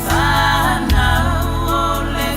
Fana ole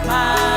My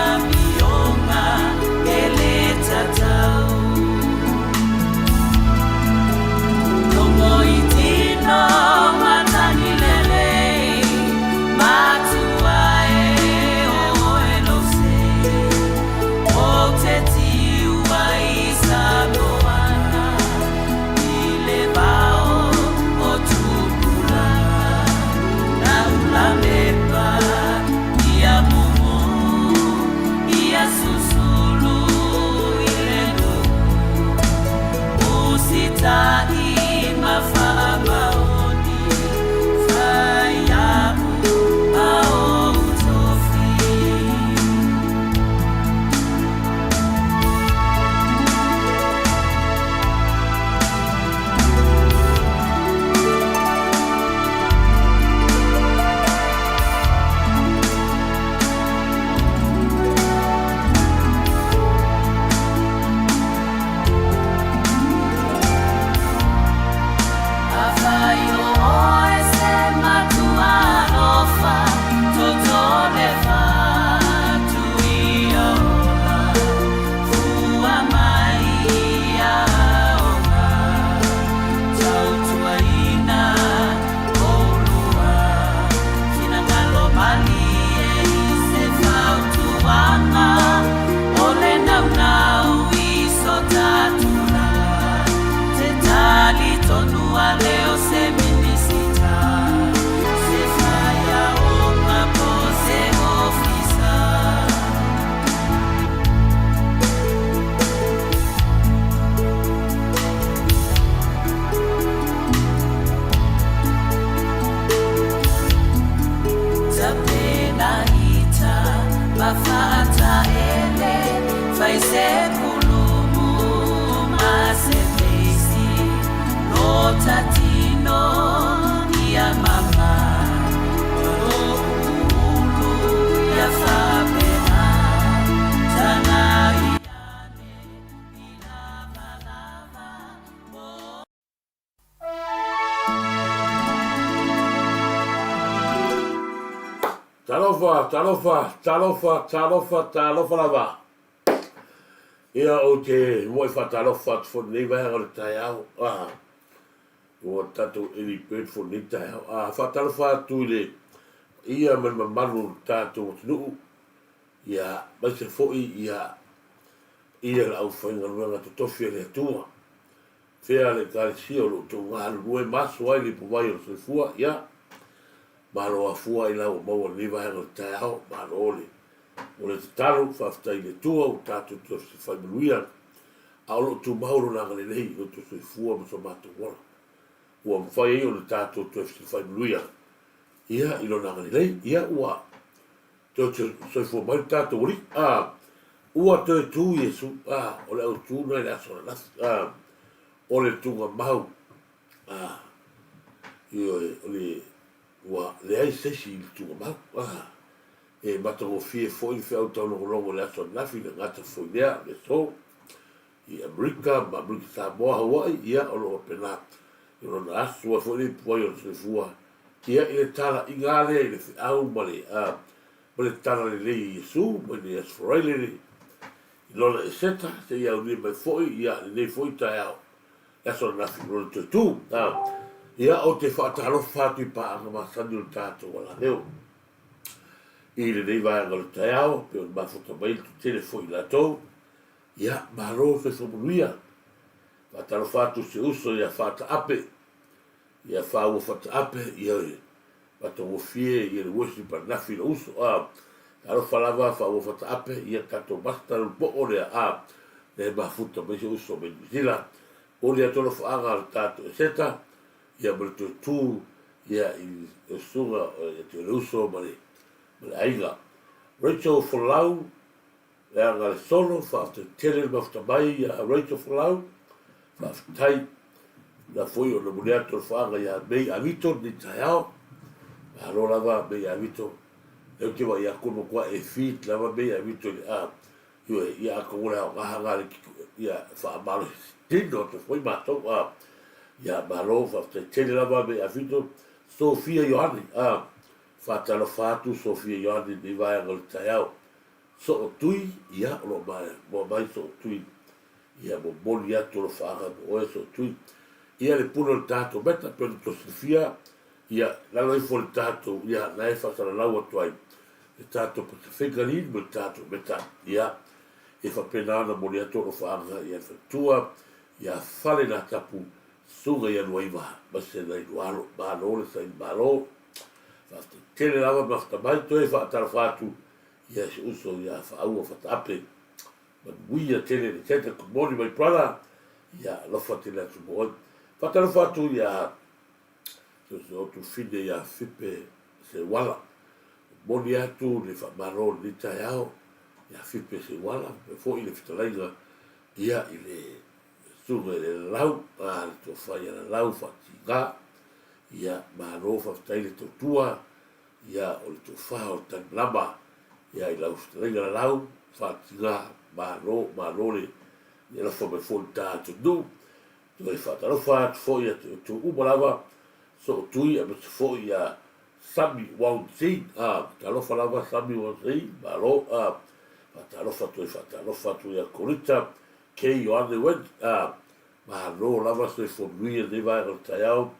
Talofa, talofa, talofa, talofa, talofa lava. Ia o te moi fa talofa fo nei vai o tai au. O tatu ili pet fo nei tai au. Fa talofa tu le ia man manu tatu nu. Ia mai se fo ia la au fa ngana to tofi le tua. Fea le kalsio lo to ngalu e maso ai li po vai o se fua ia. Malo a fua i lau mau ni vai o tai au, malo le. O le tataru whaftai le tua o tātou tu se whaimanuia. A olo tu mauro nanga le nei, o tu se fua mo sa mātou wala. Ua mwhai e o le tātou tu se whaimanuia. Ia ilo nanga le nei, ia ua. Tau te se fua mai tātou ori. Ua te tu Yesu, o le au tu nai le aso na nasi. O le tunga mau. Io o le, ua le ai sesi i le tunga mau. E matango fie foi fe au tau longo le aso nafi le ngata foi lea le so i Amerika ma Amerika Samoa Hawaii ia o longo pena i lona aso a foi poi o se fua ia i le tala i ngale i le fi au ma le tala le lei Yesu ma le asforai le i lona e seta se ia uni mai foi ia le nei foi tai au le aso nafi lona tutu ia o te whaataro whātui pa anga ma sani o tātou wala leo i le nei vai ngalo tai au, pe o mafuta mai tu tele foi la tau, ia maro se somunuia. Whataro whātu se uso ia whāta ape, ia whāua whāta ape, ia whatongo fie, ia le wasi pa nafi na uso, karo whalawa whāua whāta ape, ia kato mastaru po o lea le mafuta mai se uso mai nizila, o lea tolo whaanga al tātu e seta, ia mele tu, ia i sunga, ia te uso male, aiga. Rachel Folau, le anga le solo, whaafte tele mafta mai, Rachel Folau, whaaftai, na foi o na muneato le whaanga ia mei avito, ni tai ao, a lo lava mei avito, eo te wa ia kono kwa e fit, lava mei avito, ia ako ule au ngahanga le ia whaamalo tino, te foi mato, ia malo, whaafte tele lava mei avito, Sofia Ioani, whātalo whātu Sofia Ioani ni vai angal tai au. So o tui, ia lo mai, mo mai so o tui. Ia mo moni atu lo whaanga mo oe so o tui. Ia le puno le tātou meta, pero to Sofia, ia lalo ifo le tātou, ia na e whasara lau atu ai. Le tātou Pasifika Lini mo le tātou meta, ia e whapenana moni atu lo whaanga, ia whatua, ia whale na tapu, sunga ia nuaiva, mase na inuaro, mālo le sa i mālo, tele lava mafta mai toe whaatara whātu ia se uso ia whaaua whatape ma muia tele le tete kumoni mai prana ia lofa tele atu mooi whaatara whātu ia se otu fine ia whipe se wala moni atu le whamaro ni tai au ia whipe se wala me fo i le whitalaiga ia i le sunga le lau le tō whai ala lau whatinga ia maro whaftai le tautua, ia o le tō wha o tani lama, ia i lau strenga la lau, whatinga, maro le, ia lafa mai fōni tātu nu, tu e whataro whaat fōi a tō umalawa, so o tui a mata fōi a Sami Wangzin, talofa lava Sami Wangzin, maro, whatarofa tu e whatarofa tu ia korita, kei o ane wen, maro lava se whonuia ne vai o tai au,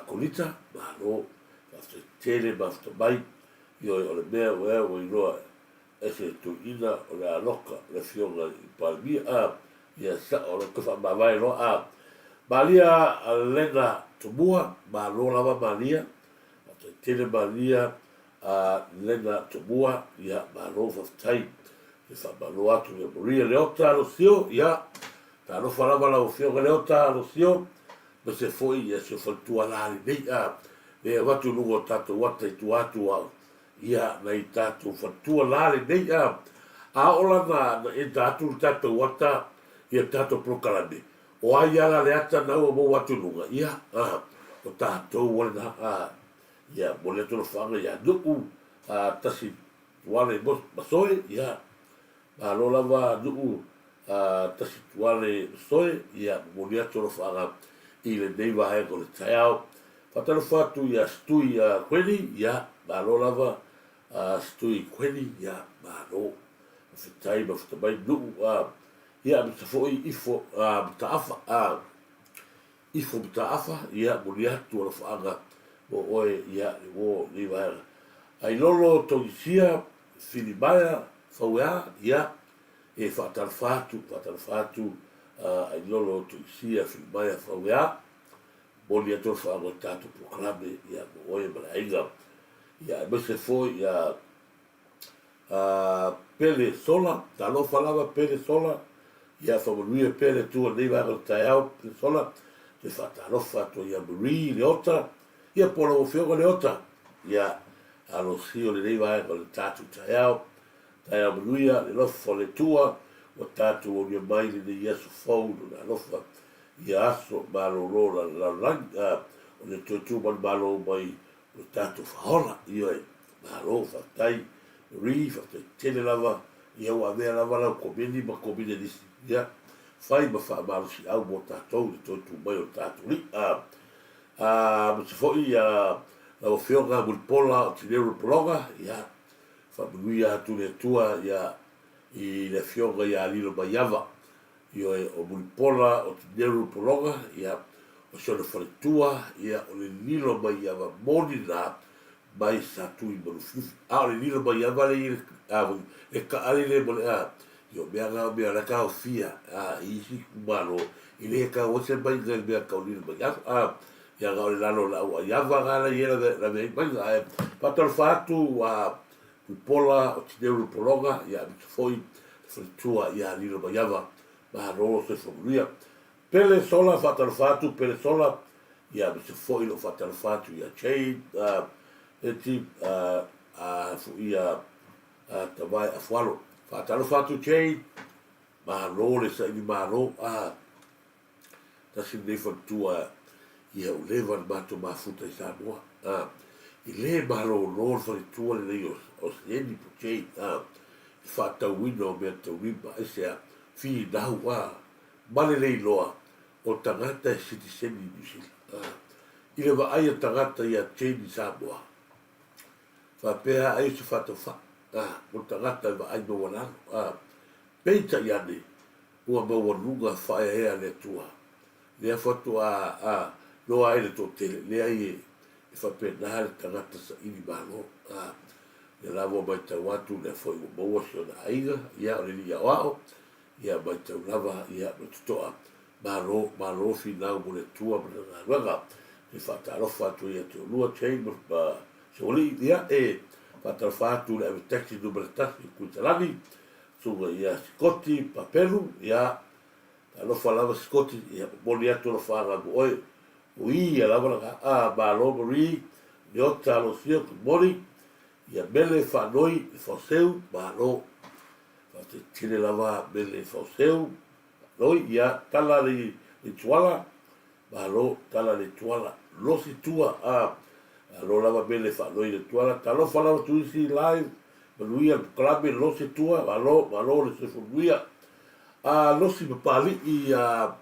kolita, maro, whafte tele, mafta mai, io o le mea o iroa ese tu ina o le aloka, le fionga i palmia, ia sa o le kawha mawai no, Malia Lena Tumua, maro lava Malia, whafte tele Malia, Lena Tumua, ia maro whaftai, e whamaro atu le Maria Leota Alosio, ia, tano whalama lau fionga Leota Alosio, ma se foi ia se whantua lari nei e watu lungo tātou wata i tu atu au ia nei tātou whantua lari nei a ola na e tātou tātou wata ia tātou prokalame o ai ala le ata nau mo watu lunga ia o tātou wana ia mo le tolo whanga ia nuku tasi wale masoe ia ma lola wa nuku tasi wale masoe ia mo le tolo whanga i le nei wahe ko le tai au. Whatara whatu ia stui a kweli, ia malo lava stui kweni ia malo fitai ma fitamai nu ia mta foi ifo mta afa ifo mta afa ia muliatu ala faanga mo oe ia wo ni vaera ai lolo tongisia filibaya fauea ia e fatalfatu ai lolo tongisia filibaya fauea boli atu faanga tatu proklame ia mo oe malainga ia mese foi ia pele sola talofa lava pele sola ia famanuia pele tua nei vaega taeao pele sola te fatalofa to ia Marie leota ia polo o fioga leota ia alo sio le nei vaega le tatu taeao manuia le lofa le tua o tatu o nia mai le nei aso fou na lofa ia aso malolo la langa o le tuatu malo mai o tatu fahola ia e malo fatai rifa te tele lava ia wa vea lava la komini ma komini disi ia fai ma fa malu si au mo tatou le tuatu mai o tatu li ma se foi ia la o fionga mulpola o tineru polonga ia fa manuia atu le tua ia i le fionga ia lilo mai ava io e o mulpola o tineru polonga ia o sona fale tua ia o le lilo mai ava moni na mai sa tui malufifi o le lilo mai ava le ka ali le mole io mea la ka ofia isi kumalo i le ka o se mai ngai mea ka o lilo mai ava ia ga o le lalo la ua iava gala i era la mea mai patal fatu mulpola o tineru polonga ia foi fale tua ia lilo mai ava malo se foguia pele sola fatalfatu pele sola ia se foi lo fatalfatu ia chain eti fu ia tavai afualo fatalfatu chain malo le sa ni malo tasi nei fatua ia o leva mato mafuta i Samoa i le malo lo fatua le o seni po chain fatauina o mea taurima ese fi dau male lei loa o tangata e citizen i New Zealand i le vaai tangata ia chain i Samoa fa pea ai se fatofa o tangata i vaai no walano peita i ane ua mauanuga fae ea le tua lea fatu loa ai le totele lea i e whapena le tangata sa ini malo le lavo mai tau atu le foi o maua si o na aiga ia o le lia wao ia mai tau lava ia mai tutoa malo finau mo le tua mo le ngaruanga e whatalofa atu ia te olua chain ma se oli ia e whatalofa atu le ave taxi numere tasi kuitalani sunga ia sikoti papelu ia alofa lava sikoti ia moni atu la whaanga mo oe o ia lava langa malo Marie leota alo sia moni ia mele whanoi e whaseu malo te tine lava mele whaseu noi ia tala le tuala malo tala le tuala losi tua lo lava mele whanoi le tuala talo whalava Turisi live manuia klabe losi tua malo le se funuia losi mapali ia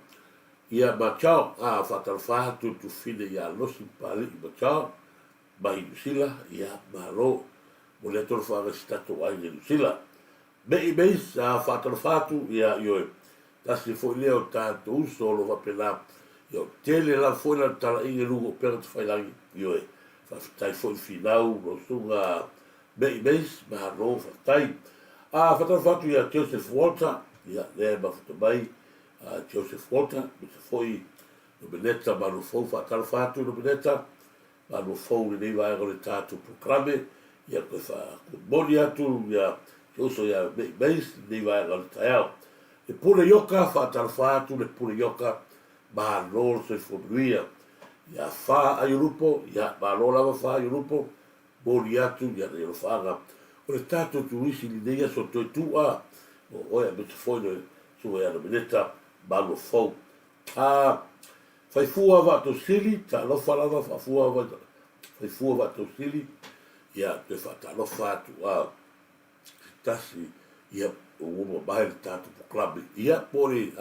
machao whatalwha tu fine ia losi mapali i machao mai Nusila ia malo mo le tolu whaanga sitato ai le Nusila mei meis whatalwhatu ia ioe tasi fo leo tātou uso lo wapena io tele la fo la tala inge lugo pera te whailangi ioe whaftai fo i finau no sunga mei meis malo whaftai whatalwhatu ia Joseph Walter ia lea mafutamai Joseph Walter misa foi no beneta manu fou whatalwhatu no beneta manu fou ni nei vaega le tātou programe ia koe moni atu ia oso ia meis nei vaega le taeao le pule yoka whatalwhatu le pule yoka malo se fonuia ia wha ayurupo ia malo lava wha ayurupo moni atu ia le whaanga o le tātou Turisi ni nei aso toi tua o oia mita foi no sua ia no beneta malo fou fai fua va to sili ta lo falava fa fua va fai fua va to sili ia te fa ta lo fa tu tasi ia o mo mai ta tu club ia pori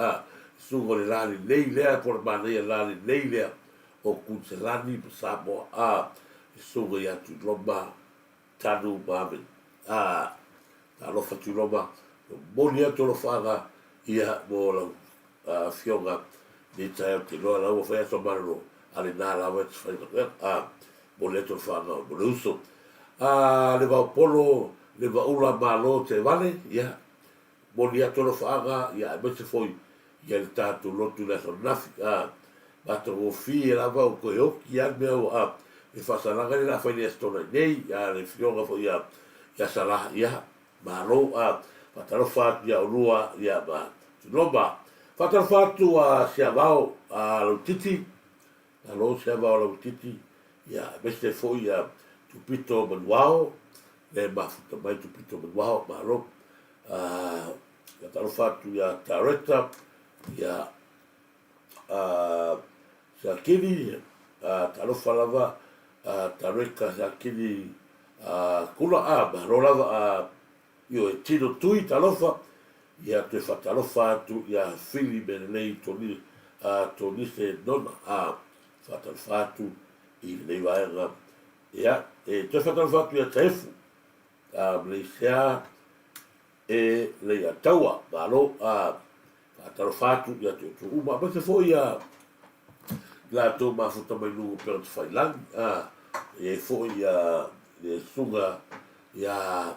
sugo le lali nei lea por mane lali nei lea o kunselani pa Samoa sugo ia tu lomba tanu mamen. Alofa tuloma, monia tolo whaanga ia mo lau fionga ni tae o te loa lau o whaia tomaro ale nā lawa te whaika mo le tolo whaanga o mo le uso. Le wau polo, le waula malo te vale, ia monia tolo whaanga, ia e mese foi, ia le tātou lotu le son nafi, Bata o fi e lava o koe hoki ia mea o e whasalanga ni la whaine estona nei, le fionga fo ia salaha ia, malo whataro whatu ia orua ia ma tunoma. Whataro whatu sia vau lau titi, malo sia vau lau titi, ia meste fo ia tupito manuao, le mafuta mai tupito manuao, malo. Whataro whatu ia tareta, ia sa kini talofa lava tareka sa kini kula malo lava io e tino tui talofa ia te fatalofa tu ia fili benelei toni se nona fatalofa tu i nei vaenga ia e te fatalofa tu ia tefu Malaysia e le ataua malo fatalofa tu ia tu uma pa se foi ia la to mafuta mai lungo per te whailang, e fo ia sunga ia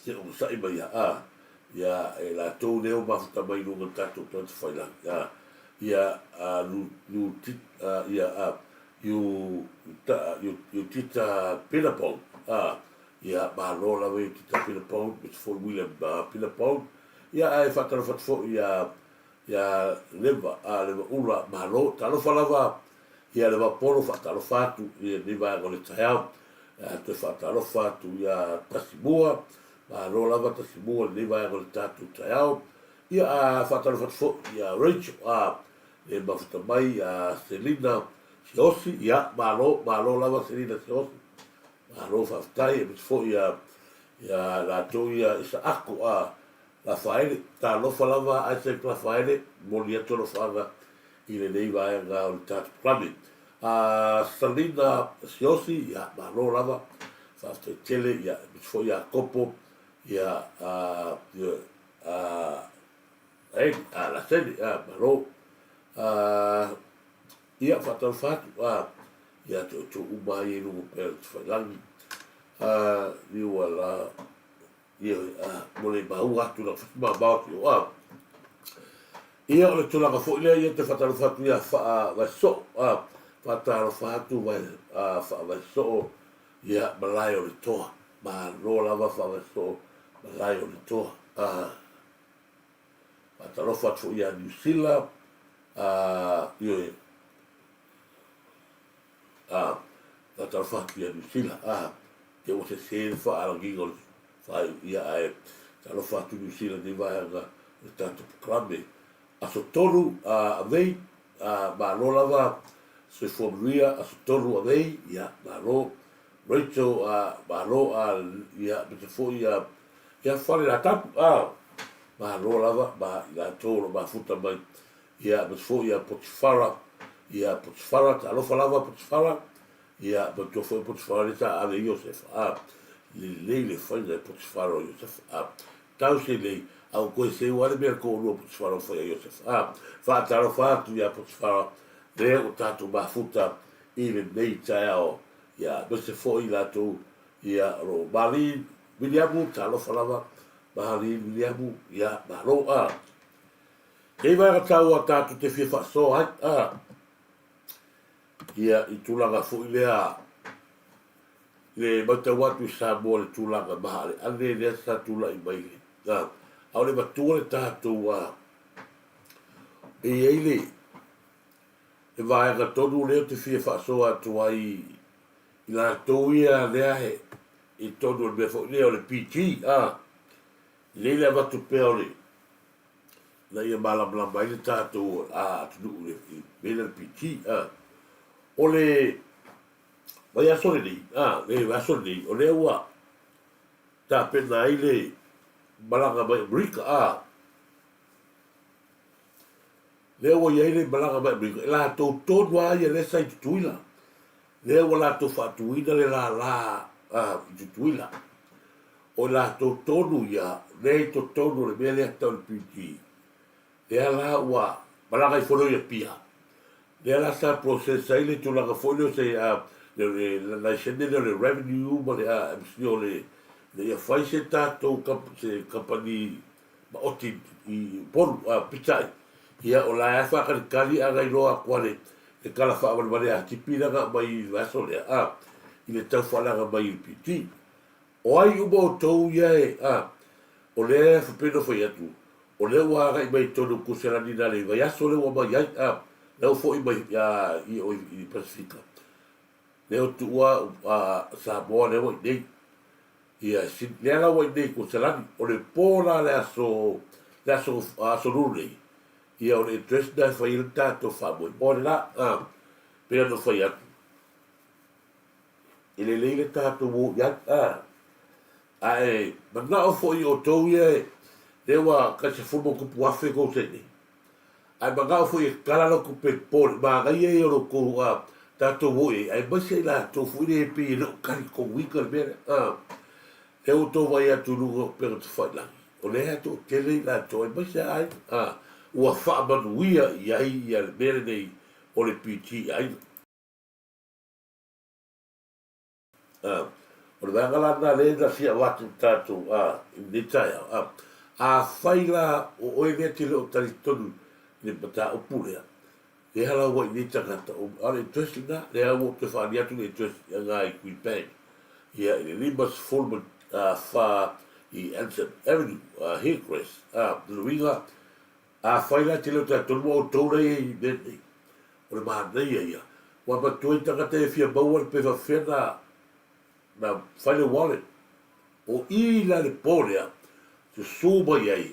te o sai mai ia e la to leo mafuta mai lungo tato per te whailang, ia lu tit ia you tita pinapong, ia malola we tita pinapong, it's for William pinapong, ia e whatara whatfo ia leva ula malo talo falava ia leva polo fatalo fatu ia leva ngole taiao te fatalo fatu ia tasimua malo lava tasimua leva ngole tatu taiao ia fatalo fatu ia Rachel e mafuta mai Selina Siosi ia malo lava Selina Siosi malo fatai e fo ia la to ia isa ako la faile ta lo falava a se la faile molia to lo fava i le nei vai nga o tat plami Salina Siosi ia malo lava fa tele ia fo ia kopo ia la sede malo ia fatal fatu ia to umai no per falangi ni wala ia mole bau atu la ma bau ia o to la fo ia te fatal fatu ia va so fatal fatu va so ia malai o to ma lo lava fa va so malai o to fatal fatu ia New Zealand io fatal fatu ia New Zealand te o se fa al gigol fai ia talo fatu New Zealand ni vai nga tanto proclame a sotolu a vei ma lo lava se formia a sotolu a vei ia ma lo Rachel ma lo ia te foi ia fale la tapu ma lo lava ma ia tolo ma futa mai ia me foi ia Potifara talo falava Potifara ia me to foi Potifara ta ave Joseph le foi le Potifara Joseph tau se le au koe se wale mea ko ua Potifara foi Joseph fa talo fatu ia Potifara le o tatu mafuta i le nei taiao ia me se foi la tu ia ro bali Williamu talo falava bali Williamu ia malo kei vai tau a tatu te fia so ia i tulaga foi lea le matawatu Samoa le tulaga maha le ane lea sa tula i mai le au le matua le tātou e eile e vaenga tonu leo te fia whaasoa atu ai i la tau ia lea he i tonu le mea fo leo le PT le le avatu peo le na ia malamla mai le tātou atunu le mele le PT o le vai asole nei le asole nei o le ua ta pena ai le malanga mai Amerika le ua ia le malanga mai Amerika la tau tonu ai le sai tuila le ua la tau fatuina le la tutuila. O la tonu ia, nei tonu le mea lea tau le piti. Lea la ua, malanga I whono ia pia. Lea la sa processa ile tu langa whono se la sende le revenue ma le msio le ia whai se tātou se company ma oti I polu pitai. Ia o la e whakarekari a ngai roa kuare e kala whaamane a tipiranga mai vaso lea I le tau whalanga mai I piti. O ai umo o tau ia o lea whapeno whai atu. O lea waga I mai tonu kuserani na le vai aso lea wa mai ai leo fo I mai I Pasifika. Leo tu ua Samoa lea wai nei. Ia lea la wai nei kuserani. O le Pona le aso rune. Ia o le dress na whai il tato whamoi. O le la pena no whai atu. Ile leile tato wo iat mana o fo I o tau ia lewa ka se fumo kupu afe ko tene. Ai manga o fo I kalalo kupe pole ma ngai e o ko tato wo ai base la to fu ile pe no kari ko wika bere e o to vai atu lugo per to fai la. O le ato tele la to ai base ai o fa ban wia ia bere nei o le PT ai o le vangala na le na sia watu tatu ni taia fai la o oe mea te leo tari tonu ni bata o pulea e hala wai ni tangata o ale tresi na le au te whaani atu ni tresi a ngai Queen Bang ia i limas Fulman fa I Anson Avenue Hillcrest Luinga fai la te leo tari tonu o toura I mene o le maha nei ia wa matue tangata e fia maua pe fa fena na final wallet o I la le polea se suma ai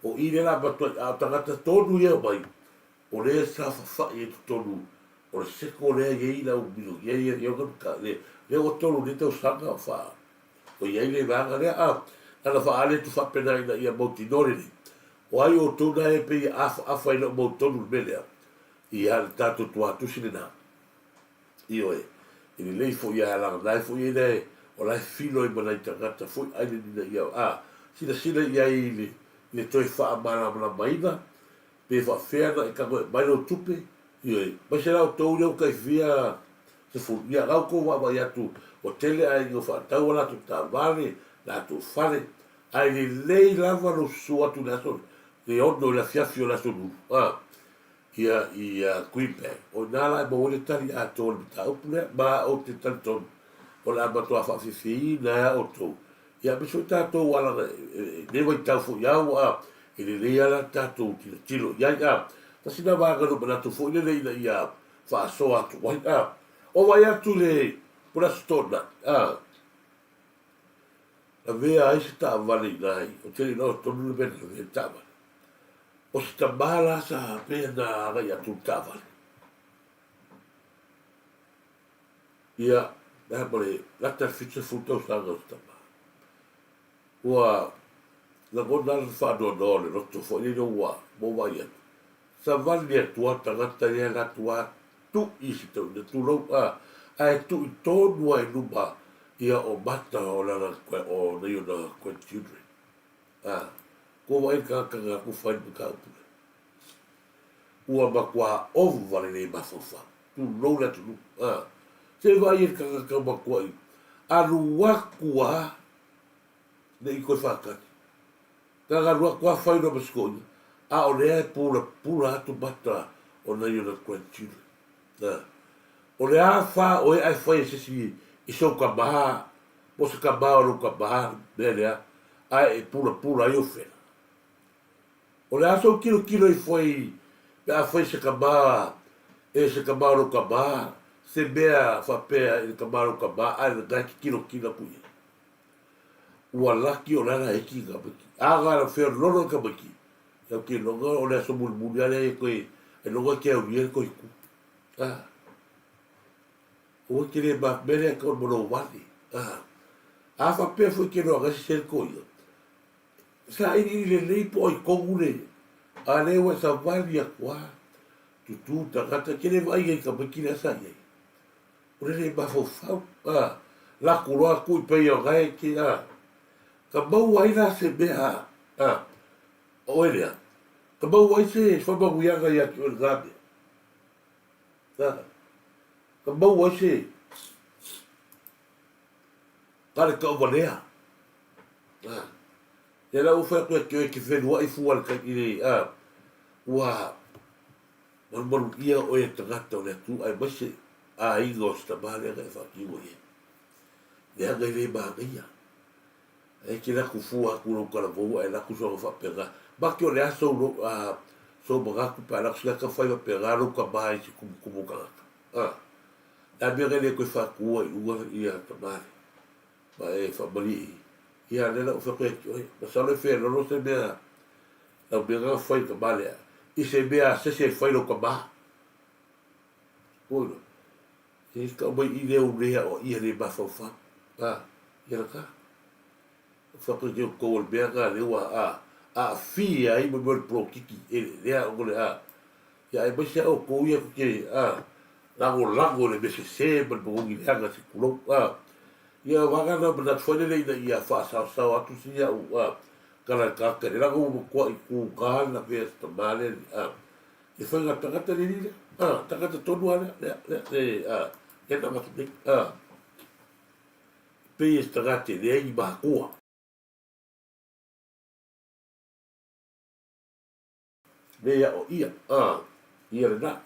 o I le la batua a tangata tonu ia mai o le sa fa e tonu o le seko le ai la o bilo ia ka le o tonu le tau sanga fa o ia le vanga le ala fa ale tu fa pena ina ia motinore o ai o tona e pe fa ina motonu melea ia tatu tua tu sinena io ini lei fo ia la dai fo ia dai o la filo I mana tangata fo ai ni ia sila ia I le toi fa mara maina pe fa ferna ka mai no tupe io ma se la o to le ka via se fo ia ga ko wa ia tu o tele ai no fa ta wala tu ta vale la tu fale ai lei lava lo su atu la so le ono la fiafio la so ia Queen Bang o nala mo le tali a to ta o ma o te tanton o la matua fa fifi na o to ia me so tato wala ne vai tau fu ia wa ele le ala tato tilo ia ta sina va ga no na tu fu le ia fa so atu wa o vai atu le pura stona la vea ai sta vale dai o te no to no le ben tava o sta mala sa pena ga ia tu tava ia da pole la ta fitse futo sa no sta ua la gona fa do le rotto fo ni no wa mo vai sa vale tua tangata ia la tua tu isi to de tu lo tu to no ai luba ia o bata o la o na yo na ko children ko vai ka ku fai ka ua ma kwa o vale le ba fa tu lo la tu se vai ka ma kwa alu wa kwa nei ko fa ka ga ru kwa fai no besko o le pura tu bata o na yo na ko children o le fa o ai fai se si I so ka ba mo se ka ba o ka ba bele ai pura yo fe o le aso kilo I foi se ka ba se ka ba o ka ba se bea fa pe ka ba o ka ba ai da kilo ku ua laki o lana e ki ka baki aga la fe lolo ka baki ya ki longa o le aso mulmuli ale ko e longa ke o ye ko ku o que le ba bere ko mo wali fa pe foi que no ga se ko yo sa le po I kongule ale wa sa vali kwa tu ta gata que le vai ka baki la sa ye o le ba fo fa la kuloa kui pe yo gai ki ka mau ai la se bea o elia ka mau ai se fa ba uia ga ya ki o gabe ka mau ai se kare ka o valea e la ufa ki whenua i fual ka i le ua maru ia o e tangata o le atu ai maise a ingo sta male ga fa ki o ye le anga le ba ia e ki la ku fua ku no kala vo e la ku so fa pega ba ki o le aso so ba ku pa la ka fa va pega ro ka ba i ku ka a be le ko fa ku i ua ia ta male ba e fa bali ia le la fa ko ba sa le fe lo se be la be ga fa ka male i se be a se fa lo ka ba Olo. E ka mai I leo rea o ia le bafo fa. Ia la ka. Fa ko je ko ol bea ka le wa fi ai mo mo pro kiki e lea o le Ya e bese o ko ia ke lago le bese se mo mo ngi hanga se kulo Ia wa ga na na fole le ia fa sa atu si ia kala ka ke lago ko I ku ka na pe sta male E fa ga tangata le ni tangata tonu ale e na matu ni pe e tangate le I ba kua le ia o ia ia le na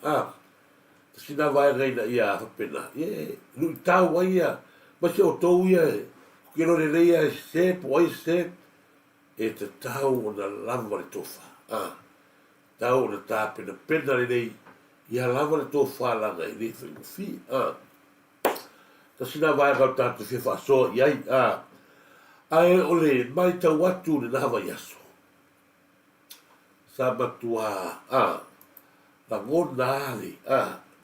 sina vai reina ia pena lu tau wa ia ma se o tou ia ke no le ia se po se e te tau o na lava le tofa tau o na tape na pena le nei ia lava le tofa langa I le fi ta sina vai ka tatu fi fa so ia ai o le mai tau atu le lava iaso sa batua la ngona ali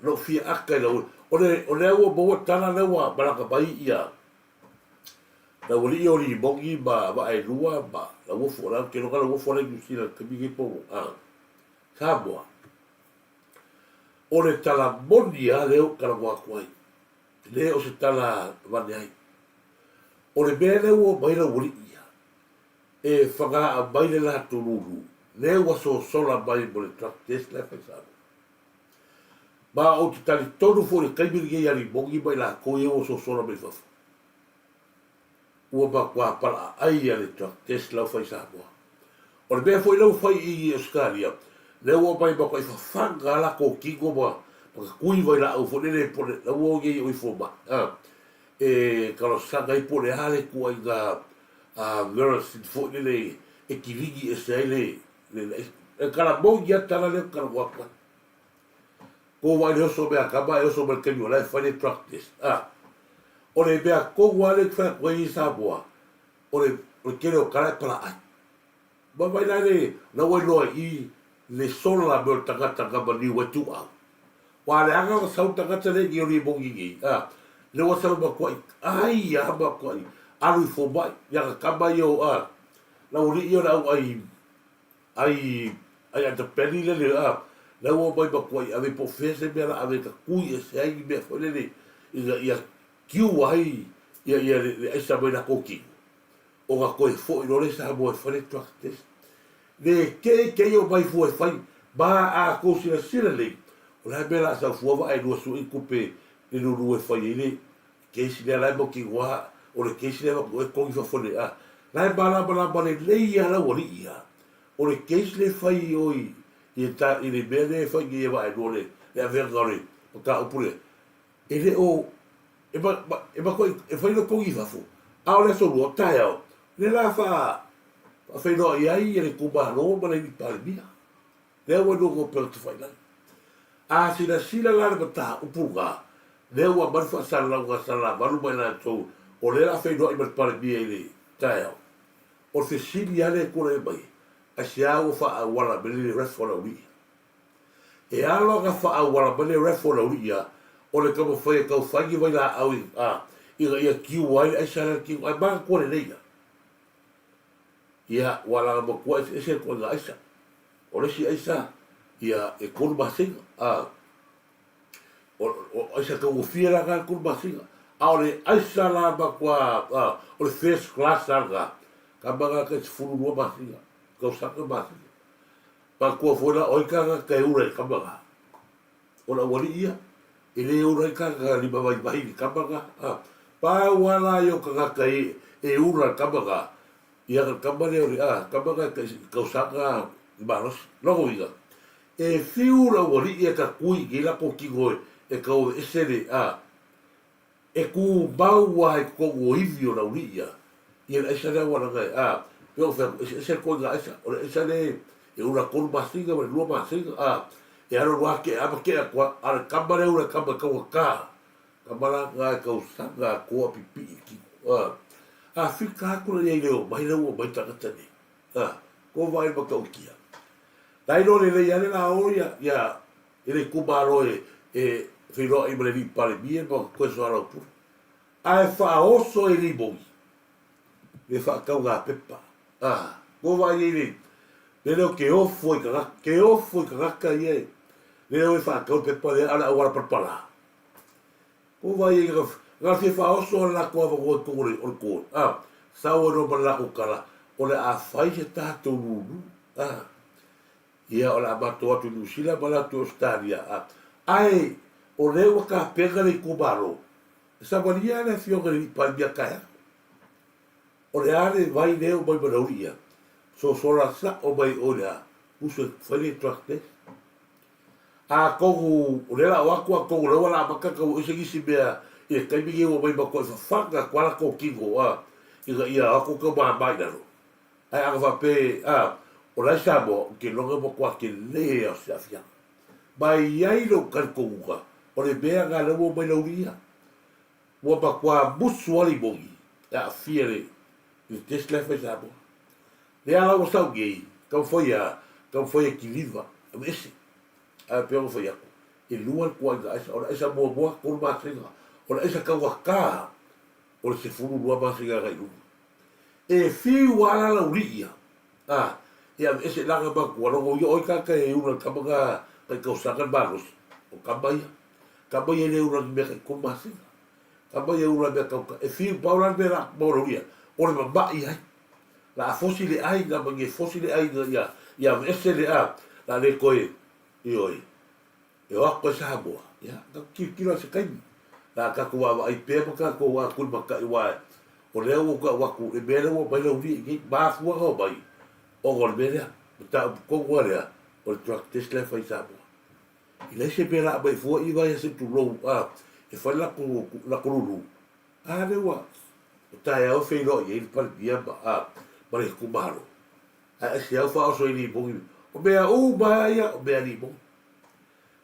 no fi aka la o le o bo tana le wa baraka bai ia la wali o li bongi ba ai lua ba la wo fo la ke no la wo fo le si la ke bi po Samoa o le tala monia le o kala wa kwai le o se tala vani ai o le bele o mai la wali ia e faga a mai le la tululu le wa so sola bai mo le truck test la fa sa ba o te tali tonu fo le kaimiri ge ali bongi bai la ko e o so sola mai fa ua ba kwa pala ai ale truck test la fa sa o le bea foi lau fai I Australia le ua bai ba ko I fa fanga la ko kingo ba ka kui vai la au fo le po le ua ge o I fo ba e kalo sanga I po le hale ku ai ga vera sin fo le e kirigi e se le e kala bongi atala le kala wapa ko vai le so bea kaba e so bel kenyo la fa le truck test o le bea ko wale fa ko I Samoa o le kere o kala pala ai ba vai la le na wai loa I le sola me o tangata kama ni watu au wa le anga o sau tangata le ki o li bongi ki le wa sau ma kwai ai ma kwai alu I fo mai ya ka kama I o la uri I o la ai ata peli le la wo bai ba kwai ave po fese me la ave ka kui e se ai me fo le ia kiu ai ia le sa mai la koki o ga koe fo I le sa mo fo le truck test le ke yo bai fu fai ba a ko sila le o la bela sa fu va ai lo su I kupe le lu fai le ke si le la mo ki wa o le ke si le ko I fo le la ba le ia la wo ia o le ke si le fai oi I le bele fai ki va ai lo le ave ngore o ta o pule e le o e ba ko e fai lo ko I fa fu a o le so lo ta ya le la fa fai no ia I le kuba no ma le palmia le o no ko per tu fai la sila la le ta o puga le o ba fa sala ga sala ba lu ba na to o le la fai no I ba palmia le ta ya o se silia le ko le bai a sia o fa a wala be le rest for a week e alo ga fa a wala be le rest for a week o le ka fai ka fai vai la au ia ki wai a sa ki ai ba ko le ia ia wala mo ko e se ko la isa o le si isa ia e ko ba singa o isa ka o fiera ga ko ba singa Aole aisa la makua o le first class anga kamanga ke fulu lua masinga ko saka masinga pa ko fora oika ka ura kamanga ona wali ia ele ura ka li baba vai kamanga pa wala yo ka e ura kamanga ia ka kamale ori kamanga ka saka baros logo ia e fiura wali ia ka kui gila po kingo e ka o esere e ku bau wa e ko o ivio na uria ia esa le wana ngai pero fe esa ko ga esa o esa le e ura ko masinga ma lua masinga e aro wa ke apa ke kwa al kambare ura kamba ka kambara ga ka usanga ko pipi ki fika ko le leo mai le mai ta tani ko vai ba ka kia dai no le ia le la o ya ele ku baro e filo i brevi pare bie po questo ara pu ai fa oso e liboi le fa ka nga pepa ko vai ele le ke o foi ka ye le fa ka pepa le ala ora per pala ko vai ga se fa oso la ko va ko sa o no la ko kala o le a fai se ta to lu ia o la mato atu nusila bala tu stadia ai o le ka pega le kubaro sa valia le fio le palbia kaya o le ale vai leo mai baroria so la sa o mai ola uso fale trakte ko o le la wa ko le wala maka ko se gi bea e kai bi o mai ba ko fa kwala ko kingo ia ko ko ba mai daro ai va pe o la sabo ke longa mo kwa ke le o se afia mai ai lo kal konga o le bea ga le mo mai lauria mo pa kwa busu ali bogi fiere il tesla fe sabo le ala o sa gay ka foi ki liva esse pe o foi e lua kwa ga esa mo ko ma singa o esa ka waka o se furu lua ma singa ga lu e fi wala lauria ia ese langa ba ko ro yo ka e una kamanga ka usaka balos o kambai le una me ko masi kambai una me ka e fi paula vera mororia o le ba ia la fossile ai na bangi fossile ai ia ese le la le koe oi eu a ko sa boa ia ka kilo se kai la ka ko wa ai pe ka ko wa kul ma ka wa o le o ka wa ku e bele o ba le uri ba fu o bai o golberea ta ko gorea o truck Tesla fai sabo ile se pera bai fu i vai se tu lo e fa la lu le wa ta e o fe lo e il par dia ba le kumaro se au fa o so ni bo o be o ba ya o be ni bo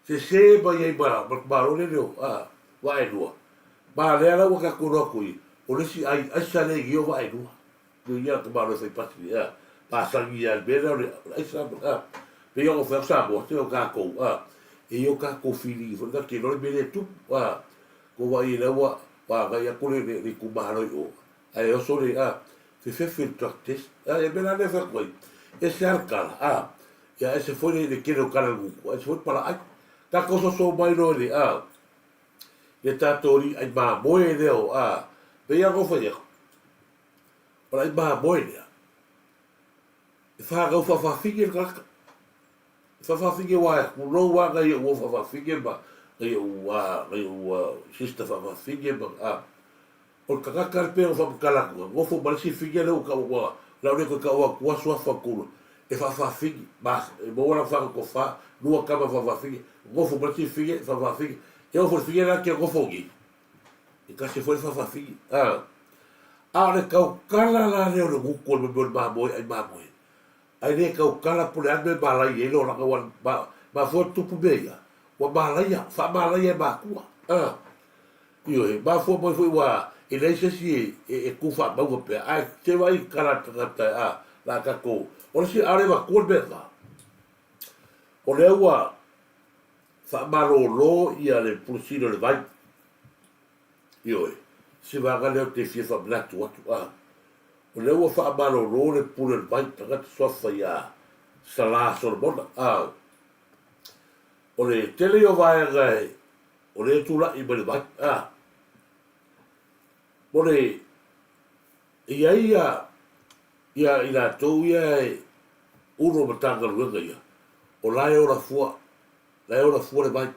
se ba ye ba ro le lo wa e lo ba le ala wa ka ku ro ku o le si ai sa le yo wa e lo do ya to ba lo se pa pasangi al bera ai sa pe yo fa sa bo te o ka ko e yo ka ko fili fo ka ke no bele tu ko va ir wa ga ya ko le ku ma no yo ai o so le se fe test e bela le fa ko e se arca ya ese fue le quiero cara algo ese fue para ta cosa so mai no le le tatori ai ba mo e le o pe ya go fa ya para ai ba mo e fa ga fa fige ka fa fige wa no wa ga yo fa fige ba yo sista fa fige ba o ka ka pe o fa kala go fo ba si fige le o ka wa la le ka wa so fa ku e fa fige ba bo la fa ko fa no ka ba fa fige go fo ba si fige fa fige eu fo fige la que go fo gi e ka se fo fa fige le ka kala la le o go ko ba boy ai ba boy ai le ka kala pule ande bala ye lo na ka ba fo tu pu beia wa bala ya fa bala ye ba ku io ba fo mo fo wa e le se si e ku fa ba go pe ai te vai kala ta la ka ko o si are ba ku be la o le wa fa malo lo ia le pulsino le vai io si va ga le te fi fa bla tu o le ua whaamaroro le pule le vai tagata soafa ia sala solomona o le tele o vaega o le tulaʻi ma le vai Mone, ia ina tau ia uno matanga luenga ia. O lai ora fua le mai.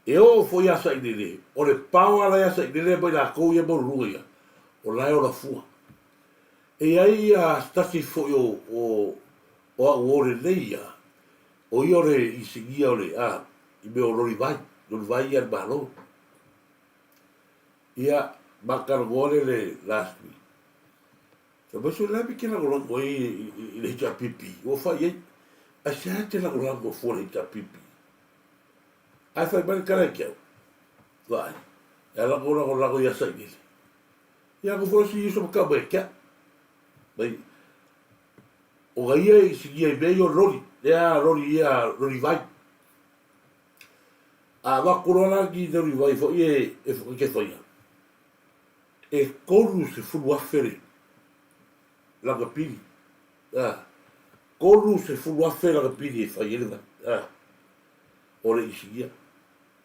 E o foi asa i nere, o le pau ala asa i nere mai la kou ia maurunga ia. O lai ora fua. E ai a stasi foi o ore nei ia. O i ore i singia ole i me o lori vai ia malo. Ia makargore le last week. Sa maso la mi kena golango i le hita pipi. O fai ei, a se hate la golango fo le hita pipi. Ai fai mani kara kiau. Vai. Ia la golango ia sa inile. Ia ko fo si iso maka mai kia. Mai. O ga ia i singia i mei o lori. Ia lori vai. A wakurona ki lori vai fo i e fo ke fo ia. E koru se fulu afere. Laga pili. Koru se fulu afere laga pili e fai ele vai. O le isigia.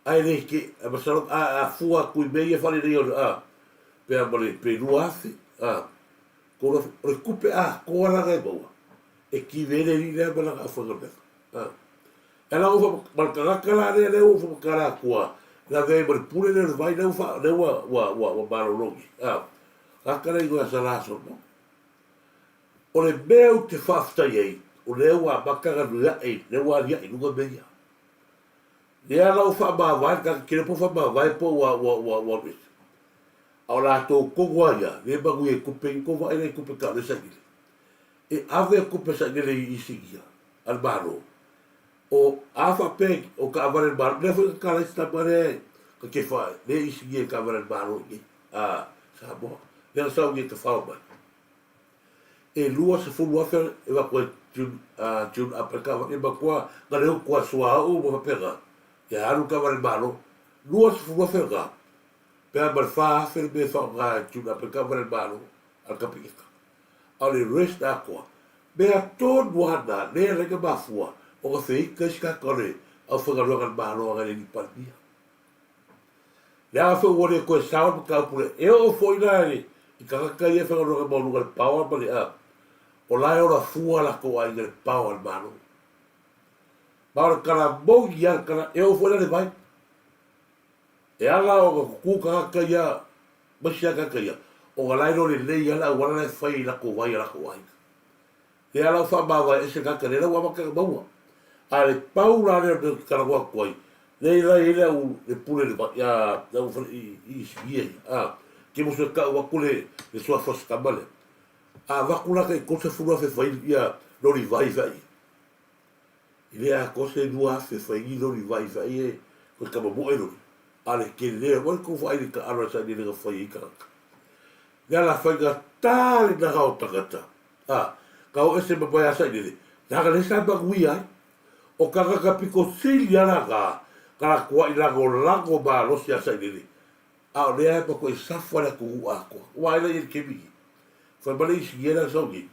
Ai le ke, a masaro, a fua kui mei e fale rei o pea male pe rua afe. Koru afe, o le kupe koa laga e maua. E ki vele li lea malaga a fanga mea. E la ufa malkaraka la le ufa makara kua. La vei mare pule le vai le ufa, le wa marolongi. Kakara i goa salaso, no? O le meu te whaftai ei, o le ua makara nua ei, le ua lia i nunga meia. Le ala ufa mawai, kaka kire po fa mawai po wa resi. Au la tō kongwa ia, le mangu e kupe i kongwa e kupe ka le sangile. E ave kupe sangile i singia, al maro. O afa peg o ka avare maro, le fai ka lai stamare, ka ke fai, le i singia ka avare maro i, Samoa. Le sau nge ka whao mai. E lua se fulu afer, e wakoe tune apakawa, e makua, nga leo kua sua au ma pega. E haru ka avare maro, lua se fulu afer nga. Pea mar wha afer me whao nga tune apakawa re maro, al kapikika. Au le rest a koa. Mea tōn wana, ne renga mafua, o ka whika iska kore, au whangarongan maro anga le ni palmia. Le a wha uore koe sawa maka upure, e o foi nare, i kakaka ia whangarongan maro ngare pawa mani o lai ora fua la ko ai ngare pawa maro. Maura kara mongi ia kara, e o foi nare vai. E ala o ku kakaka ia, masi kakaka ia, o ga lai no le lei ala wana le whai la ko vai la ko ai. E ala wha mawa e se kakaka le la wamaka maua. A le paura le o karawa koi. Nei rai ele au le pule le ya au i sigie. Ke mo se ka wa kule le sua fos kamale. Va kula ke ko se fulu fe fai ya lori vai vai. Ile a ko se dua fe fai lori vai vai e ko ka mo ero. Ale ke le wa ko fai ka ara sa ni le fai ka. Ya la fai ga tal na ga takata. Ka o ese me pai asa ni. Na ga le sa ba guia. O kaka piko sili ana ka kua i lago ba losi asa i nini. A o lea pa koe safu ala ku ako. Wa ila i kemi. Fai bale isi gena sauki.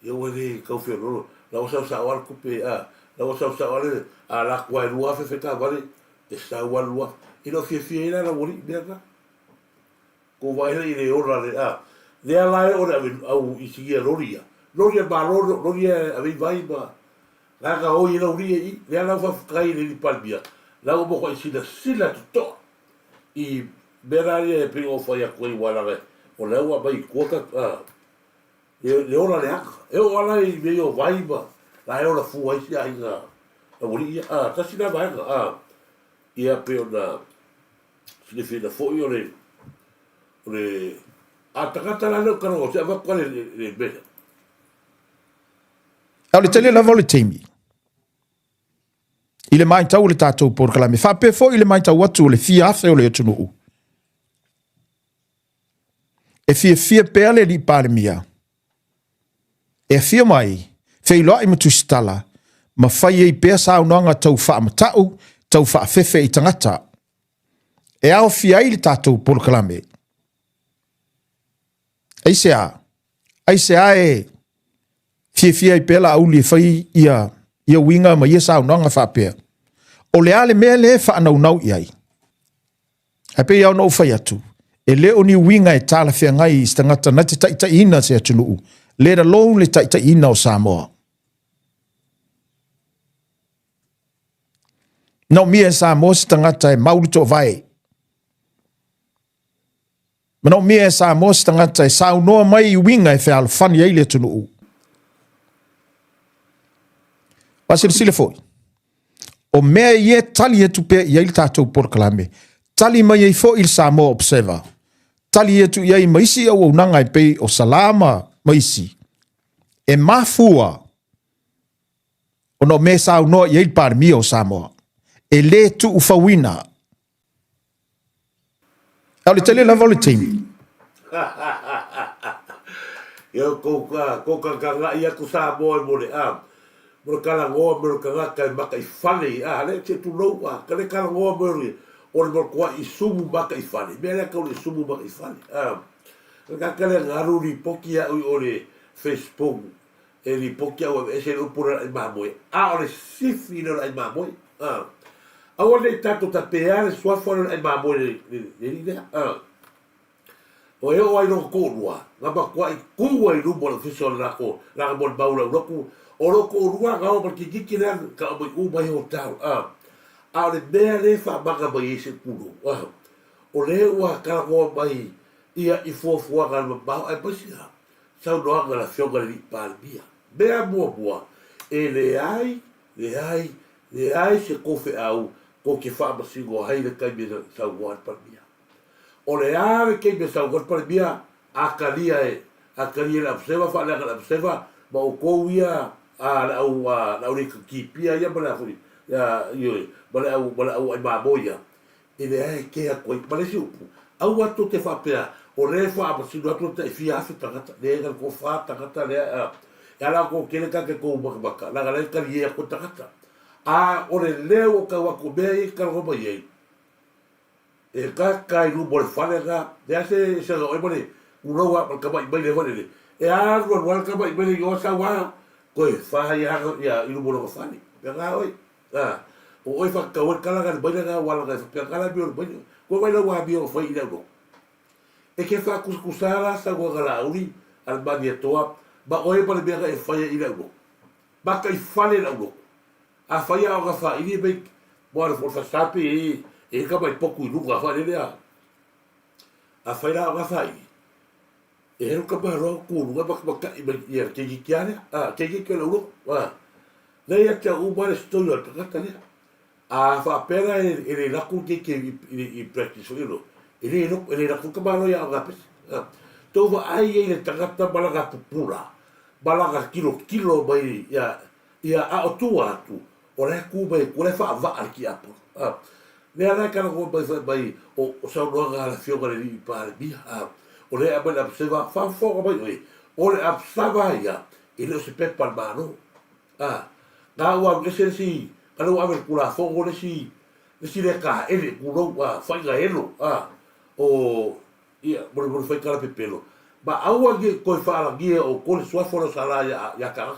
Ia wane kau whio roro. La o sau wale kupe la o sau wale la kua i lua fefeka wale. E sau wale lua. Ino fie ina la wari mea ka. Ko wa ila i le ora le Lea lae ora au isi gena roria. Roria ba roria a vei vai ba. La ka o ina uria i. Lea la fa kai le ni palmia. La o mo ko sila to I berari e pingo fai a koe wala re. O le ua mai kuaka le ora le aka. E o ala I mei o vaiba. La e ora fua isi a inga. A wuri ia. Tasi na vaenga. Ia peo na sinifina foi o le takata la leo karo. Se ava kore le mea. Au le tele lava o le teimi. I le mai tau le tātou por kalame. Whape fo I le mai tau atu o le fia afe o le atunu u. E fia pea le li pāle mia. E fia mai, fei loa I matusitala, ma fai I pea sa unanga tau wha matau, tau wha fefe I tangata. E ao fia I le tātou por kalame. Aise a e fia I pea la au li fai ia winga ma ia sa unanga whapea. O le ale mea le wha anau nau iai. Hape iau nau whai atu. E le o ni winga e tala fia ngai stangata na te taitaina se atunu. Le da long le taitaina o Samoa. No mia Samoa stangata e maulito vai. Mano mia Samoa stangata e sau noa mai winga e fea alfani ai le atunu. Pasir sile foi. O mea ye tali e tupe ia il tatou porkalame. Tali mai e fo il Samoa observer. Tali e tu iai maisi au nanga e pei o salama maisi. E mafua. O no me sa no iai par mi o Samoa. E le tu ufawina. Au le tele la volatile. Yo koka kanga ia ku Samoa mo le am. Mo kala ngoa mo kanga kai maka I fale le te tu no wa kale kala ngoa mo o le kwa I sumu maka I fale. Me le ka o le sumu maka I fale. Ka kale ngaru ri pokia o le Facebook e ri pokia o e se o pura I mamoe. O le sifi no I mamoe. A o le tato ta peare sua fora I mamoe le o e o ai no ko rua. Nga ba kwa I ku ai rumo le fisio la ko la mo baula roku o roko rua ga o ki kiki le ka o u mai o tau a le mea le fa maka mai e se kuru o le ua ka o mai ia I fuafua ga ma bao ai pasi sau noa ga la fionga le palmia mea mua e le ai se kofe au ko ke fa masingo hai le kai me sau goa palmia o le are ke me sau goa palmia a kalia la observa fa la observa ma o ko ia la au le kipia ia bala furi ya yo bala au ai maboia ele é que a coi parece au atu te fa pea o le fa pa si do atu te fia fa ta le ga ko fa ta le ya la ko kele ka ke ko baka la ga ka ye ko ta o le o ka wa ko be ka ro ba ye e ka kai ru bol fa le ga ya se o bole uno wa ka ba le bole e a ro wa ka ba le yo sa wa ko fa ya ilu bolo ko fa ni ga oi o oi fa ka o kala ga ba ga wala ga fa kala bi o ba ko ba la wa bi o fa ida go e ke fa kuskusala sa go ga la uri al ba ni toa ba oi pa le be ga e fa ida go ba ka I fa le la go a fa ya ga fa ini be bo for fa sapi e ka ba poku lu ga fa le a fa la ga fa e ero ka ba ro ku lu ga ba ka I ke ki kiane ke ki lo le ya te u ba sto lo ka ta le a fa pera e la ku ke I practice lo e la ku ka ba lo ya ga pe to va ai e ta ta ba la ga pupura ba la ga kilo bai ya a o tu o le ku bai ku le fa va ki apo le ala ka ko bai o sa no ga la fio ga le pa bi o le a ba se va fa fo bai o le a sa va ya e le se pe pa mano ga wa ke se si ka lo a ver kula fo go le si le ka e le ku lo fa ga e lo o ia bo fa ka pe pelo ba aua ge ko fa la ge o ko le sua fo la sala ya ka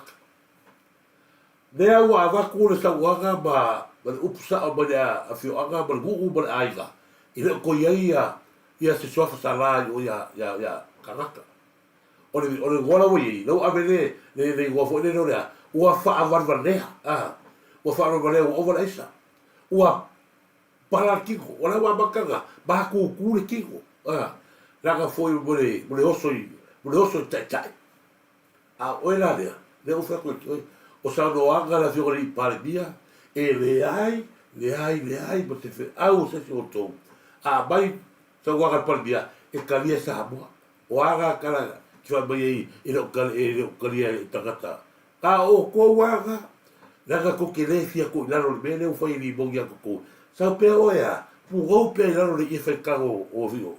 le aua va ku le sa wa ga ba upsa o ba a fio aga ba gu ba ai ga ile ko ia se sua fa sala ya ka o le gola wo ye lo a vele le go fo le no le o fa va va le o fa va le o va esa o para kiko o la wa bakaga ba ku le kiko la ga foi mo le oso tai o la le o fa ko o sa no anga la fio le pare bia e le ai bo te fe au se o to bai sa wa ga pare bia e kalia sa mo o aga kala ki va bai e lo kalia takata o ko wa ga la ga ko ke le fia ko la lo bene o foi li bongia ko sa pe o ya pu o pe la lo le fe ka o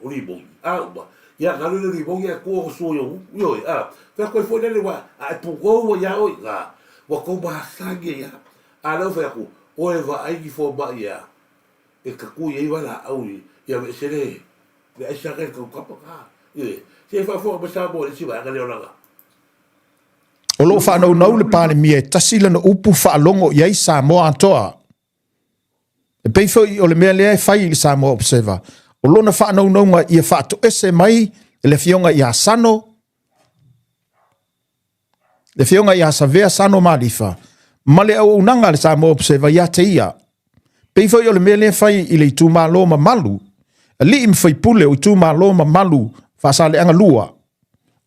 li bongi ba ya ga le li bongia ko so yo ka ko foi le wa pu o ya o ga wa ko ba sangue ya lo fe ko o va ai ki fo ba ya e ka ku ye wala au ya se le sa ka ko ka se fa fo ba sa bo le si ba ga le ona O lo fa no le pane mi e tasila no upu fa longo ia Samoa antoa. E pe fo o le mea le fai I Samoa observer. O lona whanau ia whaato ese mai, le fionga ia sano, le fionga ia savea sano malifa. Male au unanga le Samoa Observer ia te ia. Pei foi o le mele fai i le itu malo ma malu. Li im fai pule o itu malo ma malu whaasale anga lua.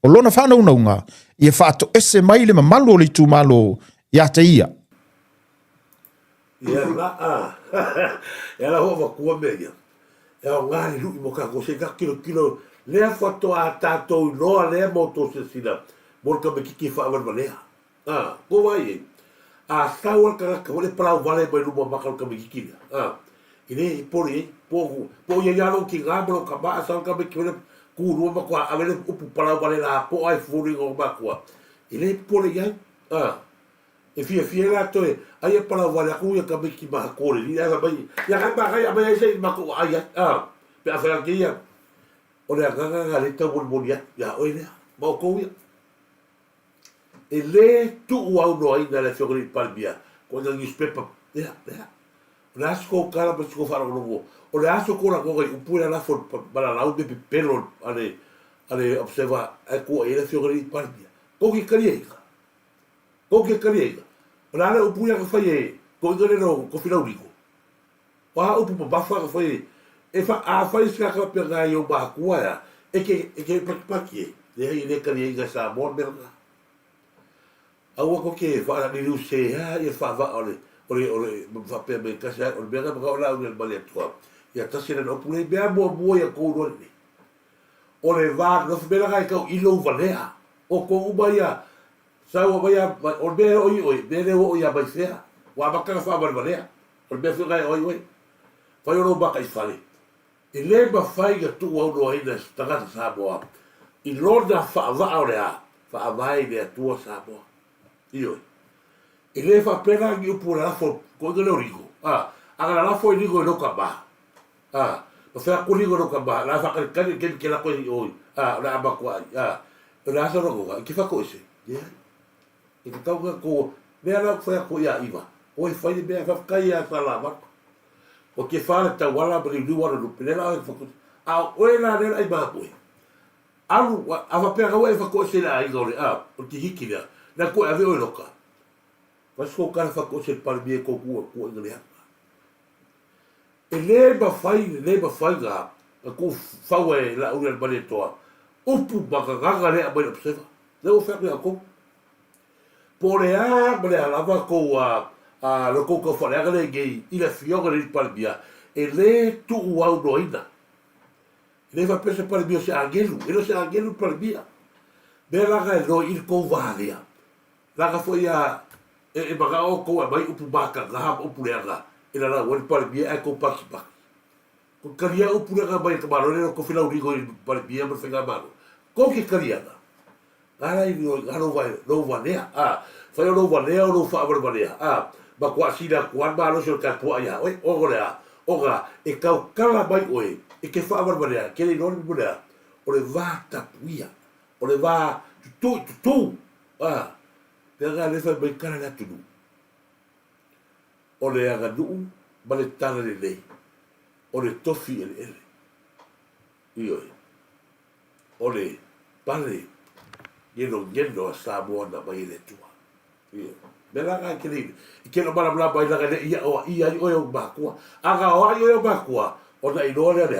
O lona whanau ia whaato ese mai le ma malu o le itu malo ia te ia. Ia la ia la hova kua meia. E o ngāri luki mo kako se ka kilo lea whatoa tātou noa lea mo tō se sina morka me kiki whaawar malea. Ko vai e. Sau al ka wale parau vale mai ruma makal ka me kiki na. Ine pori e. Po ia yalo ki ngāmaro ka maa sau ka me kiwene kūrua makua awele upu parau vale la po ai furi o makua. Ine pori iai. E fia la toe ai para wale aku ia ka miki ma kore ni ia mai ia ka ba kai mai sei ma ko ai pe a fera kia o le nga le to bon bon ya o ile ma ko ia e le tu au no ai na le fiori palbia ko na newspaper ya la sko kala pa sko fara no o le aso ko la ko i pura la for para la u de pelo ale observa ko ile fiori palbia ko ki kariega ko ke kariega ora le upu ya ka fai e ko dole no ko fina urico wa upu pa bafa ka fai e fa a fai ska ka pe ga yo ba ku ya e ke pa ki le ai le kariega sa mo merga awa ko ke fa ni lu se ya e fa va ole fa pe me ka sa ole bega ba ola le bale to ya ta sira no pule be mo ya ko ro ni ole va no fe bega ka ilo valea o ko ubaya sa o vai o be oi be le o ia vai sea wa ba ka fa barbalea o be fi gai oi fai o ba kai fale e le ba fai ga tu o no ina sta sa boa i lorda fa va o rea fa vai de tu sa boa io e le fa pena ki u la fo ko de lo rico aga la fo rico no ka ba o fa ku rico no ka ba la fa ke la ko oi la ba ko la sa ro ko ki fa ko ese e te tauka ko mea lau whai ko ia iwa. O i whai mea whawkai a tala wako. O ke whare ta wala bari luara lupi. Nera au e whakote. A oe la nera i maa koe. Alu, a whapea kawa e whakote la a ingaore. O te hiki rea. Nā koe ave oe loka. Wasko kara whakote pari mea ko kua ingare hapa. E le ma whai ngā. A ko whaua e la uri al mane toa. Upu maka ganga rea mai observa. Leo whakwe a kou. Pore mole alava ko lo ko fora le gay il fioga le palbia e le tu au roina le va pese palbia se angelu e lo se angelu palbia bela ga lo il ko valia la ga foi e baga o ko mai upu baka ga upu le ga e la o palbia e ko pakipa ko karia upu le ga mai ka barone ko fila urigo il palbia per fega mano ko ke karia ara i no vai fai no valea o no fa valea ba kwa sida kwa ba lo so ka po ya oi o gorea oga e ka kala mai oi e ke fa valea ke ni no valea o le va tapuia o le va tu pega le fa be kana la tu o le aga du ba le tala le lei o le tofi ele io o le pale yendo a Samoa na mai le tua. Bela ka kiri. Ke no bala bala bai la ia o bakua. Aga o ai o bakua. O na inole le.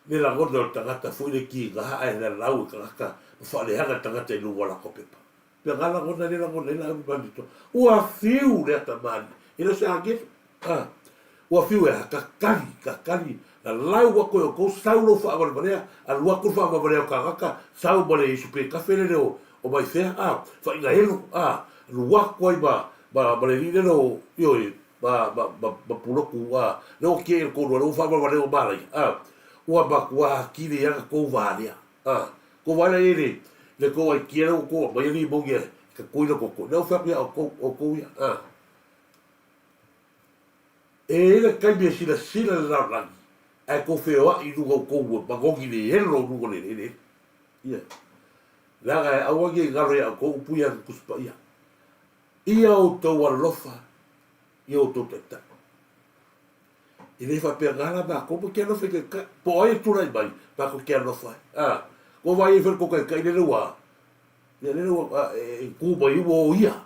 Ni la godo tangata fu le ki ga ai na lau ka fa le haga tangata i luwa la kopepa. Pe gala godo ni la bandito. O a fiu le tamani. Ilo se age. O a fiu e ka kali. La lau wa ko saulo fa barea. Al wa ko fa barea ka sau bole i supe ka fele o mai fea fa inga helo lua koi ba le lile no yo ba puloku no ke ko no fa ba le o bala wa ki ya ko valia ko vale ele le ko ai quiero ko ba ni bo ye ka kuilo ko no fa ya o ya e le kai be sila la ai ko feo i lu ko ba go ki le helo lu ko le ya laga awagi garo ya ko puya kuspa ya ia o to walofa ia o to teta Ini fa pe ngala ba ko ke no fe ke po ai tu rai bai ba ko ke no fa ko vai fer ko ke le wa ku bai wo ia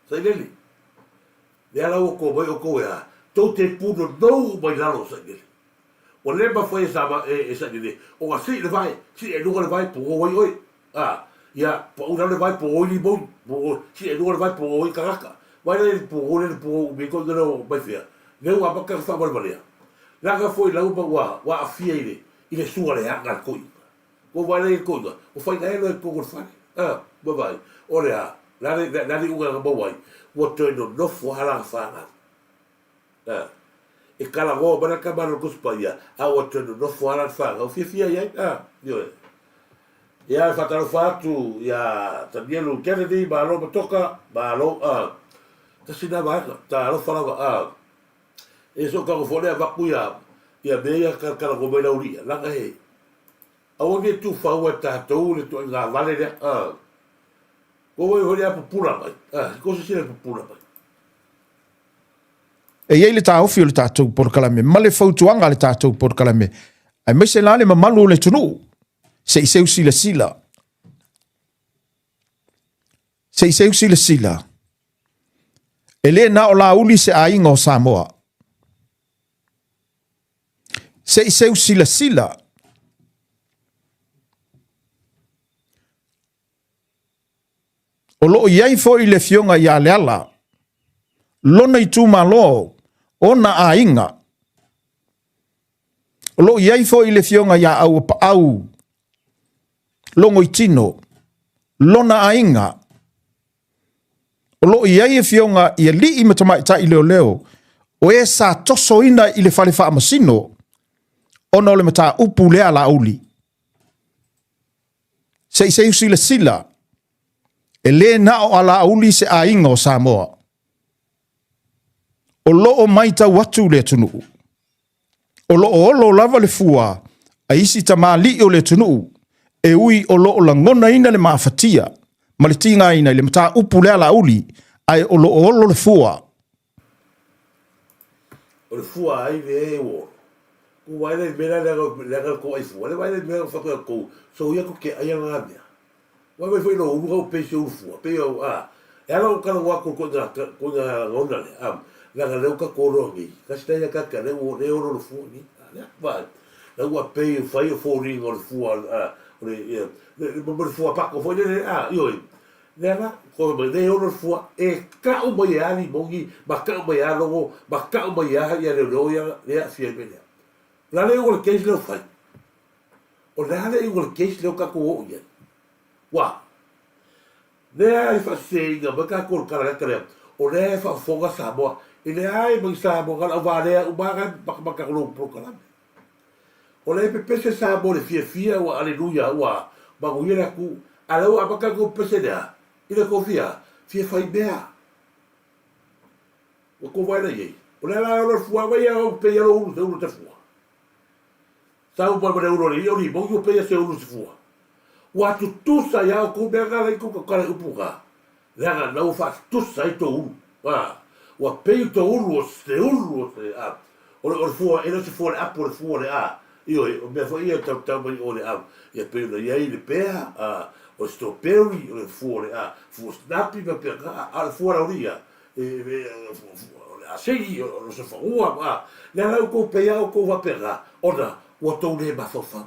sai le le ala ko bai o ko ya to te pu no bai la lo sai le o le ba foi sa ba sai le o si le vai si e lu le vai po oi oi ya po una le vai po oi bo si e lu le vai po oi ka vai le po mi ko no bai fia le wa ba ka fa ba ba Laga foi lau pa wa afia ile sua le anga koi. Ko vai le koi. O fai nai le ko fa. Ba vai. Ore la unga ba vai. Wo to no fo hala fa. E kala go ba ka ba no kuspaia. Wo to no fo hala fa. O fia ya. Yo. Ya fa taro fatu ya tabielo Kennedy ba lo toka ba lo ta sina ba ta lo fa la e so ka fo le va kuia ia meia ka go me la uria la he a o ni tu fa wa ta to le to la vale le ko wo le a pura mai ko se le pura mai e ye le ta ofi le ta to por kalame male fautuanga le ta to por kalame ai me se la le malu le tunu se sila se sila ele na o la uli se ainga o Samoa se sila o lo iai fo i le fionga ia le ala lona i tu malo ona ainga o lo iai fo i le fionga ia au longo i tino lona ainga o lo iai e fionga ia li i matamai ta i leo o e sa toso ina i le fale wha amasino ona o le mata upu lea la uli. Se sila. E le na o ala uli se a inga o Samoa. O lo o maita watu le tunu. O lo o lo lava le fua. A isi ta mali o le tunu. E ui o lo o la ngona ina le maafatia. Ma le tinga ina le mata upu lea la uli. Ai o lo le fua. O le fua ai le e wo. Wai le mera le ko ai fu. Wai le mera fa ko. So ia ko ke ai nga mea. Wai foi no uga o peixe o fu. Pe o ela o kana wa ko na onda le. La le ka ko ro ngi. Ka sta ya ka le o ro fu ni. Vai. La wa pe fai o fo ring o fu o le fu pa ko foi le io. Nela ko me de o fu e ka o mai ali mongi ba ka o mai alo ba ka o mai ya le ro ya le fie me. La le o ke le fai. O la le o ke le ka ko o ia. Wa. Le ai fa singa ba ka ko ka le o le fa foga Samoa. E le ai mo Samoa ka va le o ba ka lo pro ka. O le pe pese Samoa le fie wa aleluia wa ba o ia ku ala o ba ka ko pese da. Ile ko fie fai bea. O ko vai le. O le la o fu va ia o pe ia o te fu. Tau pa le uro le ori bo yo pe se uru fua. Wa tu sa ya ko be ga le ko ka le upuga. La ga no fa tu sa i to u. Wa pe to uru se o fua e no se fua a por fua a. Io me fa ia ta ba o le a. Ia pe le ia le pe o sto peri o le fua a. Fu snapi me pe ga al fua la oria. A sei o se fa ua. La ko pe ya ko va pega. Ona o tau le mafofa.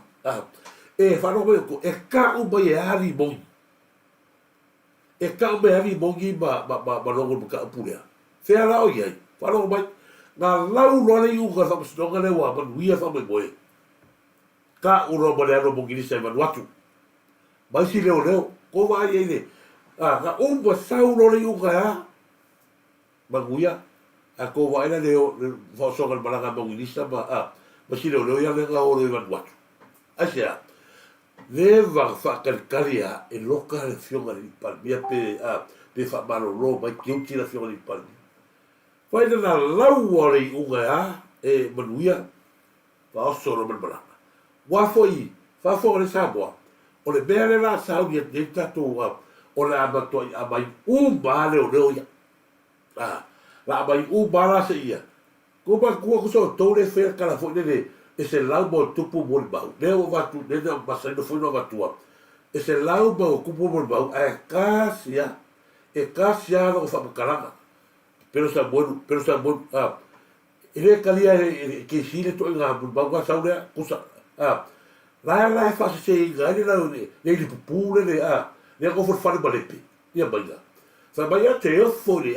E whanau mai ko, e ka o mai e hari mongi. E ka o mai hari mongi ma rongo muka upurea. Whea rao iai, whanau mai, ngā lau rone i uka whamasinonga le wa manuia whamai moe. Ka o roa mane ano mongi nisa i manuatu. Mai si leo, ko vai ei le. Ngā umba sau rone i uka ea, manuia, a ko vai na leo, whaosonga le maranga mongi nisa ma ma si leo ia le ngā oro i manuatu. Asea, le whakaria e loka le fionga ni palmia pe whamaro ro mai kiuti la fionga ni palmia. Whai na lau ore i unga e manuia, wa osoro man maranga. Wafo i, whafo le Samoa, o le mea le la sauni e te tatou o le amatoi a mai umba leo ia. La amai umba la se ia. Ko ba ko so to le fe kala fo le e se lau mo tupu mo ba. Le o va tu le ba sa no fo no va tu. E se lau mo kupu mo ba e kasia no fa kalama. Pero sa bon ele kalia ke sile to nga ba ba sa le kusa la fa se ga le pupu le le ko for fa ba le pe. Ia ba ia. Fa ba ia te ofori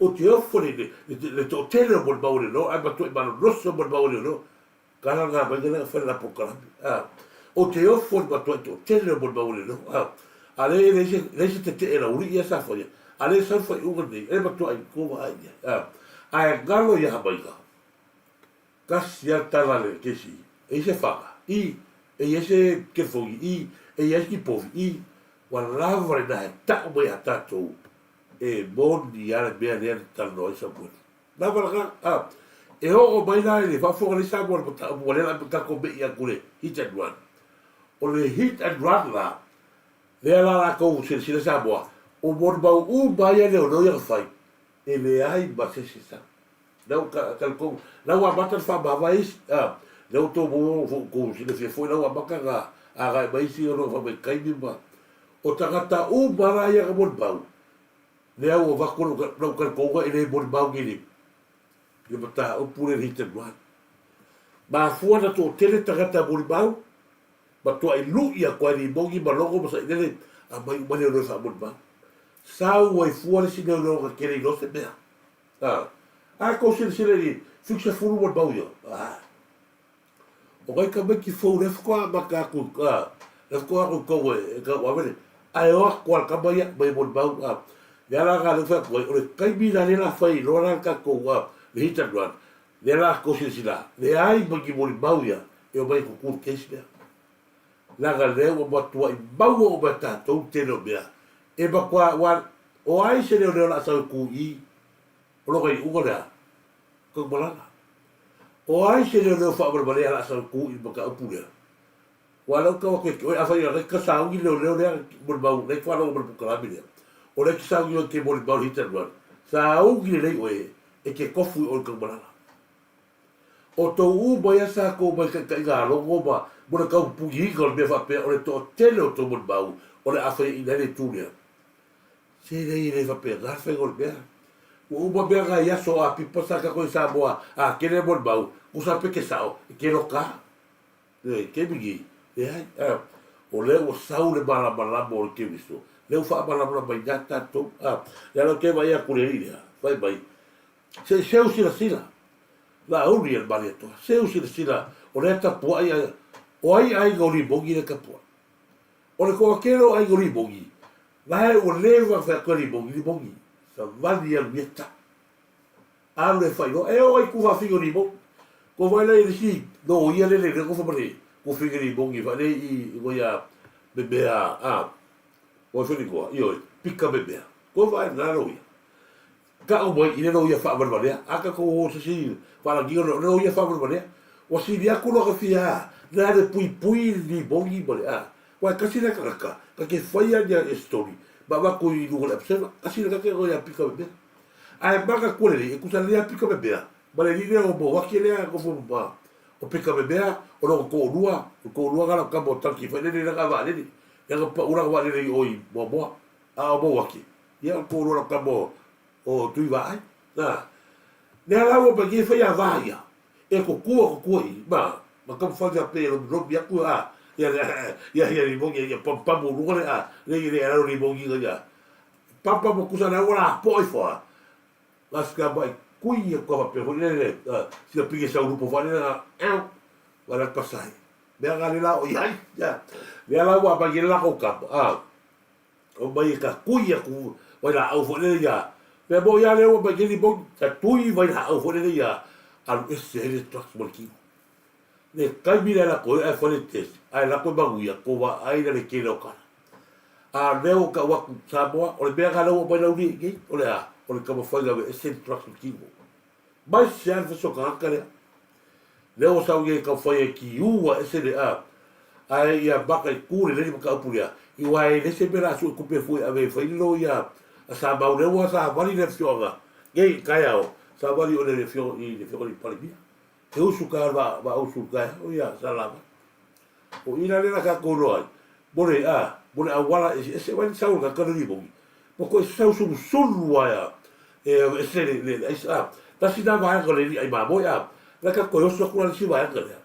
o te ofori le to tele mo ba le no ai ba to ba no so mo ba le no kala nga ba le fa la pokala o te ofori ba to tele mo ba le no ale le te era uri ia sa fa ia ale sa fa u ngi e ba to ai ko ba ai galo ia ba ia kas ia tala le ke si e se fa e ese ke fo e ese po wa lavre da ta mo ia tato e mondi ala bea lea tal no isa mo na valaga e o mai na le fa fo le sa mo le la ta ko be ia kule hit and run o le hit and run le la ko se sa mo o mo ba u ba ia le no ia fai e le ai ba se sa não ko na wa ba fa ba vai não to mo ko se le foi na wa ba ka ga mai si o no fa be kai mi ba o tangata u ba ia mo ba le au va ko no ko ele bon ba ngili le bata o pure hit and run ba fu na to tele tangata bon ba ba to ai lu ia ko ni bogi ba logo ba ele a mai ba le fa bon ba sa o e fu le si no ko kere no se be ko se le fixa fu bon ba yo o vai ka be ki fu le ko ba ka ku le ko ko e ka wa be ai o ko ka ba ya ba bon ba ya la ga le fa ko le kai bi la le la fai lo la ka ko wa le hit and run le la ko si la le ai ba ki bol bauya e o bai ko kur ke sia la ga le o ba tu ai ba o ba ta to te no bia e ba kwa wa o ai se le la sa ku i o lo ga i u ko la ko ba la o ai se le fa ba le la sa ku i ba ka pu le wa lo ko ke a fa ya ka sa u le bol bau le fa lo bol ka la bi o le kisa ngi o ke boli bau hit and run sa au ki le oe e ke kofu o ka balala o to u boya sa ko ba ka ga lo go ba bo ka pu gi ko be fa pe o le to tele o to bol bau o le afa i le tunia se le fa pe ga fa gol be o bo be ga ya so a pipo sa ka ko sa boa ke le bol bau u sa pe ke sa o ke lo ka ke bigi o le o sa u le bala mo ke visto leu fa bala mai data to ya lo que vaya culería vai se sila la uri el balieto se sila o reta po ai goli bogi de capo o le ko kero ai goli bogi la o leva fa goli bogi sa vali el mieta abre fai no e o ai ku fa figo ni bo ko vai le si no ia le ko fa mari ko figo ni bogi va le i go ya bebe o fini ko io picca bebe ko vai na ro ka o boy ine no ia fa barbaria aka ko o si para gi no ia fa barbaria o si dia ku lo fia na de pui ni bongi bole wa ka si na ka ke foi a dia story ba ko i lu la observa asi na ka ko ia picca bebe ai ba ka ko le ku sa ia picca bebe ba le ni o bo wa ke le ko fo ba o picca bebe o lo ko lua ga ka bo ta ki fa le na ka va le ya pa ura wa le oi bo bo waki ya ko ro ka bo o tu vai na ne la wo ba ki fa ya va ya e ko i ba ka fa ya pe ro ya ku ya ni bo ya pa bo ro le ro ni bo gi ya pa mo ku sa na ora po i fa las ka ba ku i ko pa pe le si la pi sa grupo fa le na wala ka sai be ga le la o ya le la wa ba ki la ko ka o ba ka ku ya ku wa la au fo le ya pe bo ya le wa ba ki bo ta tu i va la au fo le ya al ese le tox mo ki le kai mi la ko e fo le test ai la ko ba gu ya ko wa ai le ki lo ka le o ka wa sa bo o le be ga lo ba lo ni ki o le ka mo fa ga ese tox mo ki ba se al so ka ka le o sa ye ka fa ye ki u ese le ai ia baka i kure le ka upuria i wai le se pera su ku pe fu ave fa lo ia sa ba le wa sa vali le fionga ge kai ao sa wali o le fio i palibia e usu ka va usu ka o ia salama o ina le ka ko roi bore a wala e se wani sa ka ka ri bo ko sa usu sulu ya e se le sa ta si da va ko le ai ma bo ya la ka ko so ko si va ka le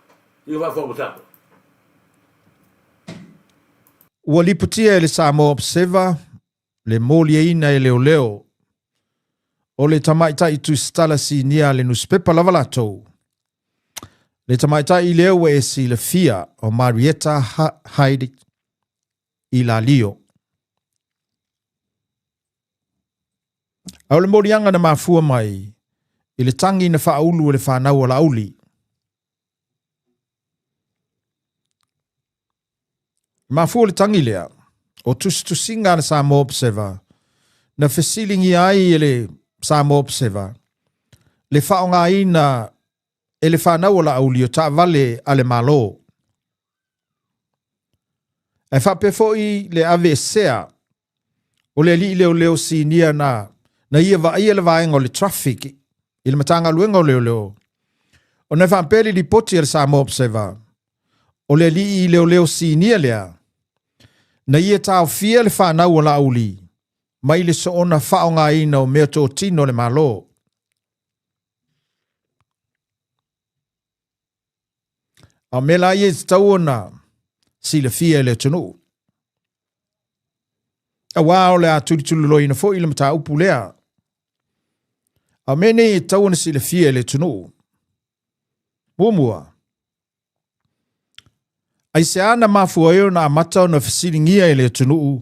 i va fo mo sa Ua liputia e le Samoa Observer, le Liaina e leo leo, o le tamaitai tu stala si nia le newspaper lava latou. Le tamaitai i leo e si le fia o Marietta Hyde i la Lio. Au le morianga na mafua mai, i le tangi na whaulu le whanau o la auli. Mafua le tangi lea, o tusinga na Samoa Observer, na fesilingi ai le Samoa Observer, le whaonga ina e le whanau o la auli o ta vale ale malo. E whapefo i le ave sea, o le li leo si nia na ia va ia le vaenga o le traffic, i le matanga luenga o leo. O ne whampeli li poti le Samoa Observer, o le li leo si nia lea, na ia tau fia le whanau o la auli, mai le soona whaonga ina o mea tō tino le malo. A mela ia tau ona si le fia le tunu. A wao le a tulitulu lo ina fo i le mata upu lea. A mene tau ona si le fia le tunu. Mumua. Ai se ana mafua eo na amata ona fasilingia e le tunu.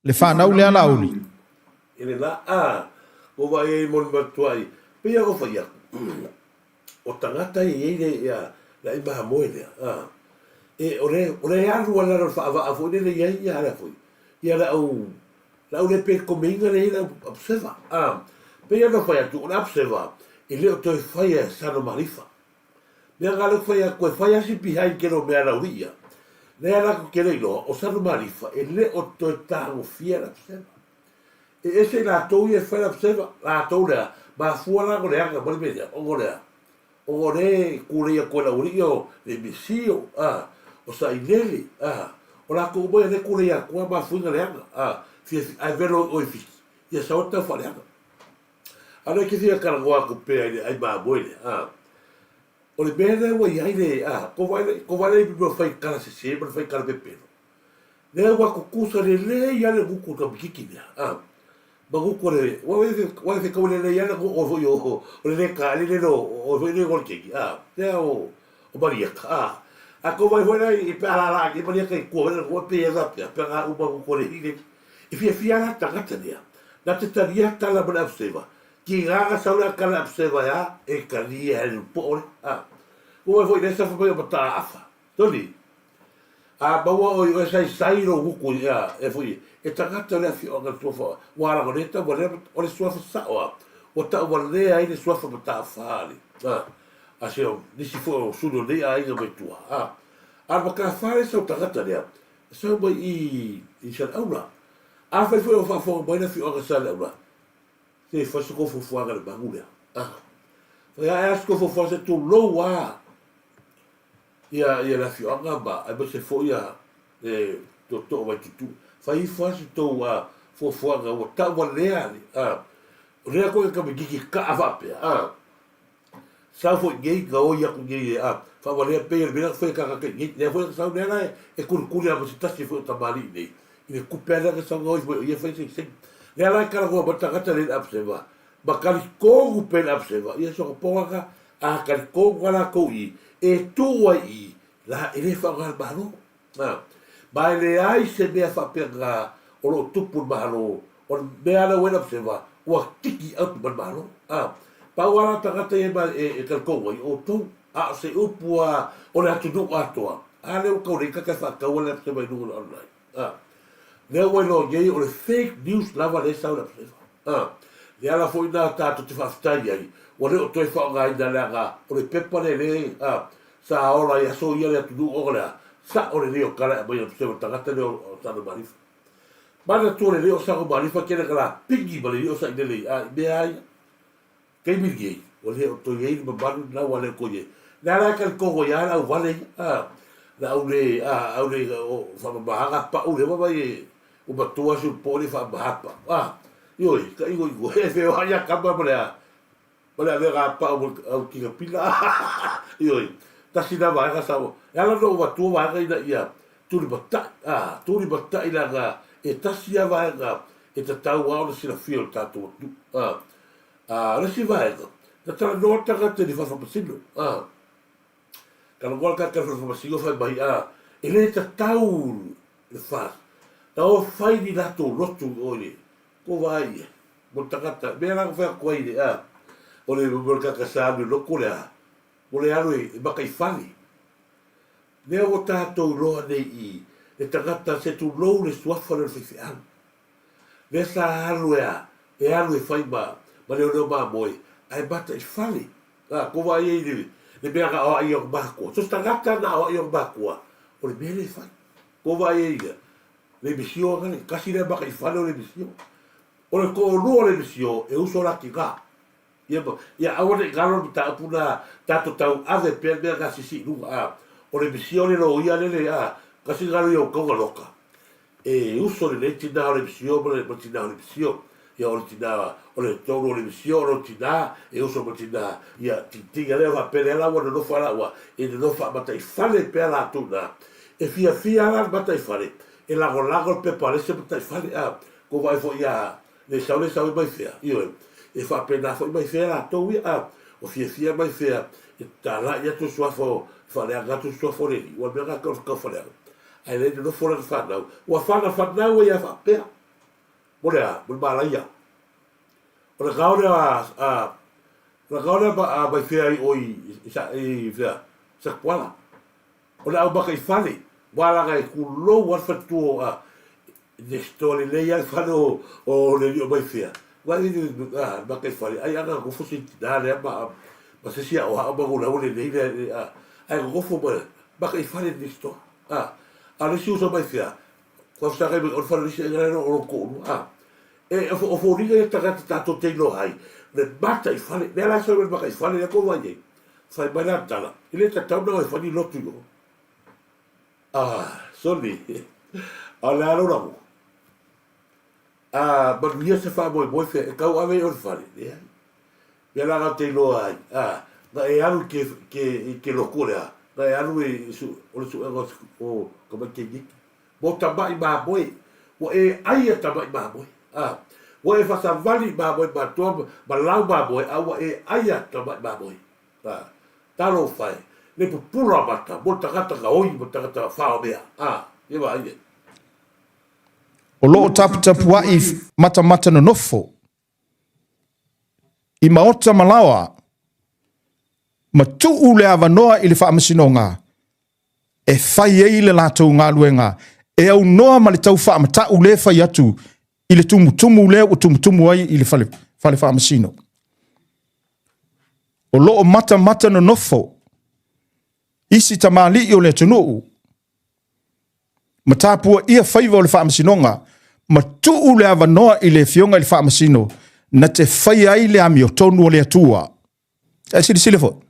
Le whanau le ala auli. Ele la o vai e mon batuai pia o faia o tangata e ele ya la i ba moile e ore alu ala ro fa va fo le ya la foi ya la o le pe cominga le la observa pia no faia tu na observa e le to faia sa no marifa le galo faia ko faia si pi que no me ala uria le ala ko que lo o sa no marifa e le o to ta o fiera observa e ese la tou e fai observa la tou le ma fuala ko le anga mo le o gore kuria ko la urio le misio o sa ineli o la ko boe le kuria ko ma fuinga le anga fi ai velo o fi ia sa ota fa le anga ana ke sia kala go ko pe ai ba boe o le bene o ia ile ko vai bi fai kala se fai kala pepe le wa ko kusa le ia le buku ka bikiki bagu kore wa fe ka le ya o yo o le ka le o le gol ke te o baria a ko vai fora i para la que baria que ko o pe ya para o bagu kore i fi ala ta ta dia da te taria ta la bra observa ki ga sa la ka la observa ya e ka li el po o foi dessa foi para afa toli bawa o sai ro buku ya e foi e tangata le fi o to fo wala ko neta o le sua sa o ta wale ai le sua fa ta fali se o disi fo su do le ai no betua ba ka fale so tangata le so ba i sa aula fa fo fa ba le fi o sa le aula se fa so ko fo ga le bangula ya asko fo se tu lo wa ia la fi o ga ba ai ba se fo ya to vai tu fai fasi to fo ga o ta wa le ali re ko ka me ki ka va pe sa fo ge ga o ya ku ge fa wa le pe el bela foi ka ke ne fo sa ne la e kur ya mo sta si fo ta mali ne e ku pe la ka sa go ia fai se le la ka go ba ta ka le observa ba ka ko ku pe observa ia so po ka ka ko la ko i e tu wa i la ele fa ga ba no ba le ai se me fa pega o lo tupu malo o me ala wena observa o tiki out malo pa wala ta te ba e ka ko o to se upu o le atu do ato ale o ko re ka fa ka wala observa no online le bueno ye o le fake news lava le sa observa le ala foi na ta te fa stai ai o le o to fa ga ida la o le pepa le sa ora ya so ye le atu do ora sa o le leo kala ba se o tangata leo sa no marifa ba na tu le leo sa o marifa ke la pigi ba leo sa de le be ai Kei miki, o le o to yei ma manu na wale ko ye. Na la ka ko ya la wale la au le o fa ma pa o le ba ye o ba to su po le fa ba pa. Yo, ka i go he fe o ya ka ba le Olha, a pa o ki pila. Yo, ta sina vai ka sa. Ela no va tu vai ka ia. Tu li bata ila ga e ta sia vai ga e ta tau wa sina fio ta tu. La si vai ga. Ta no ta ka te di fa fa pasino. Kalau gol ka fa pasino fa bai ele ta tau le fa. Ta o fai di la tu lotu oli. Ko vai. Mo ta ka ta. Be la fa ko ile o le ka salu loko lea. O le alu e baka i fali. Nea o tātou roa nei i e tangata se tu lou le suafa le whiwhian. Nea sa alu e alu e whai ma leo leo maa moe. Ai bata i fali. Ko vai e le mea ka oa i o mākua. So tangata na oa i o mākua. O le mea le whai. Ko vai e le misio ngane. Kasi le baka i fali o le misio. O le ko lua le misio e uso laki ka. Ia awane galo ta puna tato tau ave per me ga sisi lu o le visione lo ia le kasi galo yo ko loka e uso le tina o le visio le tina o le visio ia o tina o le toro le visio o tina e uso mo tina ia tinga le va per la wa no fa la wa e no fa mata i fale per la tuna e fia la mata i fale e la go pe pare se mata i fale ko vai fo ia le sa mai fia io e fa pena foi mai fera to o fia mai fera e tala ia tu suafo fa le gato suafo le o me ga ko fa le ai le no fora fa na o fa na o ia fa pe mo bala ia o le gaura ba mai fera o i sa kwala o le au ba kai fale wala ga ku lo wa fa tu de stole le ia fa o le mai fera Wali ni ba kai fali ai anga go fusi da le ba se sia o ba go le le ai go fo ba kai fali ni sto ale si usa mai fia ko sta ke o fali si era o ko e o fo ri ta ta to te lo ai le bata i fali le la so ba kai fali ko va ye fai ba la tala ile ta ta no fali lo tu soli ala lo ma mia se fa mo fe e kau ave o fale ya ya la te lo ai da e alu ke lo kula da e alu su o como que diz bota mai ba boy o e ai ta mai ba boy o e fa sa vali ba boy ba to ba lau ba boy o e ai ta mai ba boy ta lo fai le pura mata bota kata ka oi bota kata fa o bea e va ai o loo tapu wa i mata no nofo. I maota malawa, ma tuu le awanoa i le whaamasinonga, e whai ei le lātou ngā luenga, e au noa ma le tau whaamatau le whai atu, i le tumutumu le o tumutumu ai i le whale whaamasino. O loo mata no nofo, isi tamali i o le tunuu, ma tāpua ia whaiva o le whaamasinonga, ma tuu le awanoa i le fionga i le whaamasino, na te whai ai le ami o tonu o le atua. E sirisile fo.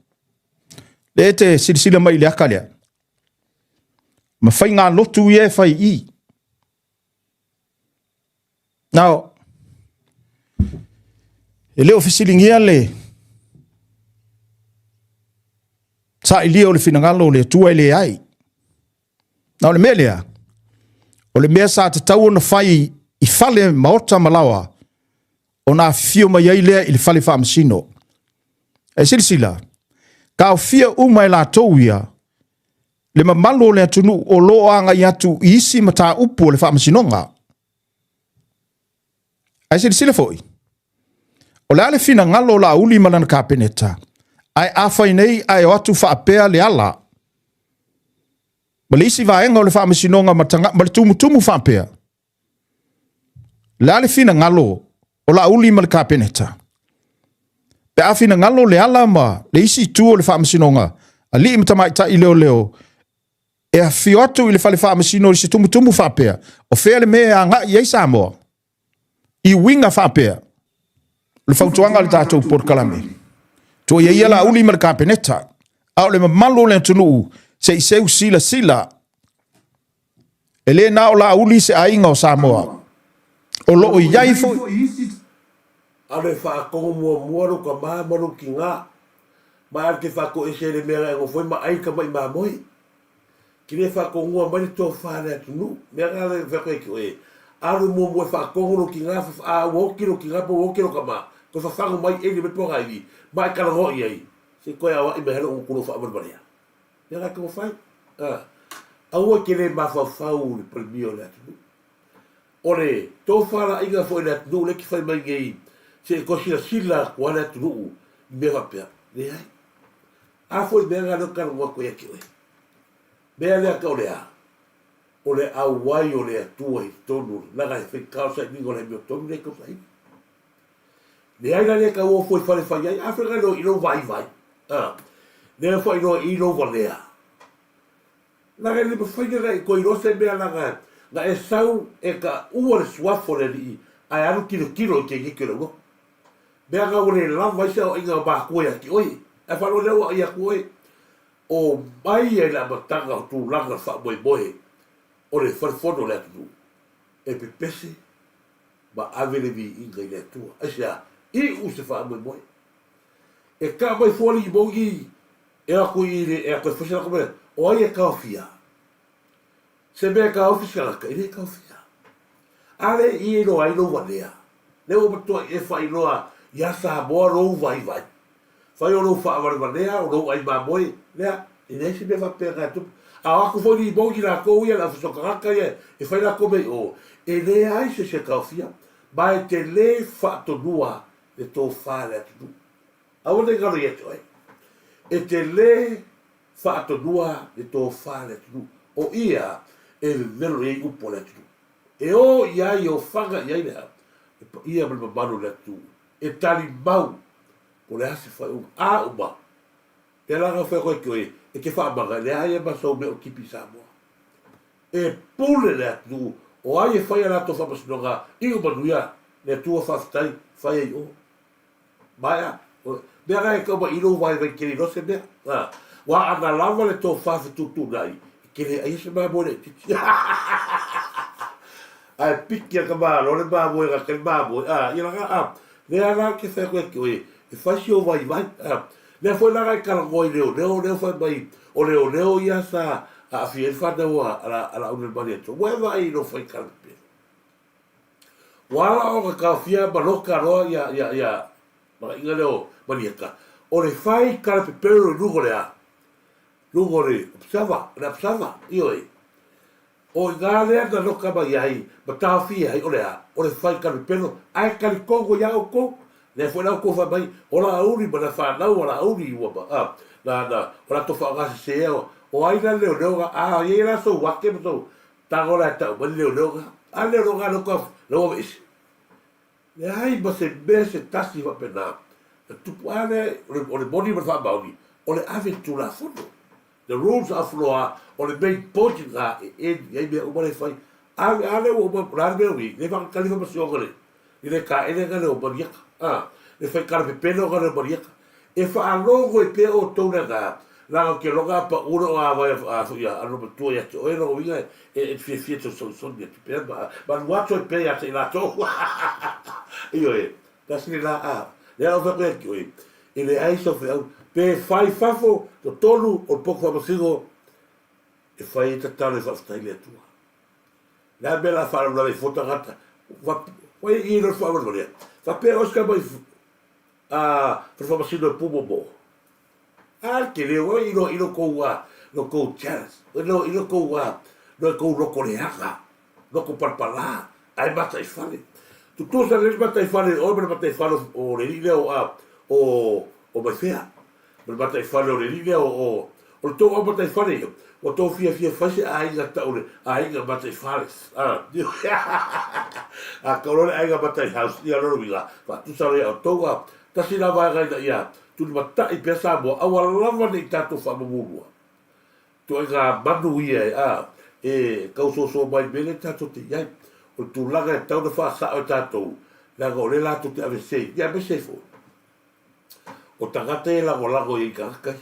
Le te sirisile mai le akalea. Ma whai ngā lotu i e whai i. Now, e leo fisilingia le sa ilia o le finangalo o le atua i le ai. Now, le melea, o le mea sa te tau na whai i whale maota malawa o nā fio mai ai lea i le whale whaamasino. E sirisila, ka o fia umai la tauia, le mamalo le atunu o loa anga i atu i isi mata upu o le whaamasinonga. E sirisila foi. O le ale fina ngalo la uli malana ka peneta, ai awhai nei ai o atu whaapea le ala. Ma le isi vaenga o le whaamasinonga ma le tumutumu whaapea. Le ale fina ngalo o la uli ma le ka peneta. Pe a fina ngalo le ala ma le isi tu o le whaamasinonga, a li imtamai ta i leo, e a fio atu i le whale whaamasino i se tumutumu whaapea, o whea le mea a ngā i ei Samoa, i winga whaapea. le fautuanga le tātou por kalame. Tō ia la uli ma le kapeneta. Au le mamalo le tunu se i seu sila. E le na o la uli se ainga o Samoa. O lo o iai fo. Ale whaakongo mua ro ka maa maru ki ngā. Maa te whako e se le mea ngo foi ma aika mai maa moi. Ki le whakongo mai tō whāne atunu. Mea ngā le whako e ki oe. Aru mua whakongo ro ki ngā a wokiro ki ngā po wokiro ka maa. Ko whakongo mai e le me ponga iwi. Mai kala ho iai. Se koe awa i me helo o kuro whaamarbarea. Mea ngā ka whai. Aua ke le maa whau le palmio le atunu. Ore, tō whara inga fo le atunu le ki whai mai ngei. Se ko sila ko le atunu. Me wapea. Le ai. A foi mea ngā no karo wako ia ki oe. Mea lea ka o lea. O le au wai o le atua i tonu. Naga e whekao sa ningo le meo tonu le ko sai. Le ai la lea ka ua foi whare whai ai. A whenga no ino vai. Lea whai no ino valea. Naga le mawhaina rai ko ino se mea naga. Nga e sau e ka ua le suafo le li. Ai anu kilo ke hiki le ua. Mea ngā ure lava isa o inga mā koe ki oe. E whano lewa ia koe. O mai e la matanga o tū langa wha moe. O le wharifono le atu. E pepese. Ma avele vi inga i le atua. Asia, i u se wha moe. E ka mai fuali i mongi. E a koe i le, e a koe whasera kome. O ai e kaofia. Se mea kaofia laka, i le kaofia. Ale i e no ai no wanea. Leo matua e wha inoa. Ia Samoa rou vai. Whai o rou whaawarewanea, o rou ai mamoe. Lea, i nei se me whapea ngā tupu. A wako whoni i mongi nā kou ia, la whasokangaka ia, e whai nā kome o. E le ai se kaofia. Ma e te le whaatonua le tō whāle atunu. Awa nei ngaro ia toi. E te le whaatonua le tō whāle atunu. O ia, e velo e upo le atunu. E o ia i o whanga ia i lea. Ia me manu le atunu. E tali mau o le ase whai a uma. E langa whai koe ki oe, e ke whaamanga, le aia masau me o kipi Samoa. E pule le atu, o aia whai alato whamasinonga, i o manuia, le atua whaftai, whai ai o. Maia, mea gai kauma ino vai kiri no se mea. Wa ana lava le tō whawhetutu nai, kere aia se maa mone titi. Ai piki a ka maa, lo le maa moe, ka le maa moe, i langa, lea la ke whai koe ki oe, e whasi o vai. Lea foi la kai kala ngoi leo whai mai, o leo ia sa, a fi e whanau ala unel mani ato. Moe vai no whai kala pe. Wala o ka kawhia maloka roa ia, maka inga leo mani aka. O le whai kala pe pero lugo lea. Lugo le, observa, i oe. O ngā lea na loka mai ai, ma tāo fia ai o lea, o le whai kala pe pero, ai kali kongo ia o kongo. Le foi na ko fa mai ora auri mana fa na ora auri wa ba na ora to fa ga se o ai na leo a ye la so wa ke so ta ora ta ba leo a leo ga no ko no vis le ai ba se be se tasi va pena tu pare o le body va ba uni o le ave tu la foto the rules of law o le big point ga e be o le fai a le o ba ra be wi le va ka le va so gole ile ka ele ga le o ba e fai karape peno gara mariaka. E wha alongo e pe o tōna ngā. Nā ke longa pa uro a vai a fuia, anu ma tua ia te oera o inga e fia to soni te pēr, ma nuato e pēr ia te ila tō. Io e, kasi la a. Lea o whakua ki oe, e le aiso whi au, pe whai whafo, to tonu o poko whamasigo, e whai e tataro e whaftai lea tua. Nā mea la whanau le fotangata, whai i ro whanau lea. Whapea oska mai whamasigo e pumomo. Ke leo ino koua, no kou chance, ino koua, no kou roko leaka, roko parpala, ai mata i whale. Tu tōsa le mata i whale, o mena mata i whale o le leo o mai whea. Mena mata i whale o le leo o le tō o mata i whale, o tō fia whase a inga taure, a inga mata i whale. A kaurore a inga mata i house, ia loro wila, tu sare o tōa, tasi la vāgai na ia, tuni mata i pia Samoa, awa lava nei tātou whamamurua. Tu e ngā manu ia e kausoso mai mele tātou te iai. O tu langa e tau na whaasa o tātou, la go le la tu te ave sei ya be sei fo o tangata e lago i kaka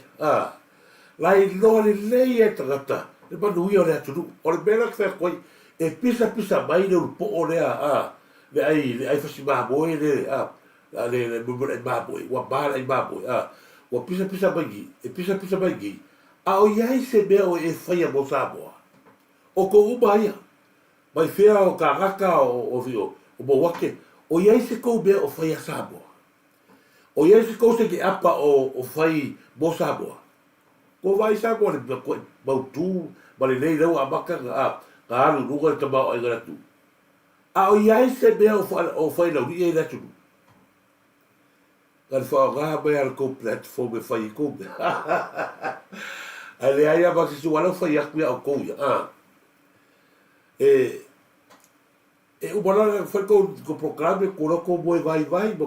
lai lo le e tangata le manu ia o le atunu o le mela kwe koi e pisa mai le po o le le ai fasi maboe le mumura i maboe wa bala i maboe wa pisa mai gi e pisa mai gi a o iai se mea o e whaia mo Samoa o ko umaia mai whea o ka raka o mo wake o iai se kou mea o whaia Samoa o iai se kou se ki apa o whai mo Samoa ko vai Samoa le koe mautu ma le nei rau a maka ka alu runga le tamau ai garatu a o iai se mea o whai lau ni e la tunu kan wha ngā mai ala kou platform e whai i kou ai le aia ma se suala whai aku ia o kou ia e umana whai ko programe ko roko moe vai ma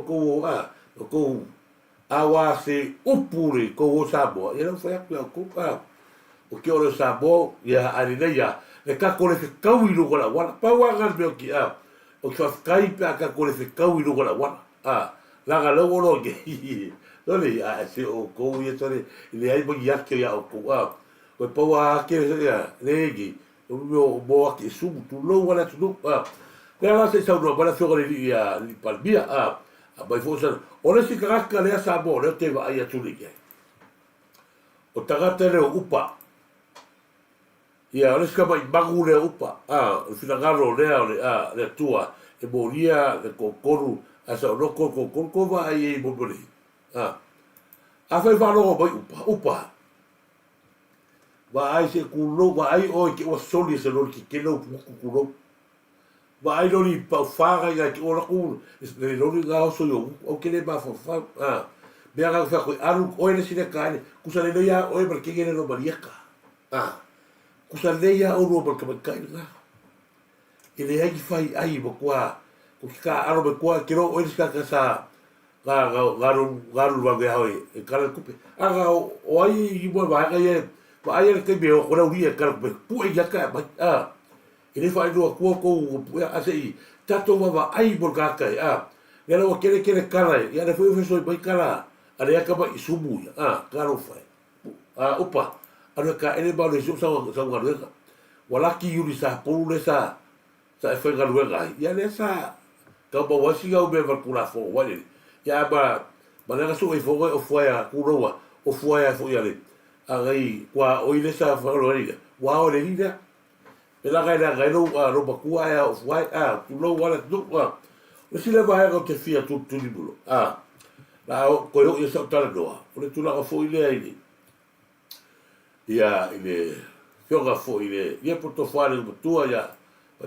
ko awa se upure ko o Samoa ia whai aku ia o kou o ke ora Samoa ia arina ia le kako le kau i runga la wana pauanga meo ki o ki whafkai pe a kako le kau i runga la wana langa lau oro ke nole se o kou ia tore le ai mo iake ia o kou o pau a ake ia legi o mo ake sumu tu lou wala tu lou le ala se sau no wala whiogare li palmia a mai fosa o le si karaka lea Samoa leo te wa ai atu li o tagata leo upa ia le ska mai magu le upa o finagalo le tua e moria le kokoru asa o loko ko va ai mo boli a fai valo mai upa va ai se kulo va ai o ki o soli se lo ki kelo kulo va ai lo ni pa fara ia ki o la ku le lo ni ga so yo o ke le ba fa be aga fa ko aru o le sine kane ku sa le ya o e per ke gene no marieka kusa leia o rua ka kai nga ele ai fai ai bo kwa ko ka aro be kwa kiro o ska ka sa garu va ge hoi e kala kupe aga o ai i bo va ga ye va ai ke be o ora uri ka be pu e ya ka ba ele fai do ko pu a sei tato va ai bo ka kai ya lo kere kala ya le foi so bai kala ale ka ba isumu karo fai opa ana ka ele ba le so sa ngaruega wala ki yuri sa polu le sa e foi ngaruega ya le sa ka ba wasi ga be va kula fo wale ya ba le so e fo o foi a kuroa o foi a fo ya le ai kwa o ile sa fa lo ri wa o le ri da pela ga no ro ba ku a o foi tu lo wala tu o si le va ga te fia tu di bulo la ko yo sa ta do o le tu la fo ile ai ia ile fioga fo ile ia poto fare o tua ia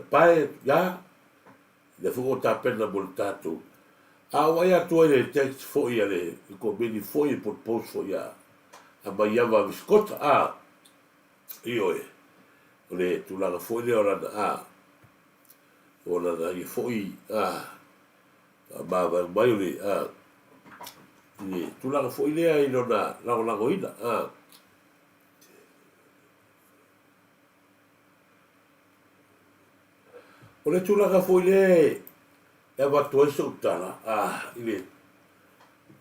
pai ia le fo ta pena boltato a wa ia tu ile text fo ia le ko beni fo ia por post fo ia a mai va biscota io le tu la fo ile ora ora da ia fo i ba mai le ni tu la fo ile ai no na la goina o le tulaga foi le e watu so tala ile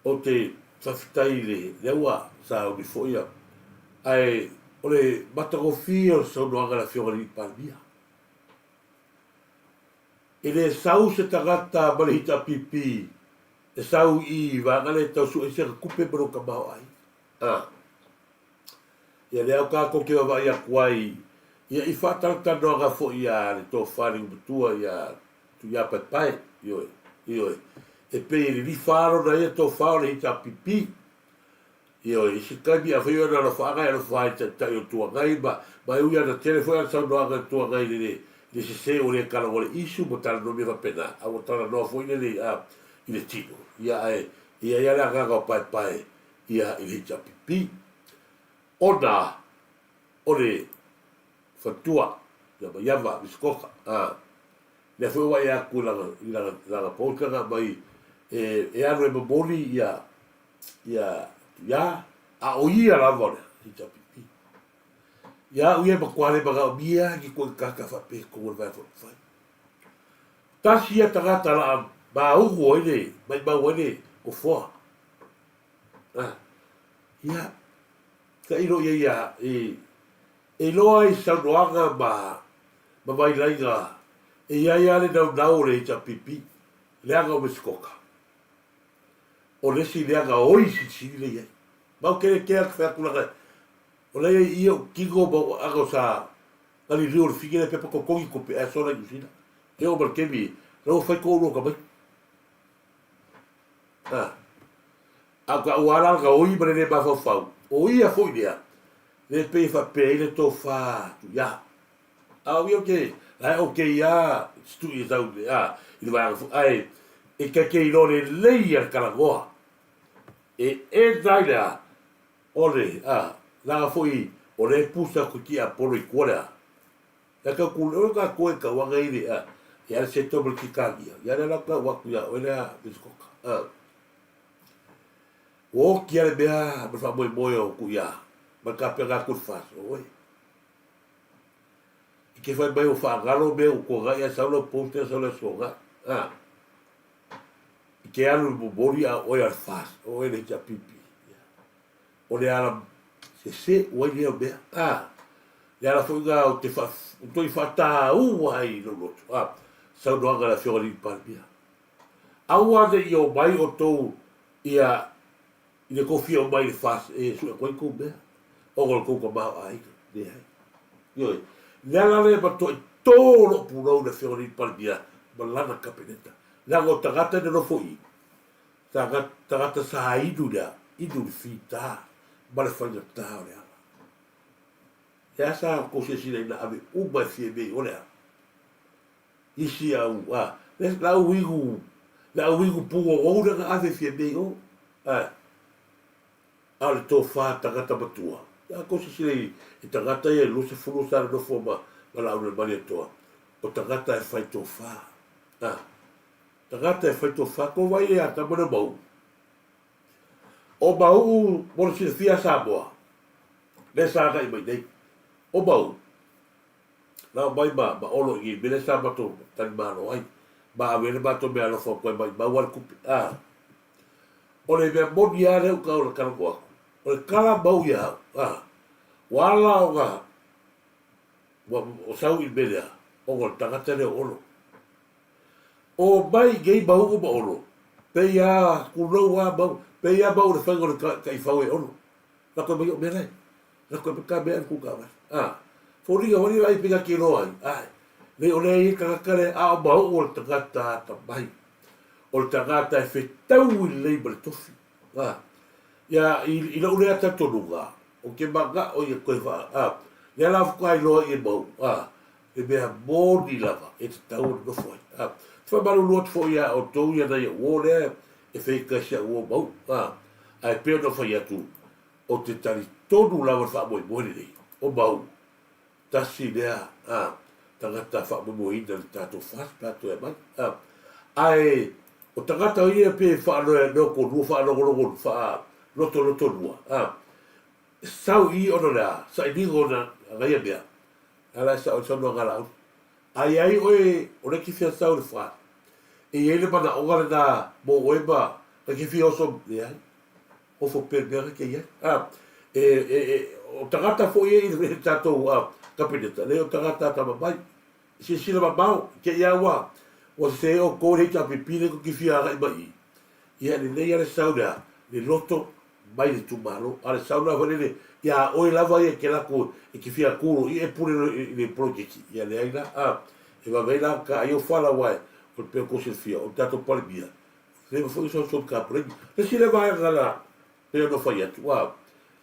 o te tafitai le ua sa o foi ai o le matagofia so no aga la fiora ni palmia ile sau se tagata balita pipi e sau i va ngale tau su e se kupe bro ka ba ai ia le au ka ko ke va ia kwai ia i whātangta noanga fo ia le tō whāring butua ia tu ia pai io e pei li whāro na ia tō whāro i ta pipi io i si kai a whio na whāngai ana whāi tai o tua ngai ma uia na telefona sau noanga tua ngai le se o le kala o le isu mo tala no me va pena a o tala no fo i le tino ia le nganga o pai ia i le ta pipi ona o le fatua ya yava biskoka le foi wa ya kula la polka na mai e anu e boli ya a oia la vola ita pipi ya uye ba kwale ba bia ki ko kaka fa pe ko va fa tasi ya tagata la ba u ko ile ba wale ko fo ia ka ilo ia e loa i saunoanga ma vai lainga e ia le nau le ta pipi le anga o meskoka o le si le anga oi si le ia ma ke a kula o le ia kingo ba aga sa ali rio le figure pe ko kongi ko pe so la usina e o perché mi lo fai ko lo ka mai a ka wala ka oi bre le ba fa o ia foi dia le pe fa pe le to fa ya wi okay ai okay ya stu is out il va ai e che ilo le layer kala goa e daila ole la foi o le pusa ko ki a polo i kora ya ka ku o ka ko ka wa ga ile ya se to bel ki ka ya la ka wa ku ya o le bisko o ki ale bea ma fa moi o ku ya ma ka pe ga ku fa o ke fa mai o fa galo be o ko ga ya sa lo poste so le so ga ke alu bobori a o ya fa o ele ja pipi o le ala se o ele be le ala fo ga o te fa o toi fa ta u ai lo sa do ga la fiori pa bia a wa de yo mai o to ia ile ko fio mai fa su ko ko be o gol ko ba ai de ai yo le ba to lo puro de fiori pa bia ba la na capeneta la go tagata de no foi tagata sa idu fita ba le fa ta ora ya sa ko se si na ave u ba fie be ora isi a le la wigu pu o ora ave fie be o al to fa tagata batua ya ko se si e tagata e lo se fulu sa no fo ma la ure ba le to o tagata e fai to fa tagata e fai to fa ko vai a ta bona bau o bau mo se fia Samoa le sa ga i mai dei o bau la mai ba olo i bele sa ba to tan ma no ai ba vele ba to me alo fo ko mai ba wal ku o le be modia le ka o ka ko o le kala bau ya wala o ga o sau i bele o go tagata le olo o mai gei bau o ba olo pe ya ku no wa bau pe ya bau le fango ka i fau e olo la ko me me lai la ko ka be ku ka ba fori ga wani ai pinga ki no ai le o le ka le a ba o tagata ta bai o tagata e fetau i le bel tofi ya i lo le ata to luga o ke baga o ye ko fa ya la ko ai lo i bo e be a bodi lava e tau no foi fa ba lo fo ya o to ya da o le e fe ka sha o bo ai pe no fa ya tu o te tari todo lava fa bo ni o ba tasi dea tagata fa mo ina tato fas plato e mai ai o tagata ia pe fa no ko no fa no fa loto no sau i ona la sai digo na ga ia bia ala sa o no gala ai o le ki fia sau le fa e ele bana o gala na mo weba le ki fia so ia o fo per bia ke ia o tagata fo ia i tato kapineta le o tagata ta mai si la mau ke ia wa o se o ko le ta pipile ko ki fia ga mai ia le le sauda le loto mai de tu malo ale sauda vale ya o la va e ke la ko e ki fia ko e pure le project ia le aina e va vela ka io fa la wa o pe ko se fia o tato pa bia le fo so ka pre le si le va la pe no fa ya tu wa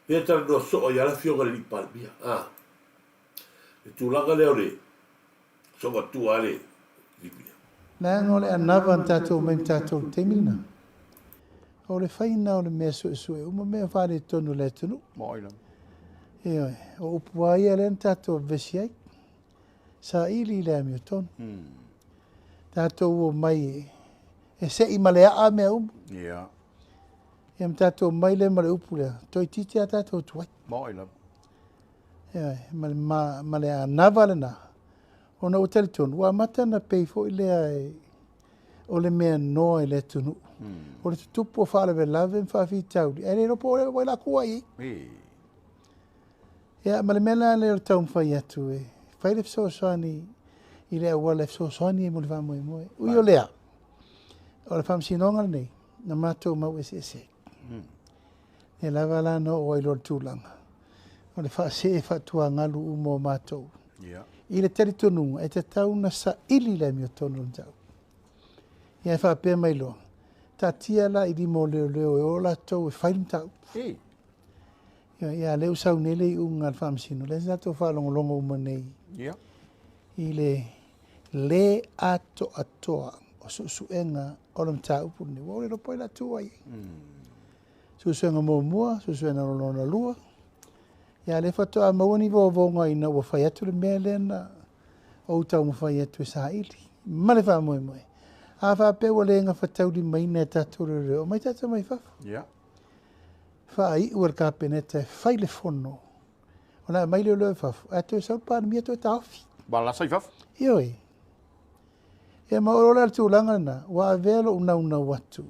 e ta no so ya la fio ga li pa bia e tu langa le ore so va tu ale libia na ngole anava tato men tato temina o le faina o le meso su e uma me fa le tonu le tonu Moila. e o puai le tato vesiai sa ili le mi ton tato o mai e se i male a me Yeah. e tato mai le male upule toi titi tato tuai Moila. male a navalena ona o telton wa mata na pei fo ile ai o le mea noa i le tunu. O le tutupu o whaale ve lave mwhawhi tauri. E re ropo o le wai la kua i. Ia, ma le mea le o tau mwhai atu e. Whai le fsosani i le aua le fsosani e mo le whamoe moe. Ui o lea. O le whamsinonga nei. Na mātou mau ese ese. E lava la no o ilo tūlanga. O le whaase e whatua ngalu umo mātou. I le teri tonunga e te tau na sa ili le mi o tonu tau. Ia e whapea mai loa. Ta tia la i di mo leo leo e o la tau e whairim tau. Ia leo sau nele i unga al whamsino. Le zato whalongo longo uma nei. I le ato atoa o susuenga o lam tau puni. Wau le ropo i la tua i. Susuenga mo mua, susuenga lona lua. Ia le whatoa mawani vōvonga ina ua whai atu le mea lena o tau mo whai atu e sa ili. Ma le wha moe moe. A whapea wa le nga whatau di maina e tatou reo. Mai tatou mai whafu. Wha i ua ka peneta e whai le whono. O na mai leo leo whafu. A tu e sau pāra mi atu e tauwhi. Wala sai whafu. Ioi. E maorola le tūlanga na. Wa a velo una watu.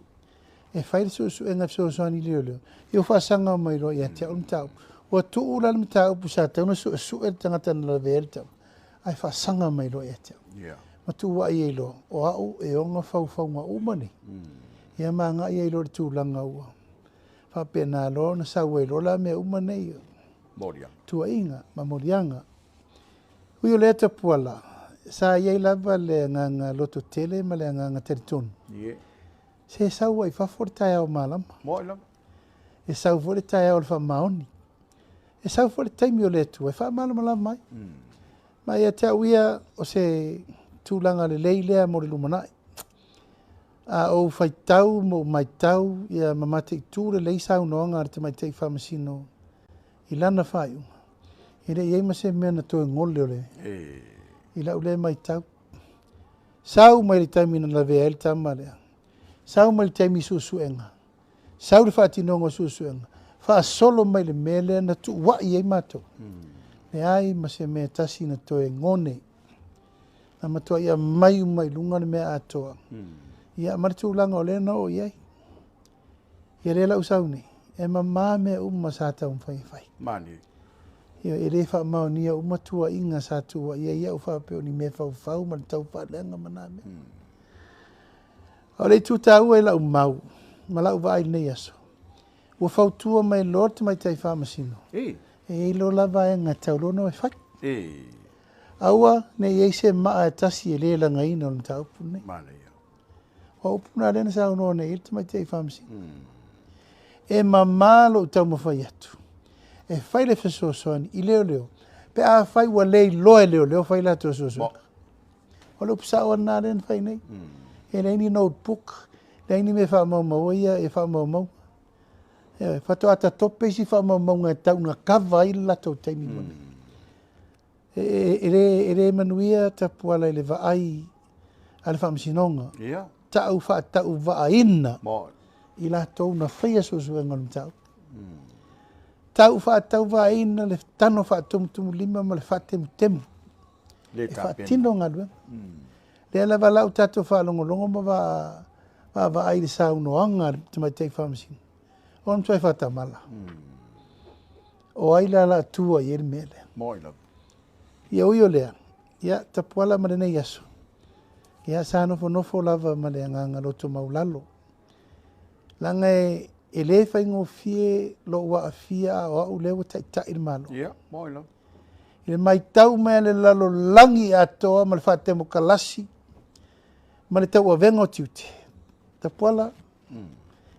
E whai le susu e ngapsosoani leo leo. Io whasanga mai ro i atea un tau. Wa tuu la le tau pusa tau na su e tangata na la vele tau. Ai whasanga mai ro i atea. Ma tu wa i lo o au e onga fau nga umani. Ia maa nga i lo le tūlanga ua. Whape nā lo na sau e lo la mea umane i. Moria. Tua inga, ma morianga. Ui o le ata puala. Sa iei lava le nganga loto tele ma le nganga teritonu. Se sau ai whafore tai au malama. Moila. E sau fore tai au le wha maoni. E sau fore taimi o le tu. E wha malama la mai. Ma ia te uia o se tūlanga le leilea mo le lumanai. A o whai tau mo mai tau ia mamate i tūre leisa au noanga ar te mai tei whamasino i lana whai unga. I re iei ma se mea na toe ngole o le. I lau le mai tau. Sau mai le taimi na la vea el tama lea. Sau mai le taimi susuenga. Sau le whaatinonga susuenga. Wha solo mai le mele na tu wa iei mato. Le ai ma se mea tasi na toe ngone. Na matua ia mai lunga le mea atoa. Ia maritu langa o lena o iei. Ia re lau sau ni. E ma mea sa tau mwhai whai. Mani. Ia e re wha mao nia tua inga sa tua. Ia uwha peo ni me whau ma le tau wha lenga mana me. O le tu tau e lau mau. Ma lau vai nei aso. Ua whau tua mai lor te mai tai whamasino. E lo lava e ngā tau lono e whai. Aua ne iei se maa e tasi e le langa ina o le tau pune. Mani. O puna rena sa uno ne te mai tai whamasino. E mamalo tau mawhai atu. E whai le whasosoani i leo. Pe a whai wa lei loe leo whai la tō sosoani. O lo pisa o nā rena whai nei. E reini notebook. Reini me whamau ia e whamau. E whato ata tope si whamau ngā tau ngā kawa i lato taimi mone. E re manuia ta puala i le vaai a le whamasinonga. Tau whaatau vaaina. I lato na whaia sosuenga le tau. Tau whaatau vaaina le tano whaatumutumu lima ma le whaatemu. E whaatino ngā rua. Le ala walau tato whaalongolongo ma vaai le saunoanga te mai tei whamasino. O am tuai whatamala. O aila la tua i eri mele. Moila. Ia ui o lea. Ia tapuala ma le nei aso. Ia sa nofo lava ma le nganga loto maulalo. Langa e le whaingo fie lo ua a fia o au lewa tai il malo. Ia, moila. I le mai tau mea le lalo langi atoa ma le whaatemo kalasi. Ma le tau a vengo tiute. Tapuala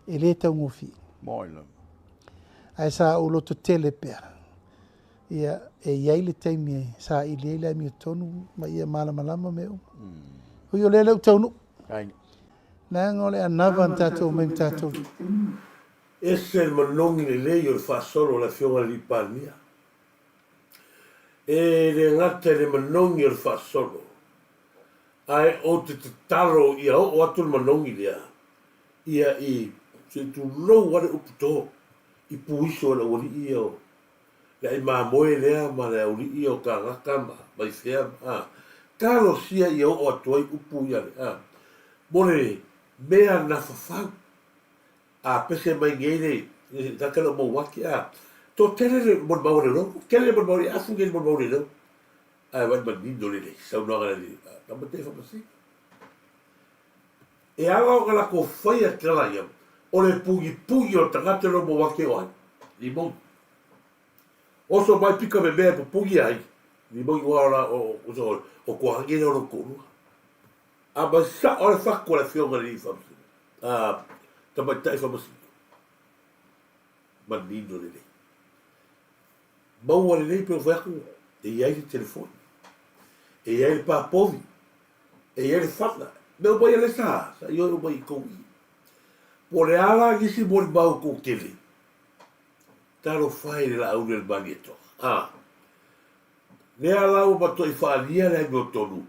e le tau ngofi. Moila. Ai sa o loto tele pea. Ia e iai le taimi sa i le le mi tonu ma ia malama me o. Hui o le le taunu. Ai. Nā ngole anava tatou mai tatou. E se manongi le lei o le whaasoro la fionga li pānia. E le ngata le manongi o le whaasoro. Ai o te taro ia o atu le manongi lea. Ia i se tu lou wale uputo. I puiso la uri ia o. La i mamoe lea ma la uri ia o ka ngaka ma. Mai fea ma. Kalo sia ia o atuai upu ia lea. Mole mea na fafau. A pese mai ngei nei, takana mo waki a. To tele mo maure no, kele mo maure afu ngei mo maure no. A vai ma nindo le, sau no ngala ni. Tama te fa pasi. E ala o ngala ko fai a tela ia. O le pugi o tangata no mo waki o ai. Ni mo. Oso mai pika me mea po pugi ai. Ni mo i wala o ko hangi no no ko. A ba sa o le whako le whionga ni fa pasi. Tama tai fa pasi. Ma nindo le. Mau le nei pe o whaku. E iai le telefoni. E iai le papovi. E iai le whana. Meu mai le sa io mai ko. Po le ala gisi mo le mau ko kele. Taro fai le la au le baghetto. Ne ala o bato I whaania le ngo tonu.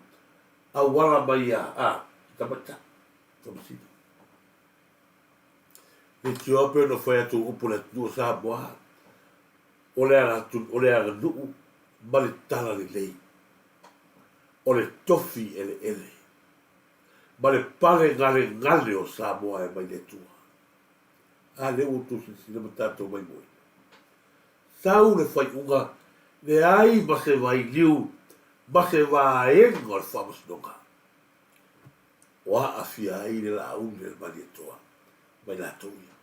A wala mai a. Tamata. Tamasina. Le tiope no fai atu upu le tua sa boa. O le aga nuu. Ma le tala le lei. O le tofi ele. Ma le pale ngale o Samoa e mai le tua. A le utu si le matato mai moi. Sau le fai unga, le ai ma se vai liu, ma se vaenga le famas nonga. Wa a fia ai le la unge le mai le tua. Mai la tuia.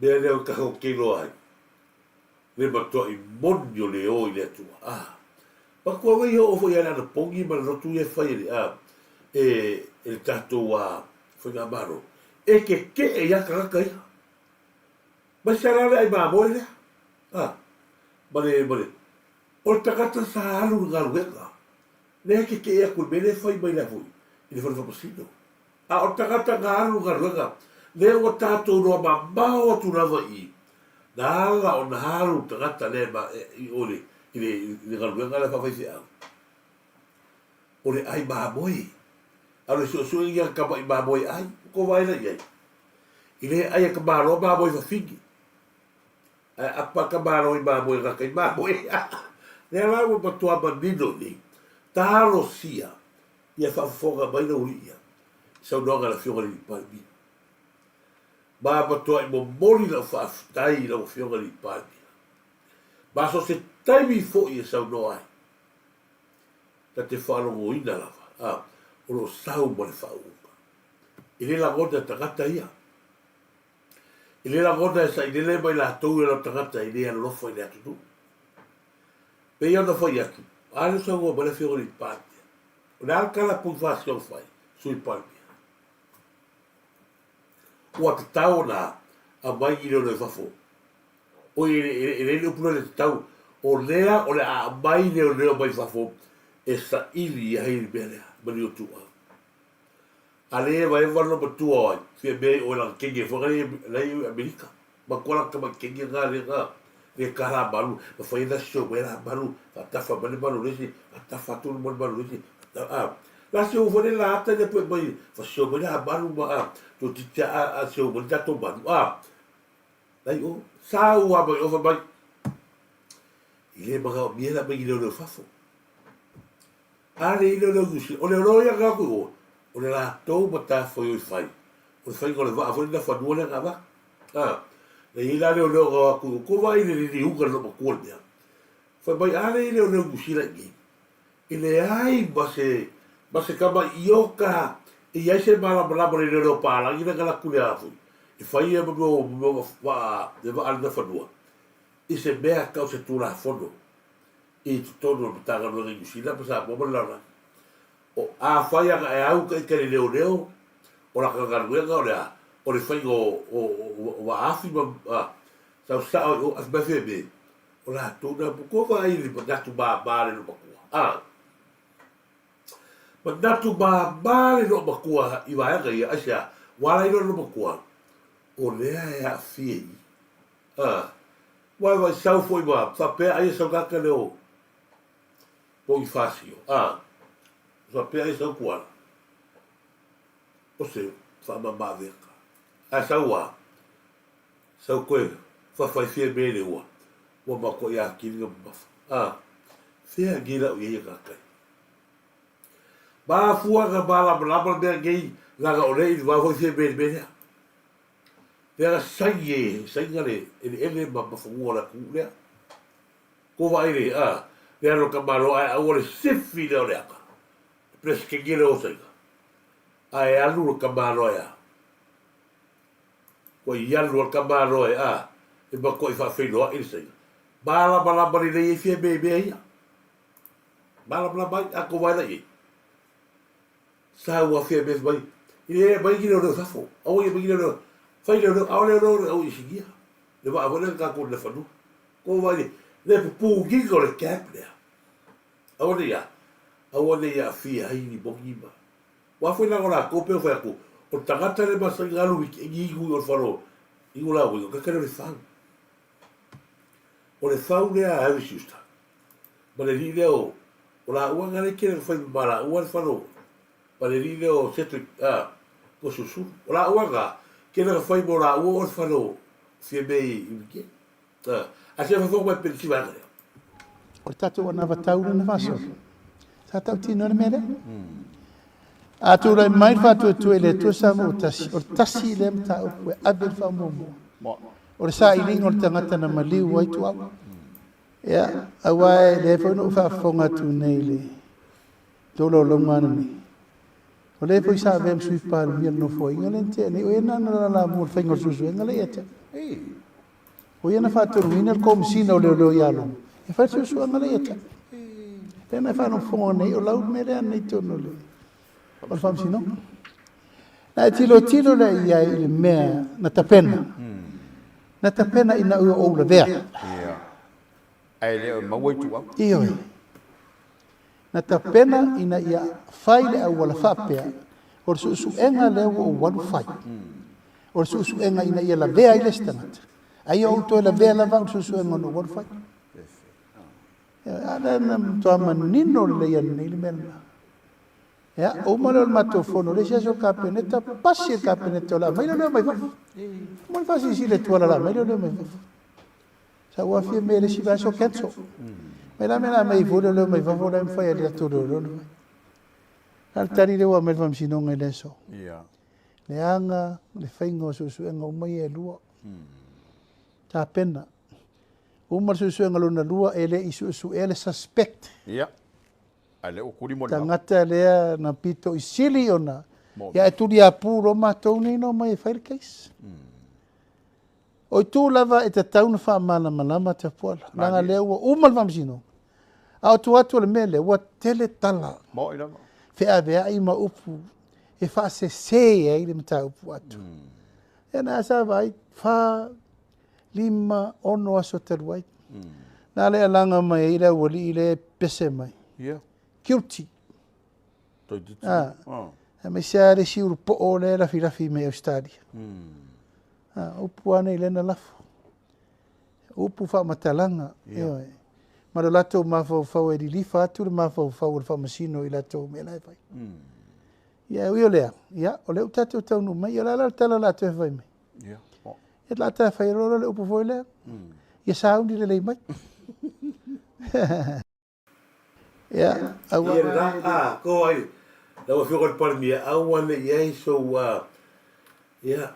Mea leo kaho kilo ai. Le matua I monio le o I le tua. Ma kua wei o foi ana na pongi ma no tu e fai le tato wa foi na maro. E ke e ya ka ia. Ma sarara ai ma mo le. Male. O takata sa alu ngaruenga. Ne ke e ku mele fai mai la foi. I le foi posito. O takata ngaru ngaruenga. Le o tato no ma o tu na vai. Na ala o na haru takata le ma I ole. I galuenga la whawhaisi au. O le ai māmoi. A le so ia ka mai māmoi ai. Ko waina iai. I le ai ka mālo māmoi whawhingi. A pa ka mālo I māmoi raka I māmoi. Le alawa matua manino ni. Tālo sia. Ia whawhonga mai na uri ia. Sau noanga la whionga ni palmi. Mā matua I mo mori la whawhtai la whionga ni palmi. Mā so se taimi fo I sau no ai. Ta te whanongo ina lava. O lo sau mo le whaunga. I le lagona tangata ia. I le lagona sa I le mai la tau la tangata I le alofa I le atu. Pe ia na whai atu. Ale sa ua ma le whionga ni pātia. O le alkala pui whāsion whai. Sui palmia. Ua te tau na a mai I le whafo. O I le upuna le tau. O lea o le a mai leo mai whafo e sa ili a hiri mea lea, mani o tua. A lea vai wano ma tua oi, fia mea o la kenge whakari lei Amerika. Ma kora ka ma kenge ngā le kara maru, ma whai na sio mea la maru, a tafa mani maru resi, a tafa tunu mani maru resi. La sio whane la ata ne pue mai, fa sio mani a maru ma to titia a sio mani tato maru. Lai o, sa ua mai ofa mai, I le mga o miela mai I leo whafo. Ale I leo gusi. O le roia kaku o. O le la tau mata foi o fai. O le fai ko le waa foi na whanua le ngā wak. Le I la leo kaku. Ko vai le ni unga no makua mea. Fai mai ale I leo gusi la ngi. I le ai ma se kama I oka. I ai se mala le leo pāla. I na kalaku le afu. I fai e mo le waa ale na whanua. I se mea kau se tūra whono. I tu tono o tanga no ngi sila pa sa mo la. O a whai anga e au ka I kere leo. O la kangaruenga o lea. O le whai o wa afi ma. Sa o as mawhi me. O la tūna ko vai I pa natu māre no makua. Ma natu māre no makua I waenga I asia. Wala ino no makua. O lea e a fie. Vai sau foi ma, fa pe ai sau kaka leo. Po I fasio. Fa pe ai sau kuala. O se, fa ma veka. Sau a. Sau koe, fa fai fie mele ua. Ua ma ko ia kiringa mafa. Fea gira o ia kakai. Ba fuanga ba la be gei la ga ore va ho se be be. Pera sai ngale ele ma ba fu ora ku le. Ko va ire pera ka ma ro a ore sifi le ore aka. Pres ke gele o sai. Ai alu ka ma ro ya. Ko ialu ka ma ro e ba ko fa fe lo il sai. Bala le fie be ia. Bala a ko va le. Sa wa fie be bai. Ile bai ki lo fa fo. O ye bai lo. Fa lo au le au isigia. Le va avere ka ko le fa nu. Ko va le pu ki ko le cap le. Au le ya fie ai ni boki ba. Wa foi la gola ko pe fa ko. O tagata le masa ngalu ki gu o faro. Igu la wi ka ka le fa. O le fa le a justa. Ma le rile o la ua ngale ke le fa mala ua faro. Ma le rile o setu ko susu. O la ua ga ke le fa mo la ua o faro. Fie be i ke. A se fa fo pe pe si va. O tatu ona vatau na vaso. Sa tau tino le mere. A tu lai mai fatu tu ele tu sa mo tasi. O tasi le mta o kwe abel fa mo. O le sa ilingo le tangata na maliu wai tu au. Ia, a wai le fo no fa fonga tu nei le. Tolo lo mana mi. O le fo sa vem sui pa mi no fo inga le te ni o ena na la mo fa inga susu inga le ete. O ena fa tu winner kom sino le lo ya lo. E fa susu inga le ete. Pena fa no fonga nei o lau me le nei to no le. O fam sino. Na tilo le ia il mea na tapena. Na tapena ina o la vea. Ia. Ai le ma wai tu au. Iyo. Na tapena ina ia fai le au wala fapea. O su enga le o walu fai. O su enga ina ia la vea ile stangat. Ai o to la vea la va su enga no walu fai. Ada nam to manino le ia nei le mena. Ya, o malo mato fono le so capeneta passi capeneta la mai lo mai fa. Mo fa si le tua la mai lo mai fa. Sa wa fi me le si va so kenzo. Me la mai vo lo mai fa vo la fa ya to lo. Al tari le wa me fam si non ele so. Ia. Le anga le faingo su enga o mai e lua. Ta pena. O mar su enga lo na lua ele isu ele suspect. Ia. Ale o kuri mo. Tangata lea na pito isili ona. Ya e tuli a puro matou nei no mai file case. O tu lava e te tauna fa mana malama te pola. Nanga lea ua umal famsino. A o tu atu le mele ua tele tala. Mo ina. Fe a vea ima upu. E fa se e ile mta upu atu. E na sa vai fa lima ono aso teruai. Na lea langa mai ile wali ile pese mai. Yeah. Guilty. Ah. Me sia le si po o le la filafi me Australia. Upu ana ile na lafo. Upu fa matalanga. Ma lo lato ma fa e di li fa tu ma fa masino i lato me lai fai. Ia ui olea. Ia o le utatu tau nu mai la tala la te fai me. Ia. E la ta fai ro le upu foi le. Ia saundi le mai. Ya, awa ko ai da wa fior por mi awa le ye so ya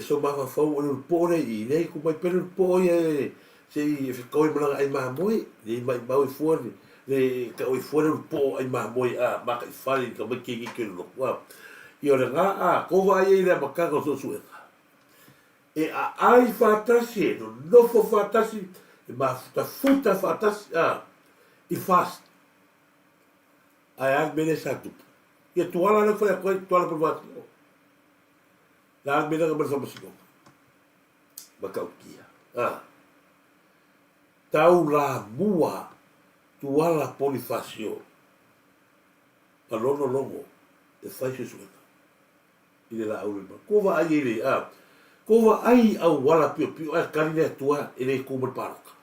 so ma fa o pore i nei ku mai per po ye se ko i mala ai ma moi ni mai ba fu le ka o fu po ai ma moi ma ka fali ka mai ki ki lo wa io le ko va ye le ma ka ko so e ai fatasi no fo fatasi ma ta futa fatasi i fast ai al bene satu e tu ala le foi coi tu ala por vato la bene que perso musico ba kia tau la bua tu ala polifacio alono longo e fai su ile la aule ba ko va ai ile ko va ai au wala pio a carine tua e le como parca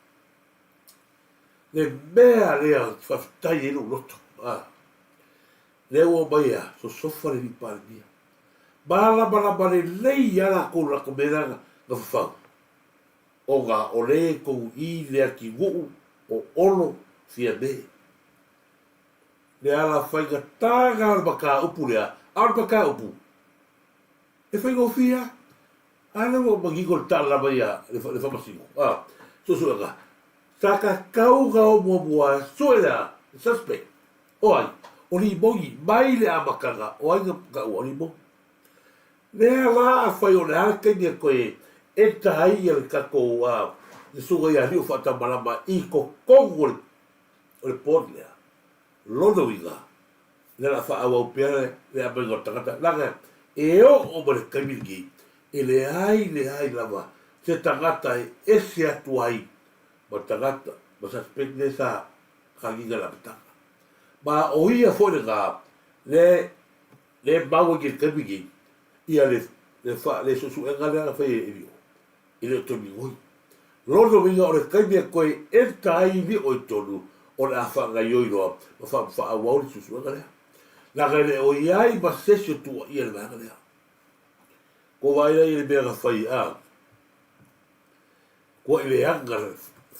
le bea le fa tai no lotto Leo baia, so sofare di palmia. Bala bare lei ala ko la komera na fa. Oga ole ko i le ki wu o olo fia be. le ala whainga tāga ar baka upu lea, ar baka upu. E whainga fia, ana mo magigol tāla mai a le whamasingo. So suanga. Saka kauga o mua soela, suspect. Oi, o li mongi, mai le amakanga, o ainga ka o li mongi. Lea la a whai o le alkengia koe, e tahi le kako le suga ia riu whata malama i ko kongo le port lea. Lono inga. Le la wha awa upea le a maingo tangata. Langa, e o mo le kaimiki, e le ai lava, se tangata e ese atu ai, ma tangata, ma suspect ne sa kaginga la pitanga. Ma o ia fōne ngā, le maua ki kaimiki, ia le susu e ngā lea whai e rio. I le tonu ngoi. Lono winga o le kaimia koe e tai ni o i tonu o le awha ngai oiroa ma wha awau ni susu e ngā lea. Naka le o iai ma sesio tua ia le ngā lea. Ko waira i le mea ka whai ko i le anga,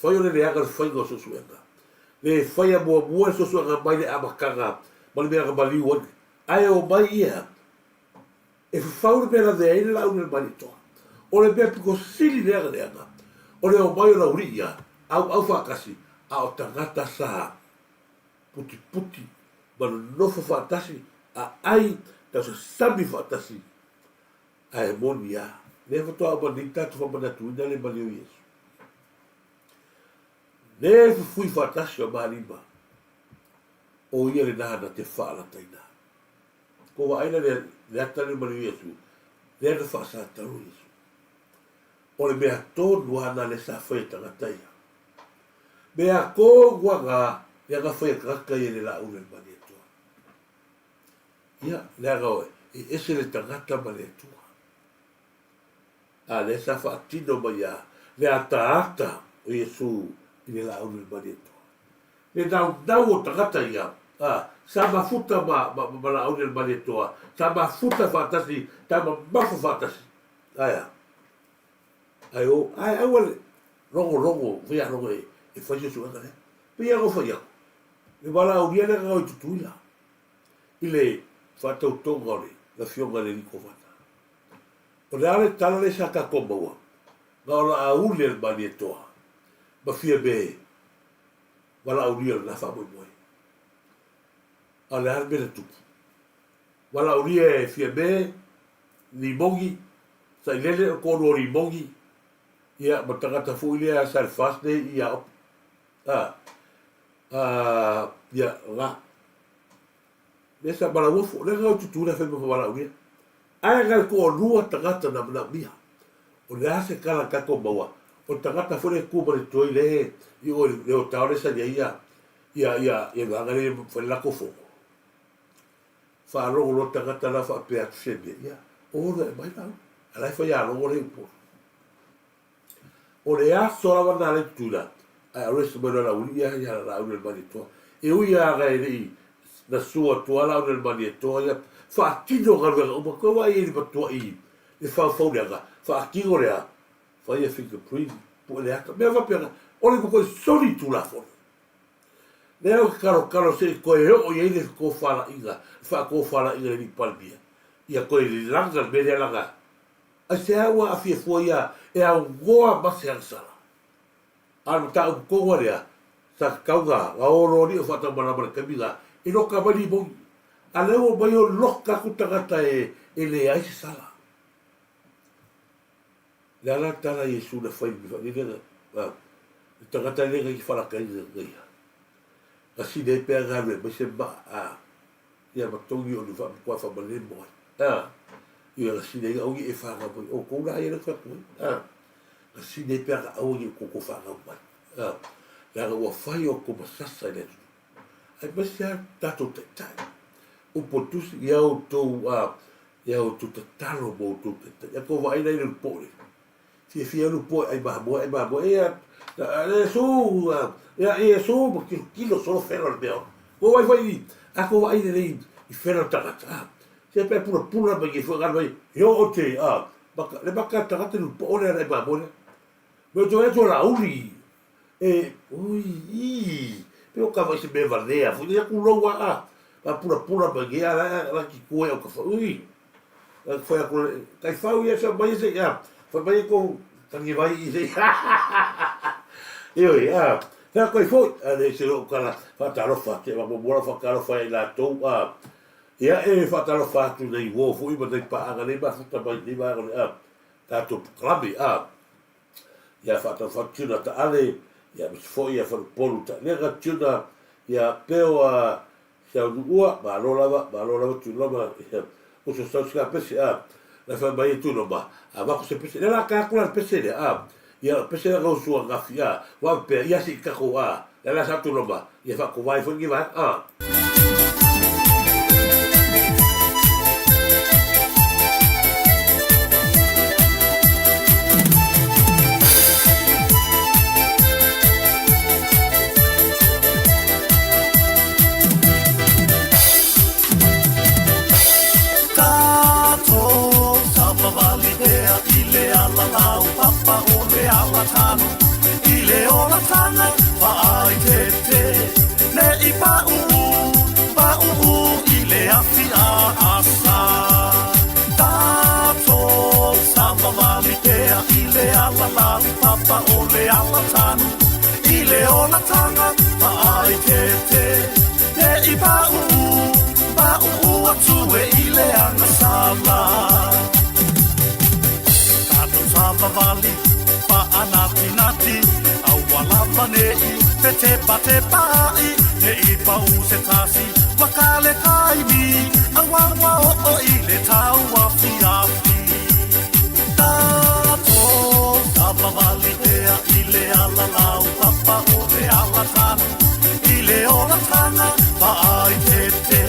whai o le anga le whai ngā susu e ngā. Le whai a mua susu e ngā mai le amakanga ma le mea ka maliu ane. Ai o mai ia. E whawre mea le eile la une le mani toa. O le mea piko sili leanga leanga. O le o mai o la uri ia, au whakasi, a o tangata sa puti, manu nofo whatasi, a ai, tau sa sami whatasi, a e moni ia. Le whatoa o mani tatu whamanatu ina le mani o Yesu. Le fui whatasi o marima, o ia le nana te whaala taina. Ko wa aina le atane mani o Yesu, le ana whaasa taru Yesu. O le mea tōnu ana le sa whai tangatai. Mea kō wanga le anga whai kakai e le la ule mani atua. Ia, le anga oe, e ese le tangata mani atua. A le sa whaatino mai a, le ata o Yesu i le la ule mani atua. Le nau o tangata ia, sa mafuta ma la ule mani atua, sa mafuta whaatasi, ta mafu whaatasi. Aia. Ai wale, rongo, vea rongo e whai Jesu anga le. Pia go whai au. Le wala au ria nega ngau i tutuila. I le whatau tonga ore, la fionga le niko whata. O le ale tala le sa ka kombaua. Nga ola au le mani e toa. Ma fia me, wala au ria la wha moi moi. A le ale mena tupu. Wala au ria e fia me, ni mongi, sa ilele o kono o ni mongi, ia ma tangata fuile a sal fast day ia op. Ia nga. Nesa mara wofo, le ngau tutura fe mo wala uia. Ai ngal ko rua tangata na mia. O le ase kala kako maua. O tangata fore ku mare toi le i o le o taore sa ia ngare fe la ko fo. Fa lo tangata la fa pe atsebe ia. O le mai na. Ala fa ia lo le po. O le a sola wana le tula. Ai a resto mena la ulia ia la ule mani toa. E ui a gai rei na sua toa la ule mani toa ia. Fa tino garwega o makawa i ni patua i. E fa leanga. Fa kingo rea. Fa ia fingerprint. Po le ata. Mea wapea. O le kukoi soli tula fona. Leo karo se koe o i eile ko whala inga. Fa ko whala inga ni palmia. Ia koe li langa mele langa. Ai se awa a fia fua ia e au goa mase ansala. Ano ta u konga rea, sa kaunga, a oro ni o whata manamana kaminga, e loka mani mongi. A leo mai o loka kutangata e le aise sala. Le ala tala Yesu na whai mi whani lenga, e tangata lenga ki whalaka inga ngai. A sine e pēr ngāre, mai se ma, ia matongi o ni wha whamane moa. Ia la sine inga ongi e whanga moi, o kouna ai na whakui. La sine pea ka au ni koko whanga mai. La ua whai o ko masasa i letu. Ai masia tato te tai. O potusi i au tō tataro mō tō te tai. Ia ko waina i le pōre. Fia lu pōre, ai mahamoa. Ia so ma kilo solo whera le mea. Ko wai ni, a ko waina nei i whera tangata. Se pe pura mai ki fuga mai. Yo o te le baka tangata lu pōre ai mahamoa. Me to la uri. Ui, Peo ka vai se me valea, fu ia kuloa a. Pa pura pa gea la ki koe o ka fa ui. Foi a kai fau ia sa mai se ia. Foi mai ko tangi vai i se. Io ia. Fa kai foi, ale se lo kala fa tarofa, te va mo fa kala fa la tou a. Ia fa tarofa tu nei wo fu i ba dei pa aga nei ba fa ba ni ba a. Ta tu klabi a. Ia fa tarofa tu na ta ale. Ia mis foi ia fa polu ta. Ne ga tu na ia peo a se ua ba lo lava tu lava. O se sta ska pese a. La fa mai tu no ba. A va ko se pese. La ka kula pese le a. Ia pese la go sua ngafia. Wa pe ia si ka ko a. La sa tu no ba. Ia fa ko vai fo ngi va a. Ile ola tanga pa ai te te ne I pa ile afi a asa tato samba vali te ile ala la papa ole ala tanu ile ola tanga pa ai te te ne I pa atu e ile ana sala tato samba vali pa anati nati au walava nei te pa'i nei pa u se tasi wakale kaimi au awa o ile tau afi afi tato tava vali tea ile ala lau papa o te ala tanu ile ola tana pa ai te te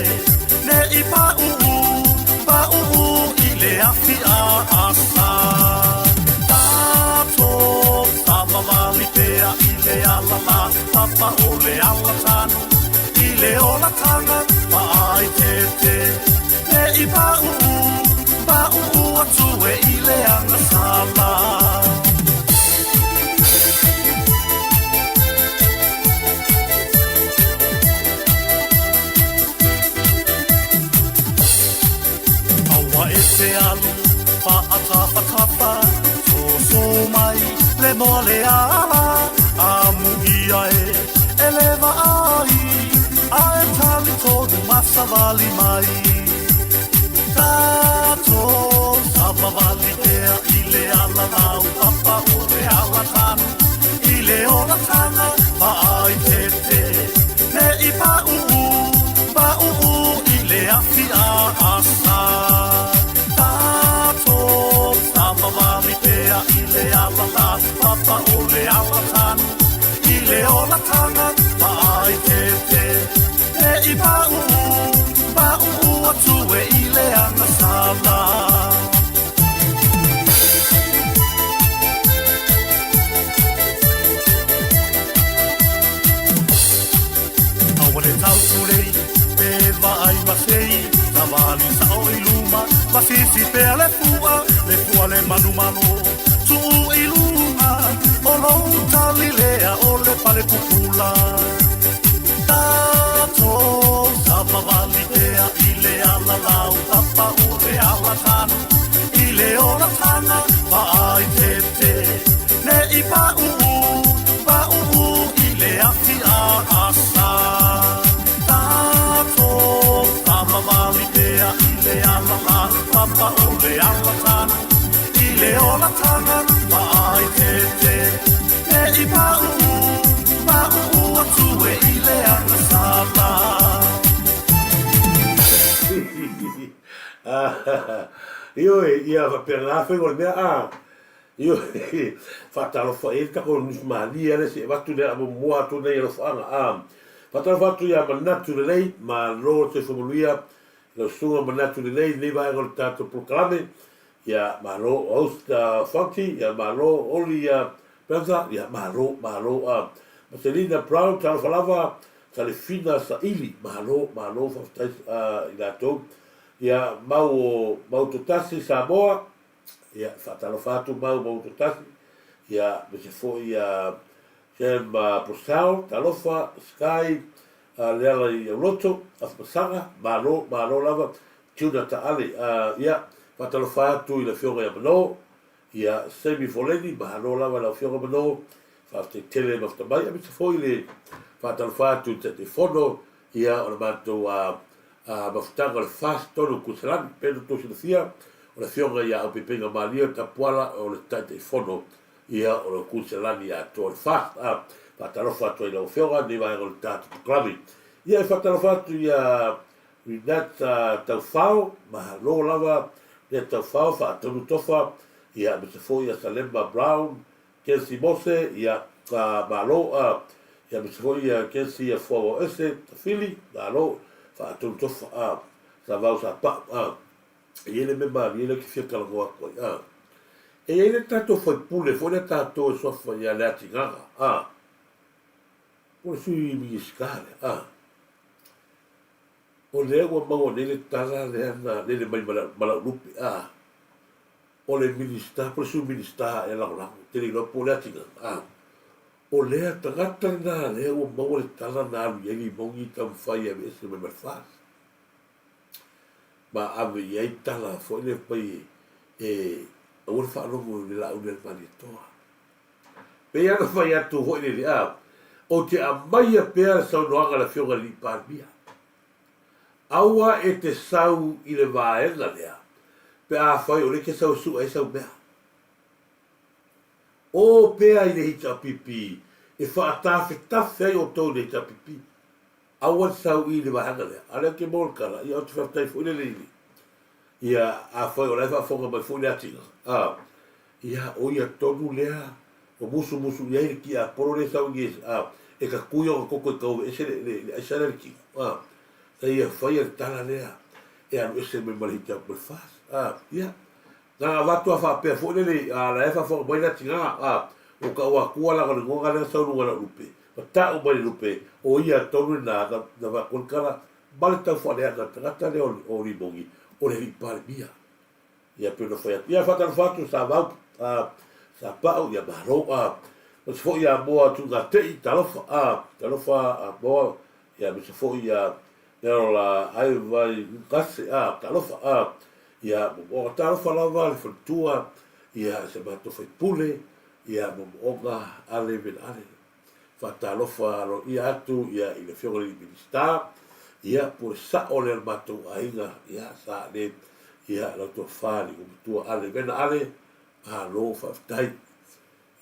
nei pa u ile afi a asa Vali pea ile ala la papa ole ala tanu ile ola tanga pa ai te te ne I pa atu e ile ana sala awa e te alu pa atapa so mai le mole ala amu ia eleva ai tali todo massa vali mai tato sava vali tea ile ala lau papa o te ala tanu ile ola tana pa ai te te ne I pa ile afi a asa tato sava vali tea ile ala la papa ole ala tanu ile ola tanga pa ai te te e I pa atu e ile ana sala awale tau turei pe vai masei tavali sa o iluma pasisi pe le fua le manu tu iluma o lo talilea o le pale pupula tato sava vali tea ile ala lau papa o te ala tanu ile ola tana pa ai te te ne I pa ile afi a asa tato sava vali tea ile ala lau papa o te ala tanu ile ola tanga pa ai te te ne I pa atu e ile ana sala Io ia per la fe gol mea a. Io fatalo fa il ka con mali ele se va tu de mo atu nei lo fa a. Fatalo fa tu ia manatu de lei ma lo se fo luia lo sunga manatu de lei ne va gol tato proclame ia malo osta funky ia malo olia pensa ia malo a Marcelina Brown tal falava tale fina sa ili malo fa ila to ia mau Turisi Samoa ia fatalo fatu mau Turisi ia me se foi ia ke ma posao talofa sky leala I loto afmasanga malo lava tuna taale ia fatalofa atu I le fionga ia mano ia semi foleni malo lava la fionga mano fa te tele mafta mai a mita foi le fatalofa atu te fono ia o le matou mafutanga le fast tonu kusalami peno tosi le fia o le fionga ia au pepenga malia tapuala o le tate fono ia o le kusalani a to le fast fatalofa atu I la fionga ni vai o le tate klami ia fatalofa atu ia rinat taufao mahalo lava le taufao fa tonu tofa ia mita foi ia Salemba Brown Kelsey Mose ia malo ia mita foi ia Kelsey ia fo ese fili malo fa tonu tofa sa vau sa pa ia le memba ia le kifia kalagoa ko e ia le tato foi pule foi le tato sofa ia le atingaga o sui mi skale o le ua mau le tala le ana le mai mala lupi o le minista por su minista e la te le po le atinga o le tagata na le ua mau le tala na lu ye mongi tam fai e se me fa ma ave ye tala fo le pai o le fa no le la u le palito pe ya no fai atu ho le o te amai pe sa no anga la fionga li parbia aua e te sau I le vaenga lea. Pe a whai o le ke sau su e sau mea. O pea I le hita pipi. E whaatafe tafe o tau le hita pipi. Aua sau I le vaenga lea. Ale ke molkara. Ia o te whaftai fu le leili. Ia a whai o le whafonga mai fu le atinga. Ia o ia tonu lea. O musu ia ki a poro le sau nges. E ka kuia o koko I kau. E se le aisara le ki. Ia whai ar tala lea. E anu ese me malihita o fas. Ia. Nga watu a whapea fōne le la efa fōka mai na tinga. O ka ua kua la kone ngonga lea saunu ngana lupe. O ta o mai lupe. O ia tonu na wakonkara. Male tau whanea na tangata lea o rimongi. O le ripare mia. Ia pēno whai atu. Ia whataru whatu sa wau. Sa pao ia maro. O se fo ia moa tu ngā tei talofa. Talofa moa. Ia me se fo ia Pero la ai vai kase talofa ia o talofa lava le futua ia se bato foi pule ia moga ale ven ale fa talofa ro ia atu ia I le fionga li minista ia por sa ole el bato ainga ia sa le ia la to fali o tua ale ven ale lo fa tai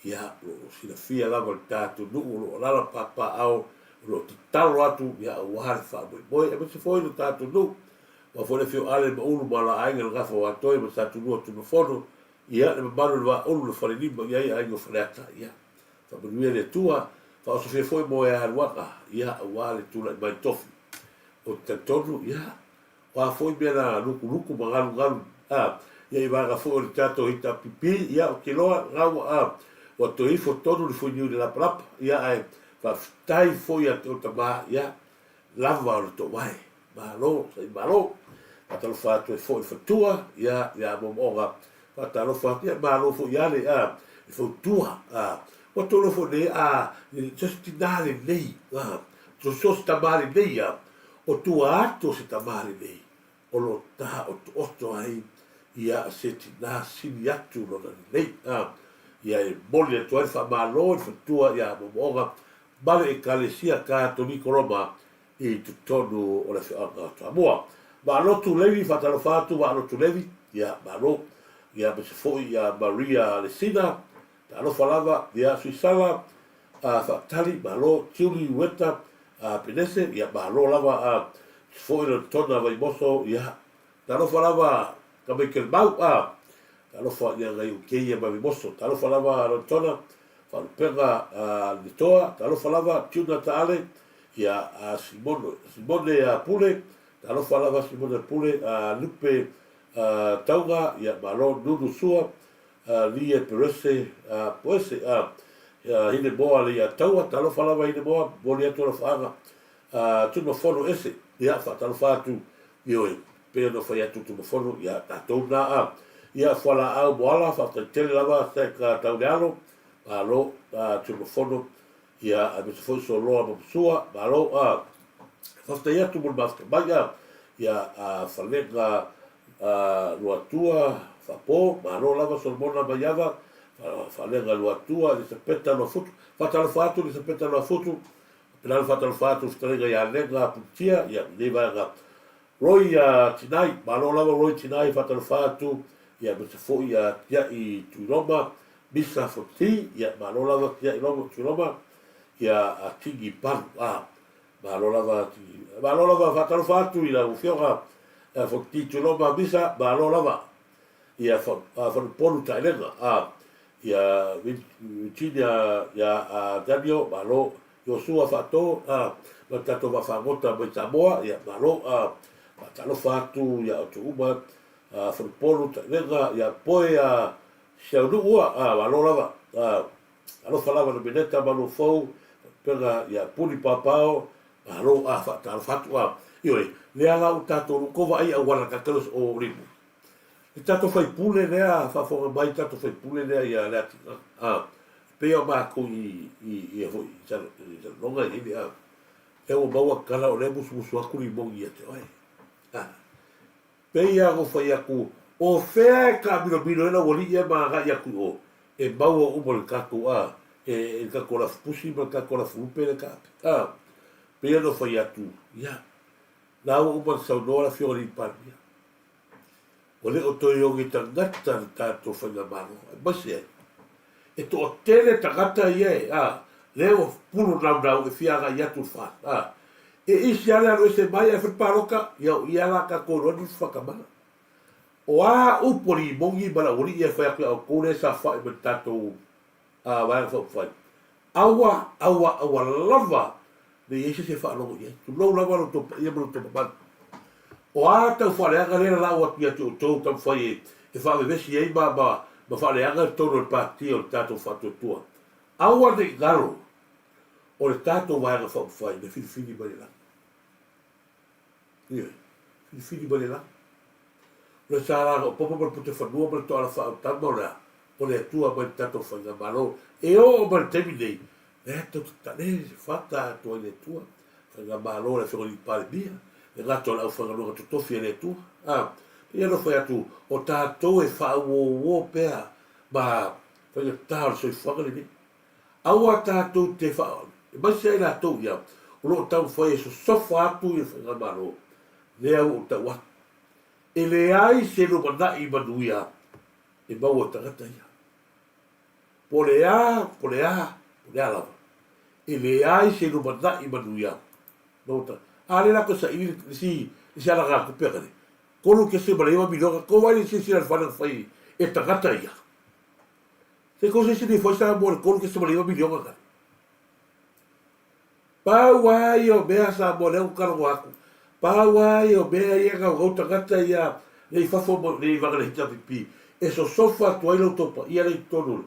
ia lo si la fia lava il tatu nu la papa au lo talo atu ia war fa boy e se foi no tatu no ma foi le fio ale ma ulu mala ainga le gafo atoi ma tatu no tu no fono ia le balu va ulu le fale limba ia ainga frata ia fa bu le tua fa o se foi mo ia waka ia wale tu la mai tofi o tatu ia wa foi bela luku magalu ia I vaga foi le tatu hita pipi ia o kiloa rawa o to ifo tonu le foi ni le la plapa ia ai tai foi a o tama ia lava o to vai malo sai malo atalo fatu e foi fatua ia momonga atalo fatu ia malo foi ia le fatua o to lo foi just tinale nei to so stamale nei o tua ato se tamale nei o lo ta o to ai ia se tina sini atu lo nei ia bolle to fa malo fatua ia momonga Bale e kalesia katoliko Roma I tutonu o le whianga Samoa. Ma alotu levi whatalo whātu wa alotu levi, ia maro, ia me se foi ia Maria Lesina, ta alo whalawa, ia Suisala, whaktali, malo, tiuli weta, penese, ia malo lava, se foi na tona vai moso, ia, ta alo whalawa, ka me ke mau, ta alo wha ia ngai uke ia mai moso, ta alo whalawa na tona, whalupenga ni toa, ta alo whalawa, tiuna ta ale, ia Simone Pule, ta alo whalawa Simone Pule, lupe taunga, ia malo nunu sua, lia perese, poese, hine moa lia taua, ta alo whalawa hine moa, mo lia tona whaanga, tuna whono ese, ia whatalo whātu, ioi, pēr no whai atu tuna whono, ia tātou nā ia whala au moala, whata tele lava, seka taune alo, malo, tuna whono, ia a me se foi so loa ma sua ma lo fasta ia tu mo basta baia ia a falega lua tua fa po ma lo lava so bona baiava falega lua tua le se peta no futu fata lo fatu le se peta no futu pela fata lo fatu strega ia lega putia ia leva ga roi tinai ma lo lava roi tinai fata lo fatu ia me se foi ia I tu roma bisa foti ia ma lo lava ia I roma tu roma ia a tigi pan ma lo lava fata lo fatu ia u fioga foti tu roma bisa ma lo lava ia fa polu ta lenga ia Virginia ia Daniel ma lo yo sua fato ma tato va fa mota mai Samoa ia ma lo ma talo fatu ia o tu uma fa polu ta lenga ia poe se o ua ma lo lava alo falava no beneta ma lo fou pega ia puli papao ma lo fa talo fatu io le ala o tato ko va ai wala ka kelos o rimu e tato fai pule lea fa fo mai tato fai pule lea ia le pe o ma ko I foi já longa ele é o baua kala o le musu akuri mongi ate oi pe ia go fai aku o fe ka bino na woli ia ma ga ia ku o e baua o bol ka ko e ka ko la pusi ma ka ko la fupe le ka pe ia no fai atu ia la o mo sa no la fiori parmia o le o to yo ki tangata tato fai na mano ma se e to tele tagata ie le o pulu na e fiaga ia tu fa e isi ala no se mai e paroka ia la ka ko ro whakamana o upori mongi bala ori ia fai o kore sa fai me tato vai fai awa lava de ese se fa lo ia tu lo lava lo to ia lo to pa o tau fa le ga le la o ia tu tam fai e fa ve si ei ba ma fa le aga todo il partio il tato fatto tua aua de garo o il tato vai a fai de fili balila ie fili balila le sala o popo per poter fare due per tola fa tanto o le tua per tato fai da malo e o per terminare to tutta le fatta to le tua fai da malo le fai di palmia e gatto la fa lo tutto fiere tua ia no fai atu o tātou e wha pēr ma whai tāo soi whakari aua tātou te wha mai sei la tau ia o lo tau whai e so sofa atu i whai maro lea o tau atu e le ai se no mana I manuia e mau o tangata ia po lea lava e le ai se no mana I manuia ale la cosa si ala ga kupekare kolu ke se baleva milonga ko vai se sira fala fai e tagata ia se ko se ni foi sa mo kolu ke se baleva milonga pa wai o bea sa mo le ka ro aku pa wai o bea ia ga o tagata ia le fa fo mo le va le pipi e so sofa tu ai lo topa ia le tonu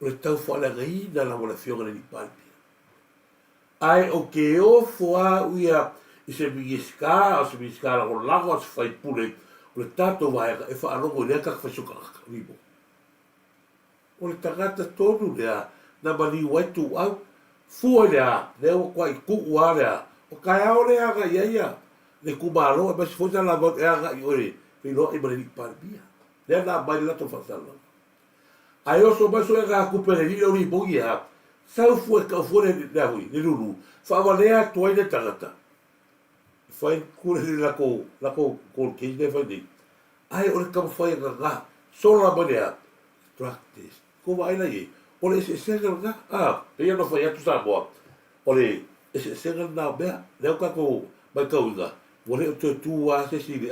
le tau fala gai da la volazione di palpi ai o ke o foa ia I se migiska la o lago se fai pule o le tato vai e fa rongo le ka fa suka ribo o le tagata tonu lea na mali wai tu au fua le o kwai ku ua lea o kai ao lea ga ia le kumalo e basi futa la bot e aga I ore pilo I mali palbia le na mai la to fa sala ai o so baso e ga ku pele ni ori bogia sau fu e ka fu le hui le lulu fa valea tu ai le tagata fai kule la ko ke de fai de ai o le ka fai ga sola balea practice ko vai la ye o le se ga pe no fai tu sa boa o le se na be le ka ko ba ka uga o le tu se si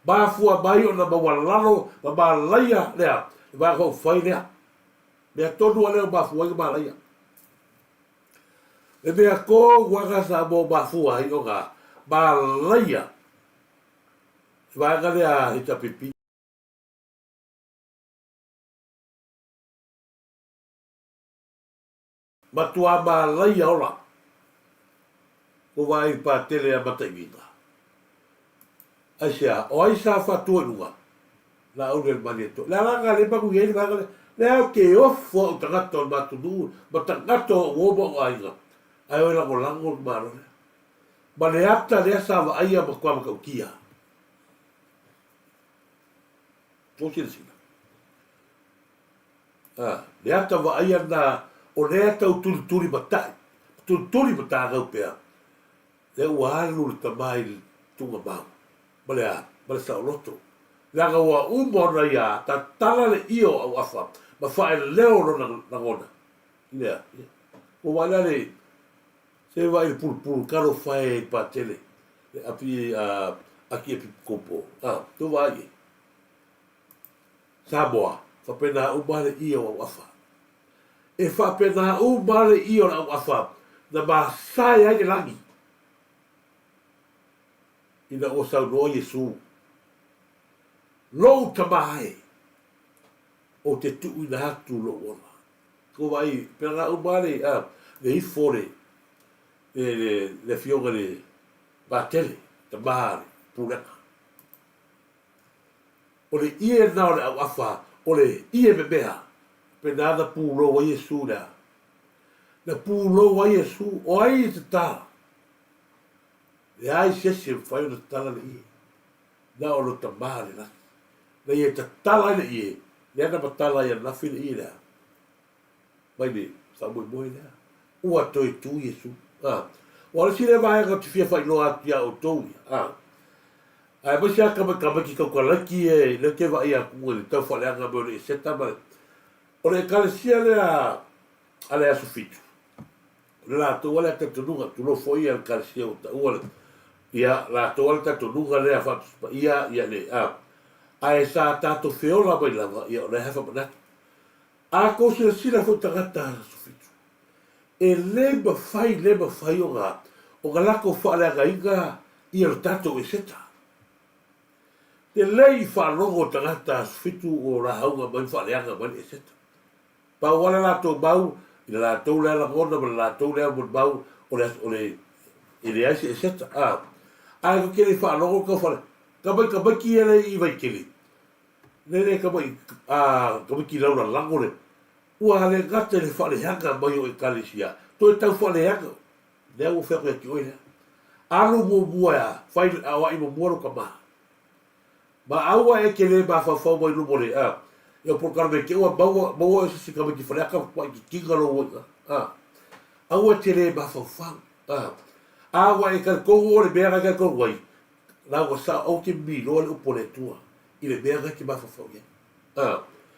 ba fu ba yo na ba lalo ba laia le ba ko fai le be todo le ba fu ba laia e be ko wa ga sa ba fu ai o ga ba laia vai gale a ita pipi ma tua ba laia ola ko vai pa tele a matainga asia o ai sa fa tu lua la o del maneto la ga le pa ku ye va Lea ke ofo o tangata o matunu, ma tangata o oba o ainga. Ai o lango lango o maro. Ma le ata lea sa wa aia ma kwa maka ukia. Tōsina sina. Le ata wa aia na o lea tau turi matai. Turi matai ngau pea. Le ua alu le tamai tunga mau. Ma le sa o loto. Langa ua umona ia, ta tala le io au afa. Ma whae leo no na ngona. Lea. O wala le, se vai le pulu karo whae pa tele. Le api aki api kopo. Tu vai. Samoa. Whapena umare io au afa. E whapena umare io au afa. Na ma sai ai langi. Ina o sau noa Yesu. Lou tamae. O te tuu ina hatu lo ona. Ko vai, pera umare, le ifore. Le fionga le batele. Tamaare. Pureka. O le ie nao le au afa. O le ie me mea. Pena na pūlo wa Yesu na. Na pūlo wa Yesu. O ai te tā. Le ai sese whai o na tala le ie. Na o lo tamaare na. Na ie ta tala le ie. Le ana matala ia nafi le ie na. Mai ne, sa moi na. Ua toi tu Yesu. O le sile vaenga te fia whai noa ati a o tou. Ai mai sia kama ki kaukalaki e le ke vai a kunga le tau whaleanga mo le seta mai. O le kalesia le a le aso fitu. Le la tau ale a tatununga, tuno foi al kalesia o ta ua le. Ia la tau ale tatununga le a whatuspa. Ia le ai sa tato feola mai lava, ia o le hefa manatu. A kousi la sila fo tangata a aso fitu. E leba fai o ngā lako whaaleanga inga ia lo tato e seta. Te lei whanongo tangata fitu o la haunga mai whaaleanga mai e seta. Pau wala la tō mau, i la tō lea la ngona, ma la tō lea mo mau, o le aisi e seta. Ai ko kere whanongo ka whale. Ka mai ki ele i vai kere. Nere ka mai ki laura langore. Ua le gata le whaaleanga mai o e kalisia. Tō e tau whaaleanga. Lea o wheko e ki oina. Alu mo mua ya, whai awa i mo mua ka maa. Ma aua e ke le ma whawhau mai rumo le Ia por me ke ua maua e sisi ka maki whareaka kwa ki kinga ro wai. Aua te le ma whawhau. Aua e ka kongo o le mea ka kongo wai. Nā ua sa au ke mi loa le upo le tua. I le mea ki ma whawhau ia.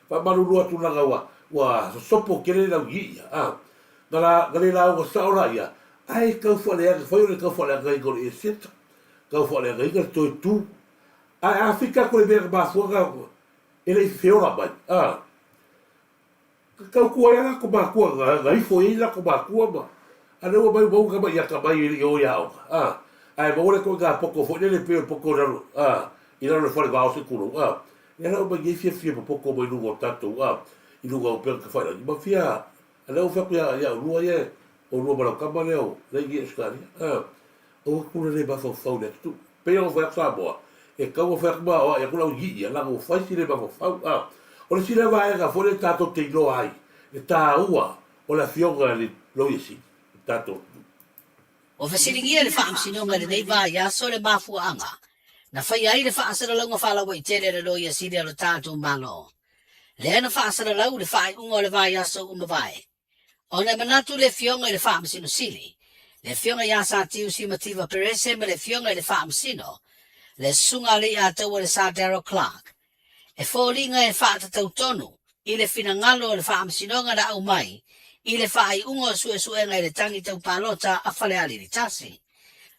Pa manu lua tu langa ua sopo kere na ui ia. Ngale la ua sa ora ia. Ai kau whareaka, whai o le kau whareaka i kore e seta. Kau whareaka i kore toi tu. Ai Afrika ko le mea mafuanga ele i feora mai. Kau kua ia ko makua, ngai fo i la ko makua ma. Ane ua mai mauka mai ia ka mai i o ia au. Ai maure ko ngā poko fo, nele peo poko raro. I raro le whare vao se kuro. Ia rao mai ngai fia pa poko mai nunga o tatou. I nunga o pēr ka whaira. I ma fia, ane o whaku ia urua ia. O rua marau kama leo, nei ngi eskari. O kura le ma whau ne tu. Peo whaak Samoa. E kau whaak ma, e kula o yi ia, langa o whaisi le ma whau. O le sila vaenga, fo le tato te ilo ai. E tā ua, o la fionga le loiesi. Tato. O fasiringia le whaamsinonga le nei vā iaso le mafuanga. Na whai ai le whaasara launga whalawa i tere le loiesi le alo tātou malo. Le ana whaasara lau le whaai unga o le vā iaso umawai. O na manatu le fionga le whaamsino sili. Le fionga iasa tiu si mativa perese me le fionga le whaamsino. Le sunga le a taua le sa Darryl Clark. E fōringa e whaata tau tonu, i le finangalo le whaamsinonga na au mai, i le whaai ungo suenga i le tangi tau pālota a whale ali ni tasi.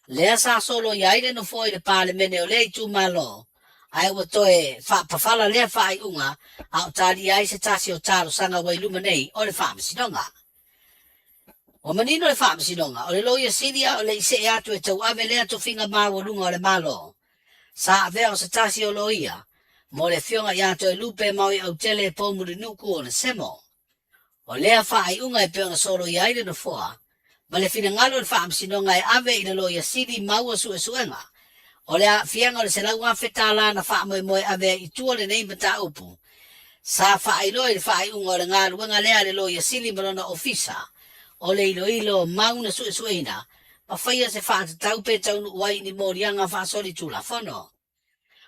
Lea sa solo i aile no fōi le pāle mene o lei tū malo, ai ua toe pawhala lea whaai unga, au tāli ai se tasi o tāro sanga wai luma nei o le whaamsinonga. O manino le whaamsinonga, o le loia siria o le ise e atu e tau ave lea to finga mawa lunga o le malo. Sa avea o se tasi o loia, mo le fionga i ato e lupe maui au tele e pōmuri nuku o na semo. O lea whaai unga e peonga solo i aile no foa, ma le fina ngalo le whaamsinonga e ave i le loia sidi maua suenga. O lea fianga o le selau ngā whetala na whaamoe moe ave i tua le nei mata upu. Sa whaelo e whaeunga le ngā ruenga lea le loia sili marona ofisa, o le ilo mauna suesueina, ma whaia se whaata taupe taunu uai ni morianga whaasori tula whono.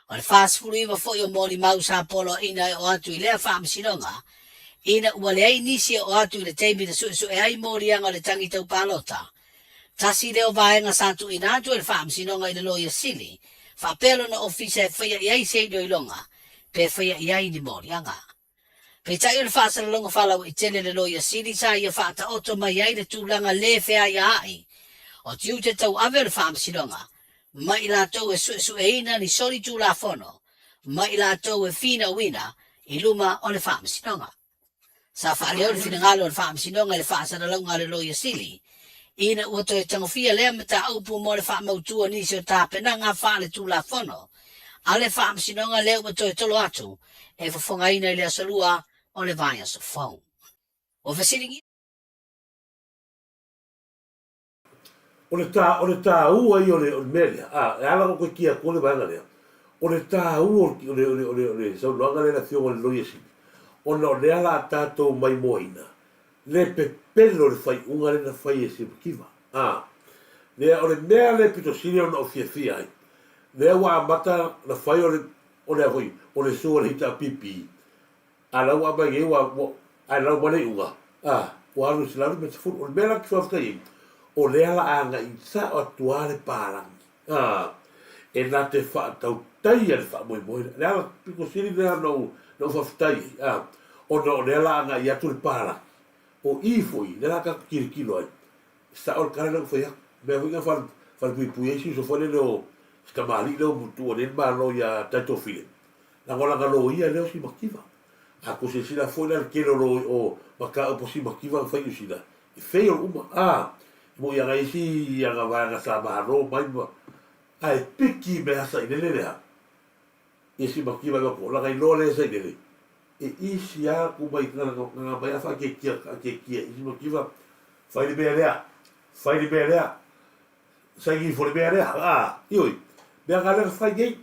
O le whaasfuru iwa fo o mori mau sa polo ina o atu i lea whaamsinonga, ina ua le ai nisi o atu i le teimi na suesue ai morianga o le tangi tau palota. Tasi leo vaenga satu ina atu e le whaamsinonga i le loia sili, whaapelo na ofisa e whaia i ai seido ilonga, pe whaia i ai ni morianga. Pe tai o le whaasara longa whalau i tele le loia sili sa ia whaata oto mai ai le tūlanga le whea i ai. O tiu te tau ave le whaamsinonga, mai la tau e sue ina ni sori tū la whono, mai la tau e fina wina i luma o le whaamsinonga. Sa whaaleo le fina ngalo le whaamsinonga le whaasara longa le loia sili, ina ua toi tangofia lea mata aupu mo le whaamautua nisi o tāpena ngā whaale tū la whono, a le whaamsinonga leo ua toi tolo atu, e whafonga ina i le asalua o le vaya so whau. O whasiringi o le tā ua i o le melia, e ala ko kia kone vanga lea. O le tā ua o le saunoanga le la fionga le loia sili. O le ala tātou mai moina. Le pepelo le fai unga le na fai e se kiva. Le o le mea le pito sili o na ofia ai. Le ua amata na fai o le avoi, o le sua le hita pipi. Ala ua mai e ua, ai lau mane unga. Ua alu silaru me te furu. O le mea la ki wafta i. O le ala anga i sa o tuare pārangi. E nā te whaatau tai le wha moi moi. Le ala piko siri le ala no whaftai. O le ala anga i atu le pārangi. O i foi, le ala kako kiri kilo ai. Sa o le kare lau whaiak. Mea winga whal pui pui eisi so whale leo skamali leo mutu o le ma lo ya taito file. La ngolanga lo ia leo si makiva. Ako se sila foi la kero lo o maka o posi makiva whai usila. E whai o uma. Mo ia ngai si ia nga vanga sa maharo mai mo ai piki me asa i lele lea e si makiwa ko la ngai lole sa i lele e isi a ku mai nga mai a fa ke kia i si makiwa fai le lea sa i fo le lea ioi me nga le fai gei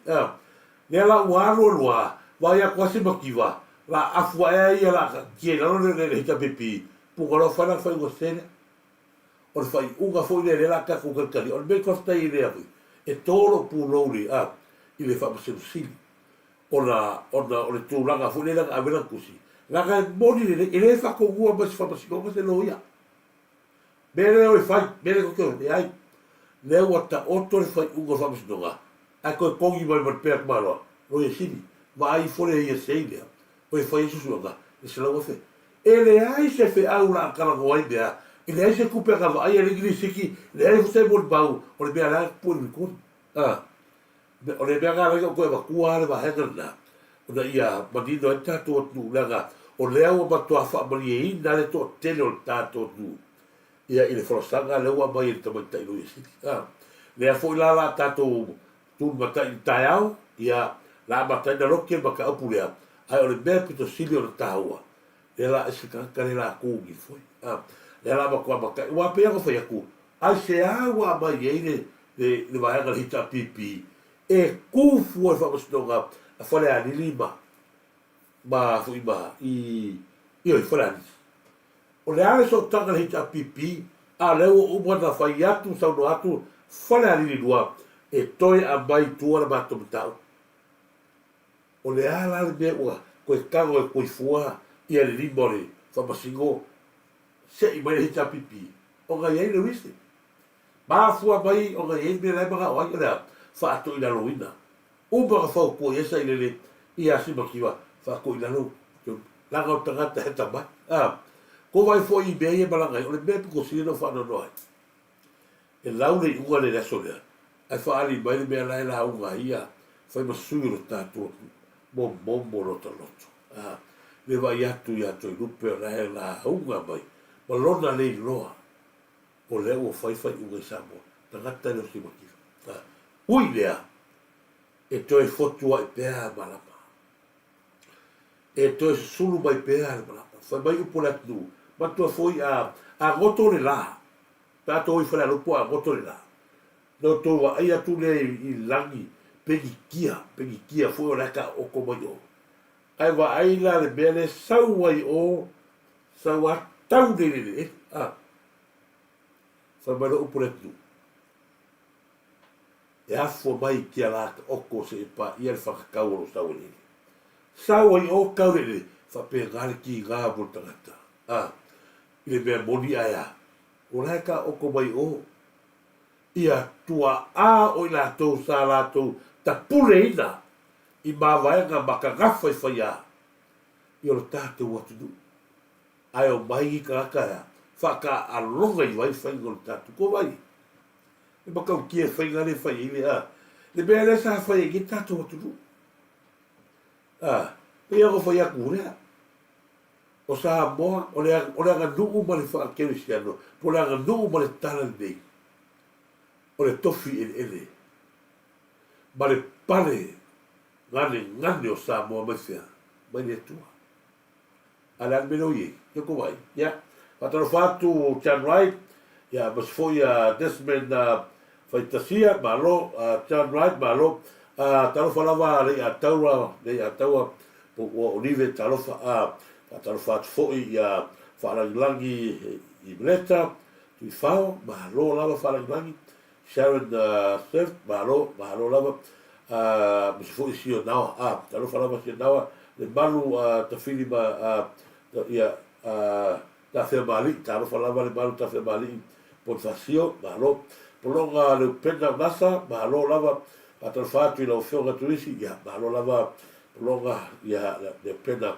ne la walo loa vai a kwasi makiwa la afua e la kia la le hita pipi pu ko fa na fai go sene o le fai unga foi le la ka ko kali o me ko stai le apu e tolo pu lori i le fa se sili o le tu langa foi le a vera kusi la ga moni le fa ko gua ba se fa se ko se lo ia bele o fai bele ko ko ai le wata otto le fai unga fa se donga a ko kongi mai per per malo o e sili vai foi ia sei le o fai su suanga e se lo fe ele ai se fe aula kala ko ai bea ele ai se kupe ka vai ele gri siki le ai se bol bau o le bea la pu ni ko o le bea ga ko ba kuare ba hedna o da ia ma di no ta to tu laga o le au ba to fa ba ni na le to tele o ta to tu ia ile frostanga le wa mai to mai tai lo isi le a foi la ta to tu ma tai tai au ia la ba tai da rokke ba ka opulea ai o le bea pito silio o ta ua le la ese ka le la ku gi foi le la ba kwa ba ka wa pe ko foi ku ai se agua mai ele le vai ga hita pipi e ku fu fa ba stonga a fole a lima ba fu ba io fole a o le ale so tanga hita pipi a le o mo na fa yatu sa no atu fole a lima e toi a mai tu ala ba to ta o le ala le be wa ko kago e ko fua ia le limore fa ba singo se i mai hita pipi o ga ye le wisi ba fua mai o ga ye me la ba o ga fa to ina loina o ba fa ko ye sa ile ia si ba kiwa fa ko ina lo la ga tanga ta ba ko vai fo i be ye ba la ga o le be ko si no fa no no e la le u le so le ai fa ali mai le me la u ga ia fa ma su lo ta to mo lo to le vai atu ia to lupe la u ga mai ma lona le loa o le o fai unga Samoa tangata le si makiwa ui lea e toi fotua i pēa malama e toi sulu mai pēa malama fai mai upo le atu matua foi a goto le la tato i fai alupo a goto le la no toa ai atu le i langi pegi kia foi o leka o komai o ai wa ai la le mea le sau ai o sau a tau de le fa mai lo upure tu e afo mai ki ala oko se pa ia le whakakau o sau le sau ai o kau le fa pe ngare ki ngā mo tangata i le mea moni aia o lai ka oko mai o ia tua o i lātou sa lātou ta pule ina i mawaenga maka ngawhai whai i o le tātou atu du. Ai o mai i ka aka whaka alonga i wai whai o le tātou ko wai. E makau kia whai ngare whai i le le mea le sa whai i tātou atu du. E ako whai aku rea. O sa moa, o le anga nungu ma le whakakere si ano, po le anga nungu ma le tala nei. O le tofi ele. Ma le pale ngane o sa moa mai whea. Mai le tua. Ala meno ye, yoko wai. Ya, pataro whatu Chan Wright, ya, mas foi Desmond Faitasia, malo, Chan Wright, malo, talo whalawa le a taua, o nive talo whatu foi wharangilangi i Mleta, tui whao, malo lava wharangilangi, Sharon Swift, malo lava, mas foi sio nawa, talo whalawa sio nawa, le malu ta fili ma ta fe mali ta falava le malu ta fe mali por fasio malo polonga le pena nasa malo lava ata fatu i lo fionga turisi ya malo lava polonga ya le pena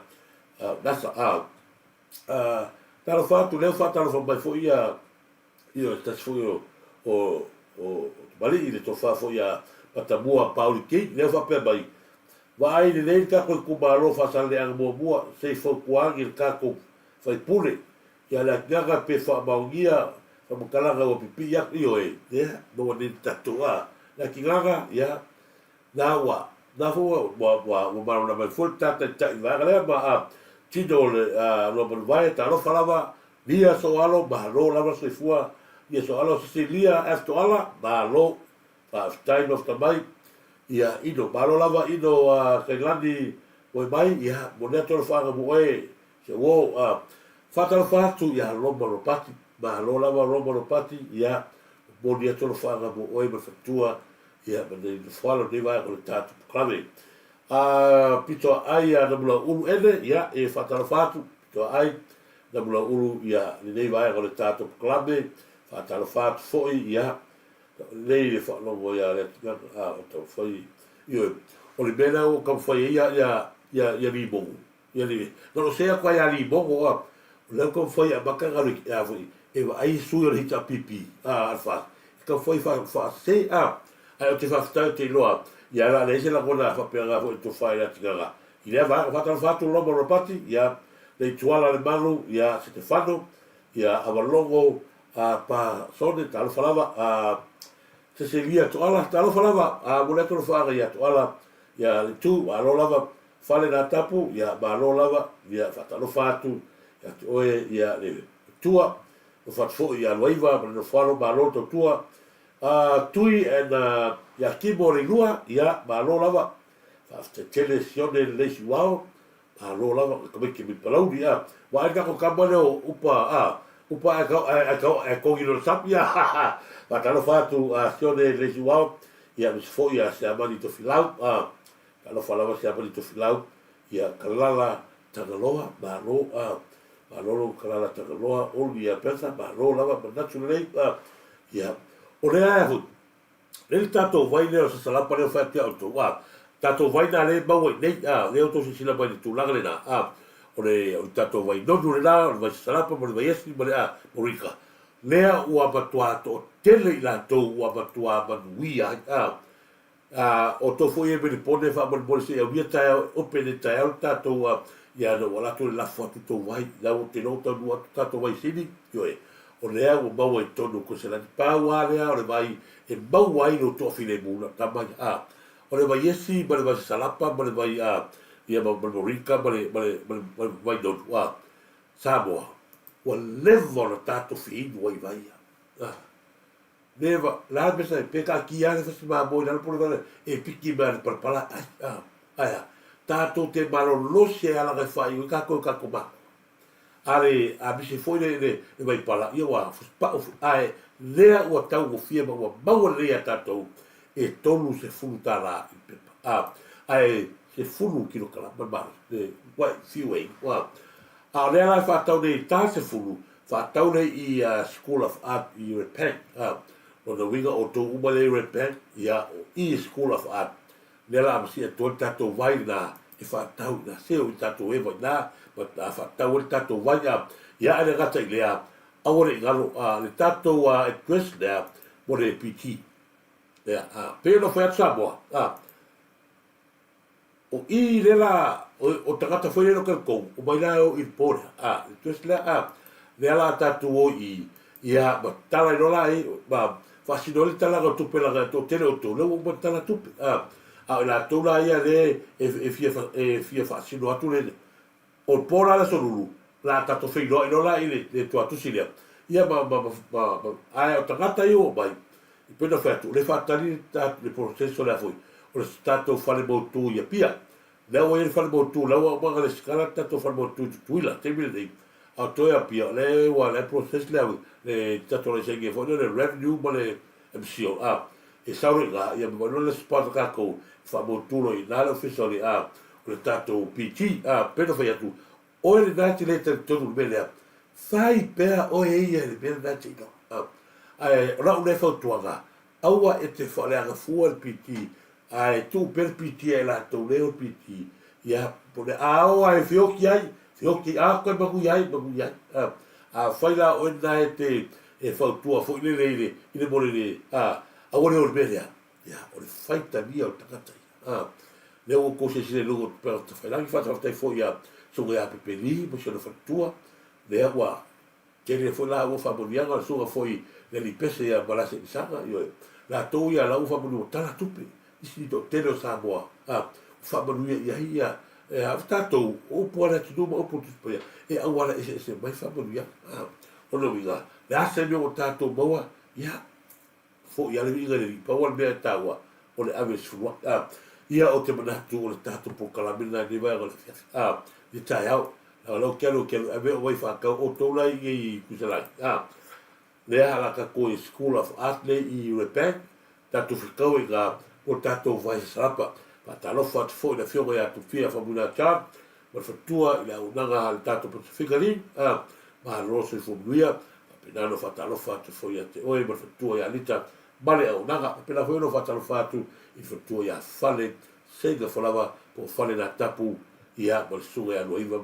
nasa ta fatu le fatu lo mai foi io sta foi o mali le to fa foi patamua pauli ke le fa pe mai vai le nei ka ko kumaro fa sa le ang mo se fo kuang il ka ko fai pule ya la gaga pe fa maungia fa mukala ga o pipi ya io ya no ni tatua la kingaga ya nawa na fo wa ma na mai fo ta va le ma tido le lo vai ta lo falava dia so alo ba lo la se fua ia so alo se lia after ala ba lo fa time of the night ia ino malo lava ino Kailani oi mai ia moneto whanga moe se wo whatara whatu ia rombaro pati ma lo lava rombaro pati ia moneto whanga moe ma whatua ia ma nei whala nei vai o le tātu klame pito ai na mula uru ene ia e whatara whatu pito ai na mula uru ia nei vai o le tātu klame whatara whatu foi ia lei le whanongo ia le tingana o tau whai io o le mena o kam whai ia li mongu ia li no sea kwa ia li mongu o le kam whai a maka ngaru ki a whai e wa ai sui o le hita pipi alfa kam whai wha se ai o te whafutau te loa ia la le se la kona whapea ngā whai to whai a tingana i lea whatara whatu loma rapati ia le tuala le manu ia se te whano ia awalongo pa sone talo whalawa se lia to ala talo falava mo le to fa ya to ala ya tu alo lava fale na tapu ya ba lo lava ya fa talo fatu ya to ya le tua o fa fo ya loiva per no falo ba lo to tua tui en ya kibo le lua ya ba lo lava fa te telesione le siwao ba lo lava come che mi palau ya wa ga ko kamano upa e ko giro sapia ma talo fatu sione le siwao ia mis fo ia se amani to filau talo falava se amani to filau ia kalala tagaloa ma lo kalala tagaloa o ia pensa ma lo lava naturally ia o le ahu le tato vai le se sala para fatu auto tato vai na le bawe nei le auto se sila vai tu lagale na o le tato vai no le la vai sala pa mo vai esi mo morika lea ua batua to tele la to ua batua manuia o to foi e me pone fa mo se e via ta open ta alta to ia no wala to la foto to vai la o te no to to vai sini yo o lea o mau e tonu ko se la pa wa lea o le vai e mau ai no to fine muna ta mai o le vai esi ba le vai salapa ba le vai ia ba morika ba le vai do Samoa o levo na tato fi vai vai neva la besa pe ka ki ya se ma bo na por e piki ba per pala tātou te malolosi e ala kai whai i kako mako. Ale, a bise foi le vai pala, ia wa, ai, lea ua tau o fia, ma ua maua lea tātou, e tolu se fulu tā rā i pepa. Ai, se fulu kilo kala, mamara, wai, fiwei, wa. Lea lai whātau nei tā se fulu, whātau nei i School of Art i Repent, o na winga o tō umale i Repent, ia o i School of Art, lea la amasi e tō tātou vai na, e whātau na seo i tātou e vai na, ma whātau e tātou vai na, ia ane gata i lea, aware i ngalo, le tātou address lea, mo le PT, lea, pēr no whai atu Samoa, o i lela, o tangata whai reno kalkou, o mai lai o i Pona, le tues lea, lea la tātou o i, ia, ma tala i nola i, ma whasinole talanga o tupe langa, tō tere o tō, leo o ma tala tupe, la tōla ia le, e fia whasino atu le, o Pona la sonulu, la tātou whai noa i nola i le tua tusi lea, ia ai o tangata i o mai, i pena whai atu, le whatari le proceso lea fui, o le tātou whale mautu ia pia, leo e le whale mautu, leo o mga le skala tātou whale mautu tuila, te mire nei, a toia pia, le proces lea, le tātou le sengi e fwoi, le revenue ma le MCO, e saure ngā, ia mwano le spata kako, wha mautulo i nāle officiali, o le tātou PT, pena whai atu, oe le nāti le tonu me lea, whai pēr oe ia le mea nāti ino, o rau le whautuanga, aua e te whaleanga fua le PT, tu per PT e la tau leo PT, ia, pone aoa e whioki ai, whioki koe magu iai, whai la oe nā e te, e whautua, fo ile leile, ile mole le, awore o le mea, ia, o le whaita nia o takatai, leo o kose sile lungo pera te whailangi whatawhatai fo ia, sunga ia pepeli, mo se le whautua, lea ua, tene fo la ua whamonianga, sunga fo i, le li pese ia malase ni sanga, la tau ia la ua whamoni o tala tupe, isi to tene o Samoa, whamoni ia, tātou, o puana tu numa, o putu spaya, e awala ese mai whamoni ia, ono winga, le asa mea o tātou maua, ia, fo ia le winga le ripa, o le mea tāua, o le ames funua, ia o te manatu o le tātou po kalamina, ne vai ngale fiafi, le tai au, lau kelo, ame o wai whakau, o tōlai i kusalai, lea halaka ko i School of Art le i Repent, tātou whikau i ngā, o tātou vai sarapa, patalofa atu fo i na whionga i atu fia whamuna chan, ma whatua i la unanga le tātou Pacificari, ma roso i whamuia, penano whatalofa atu fo i ate oe, ma whatua i alita, male au nanga, pena whaino whatalofa atu, i whatua i a whale, seiga whalawa, po whale na tapu, i a ma le sunga i anu iwa,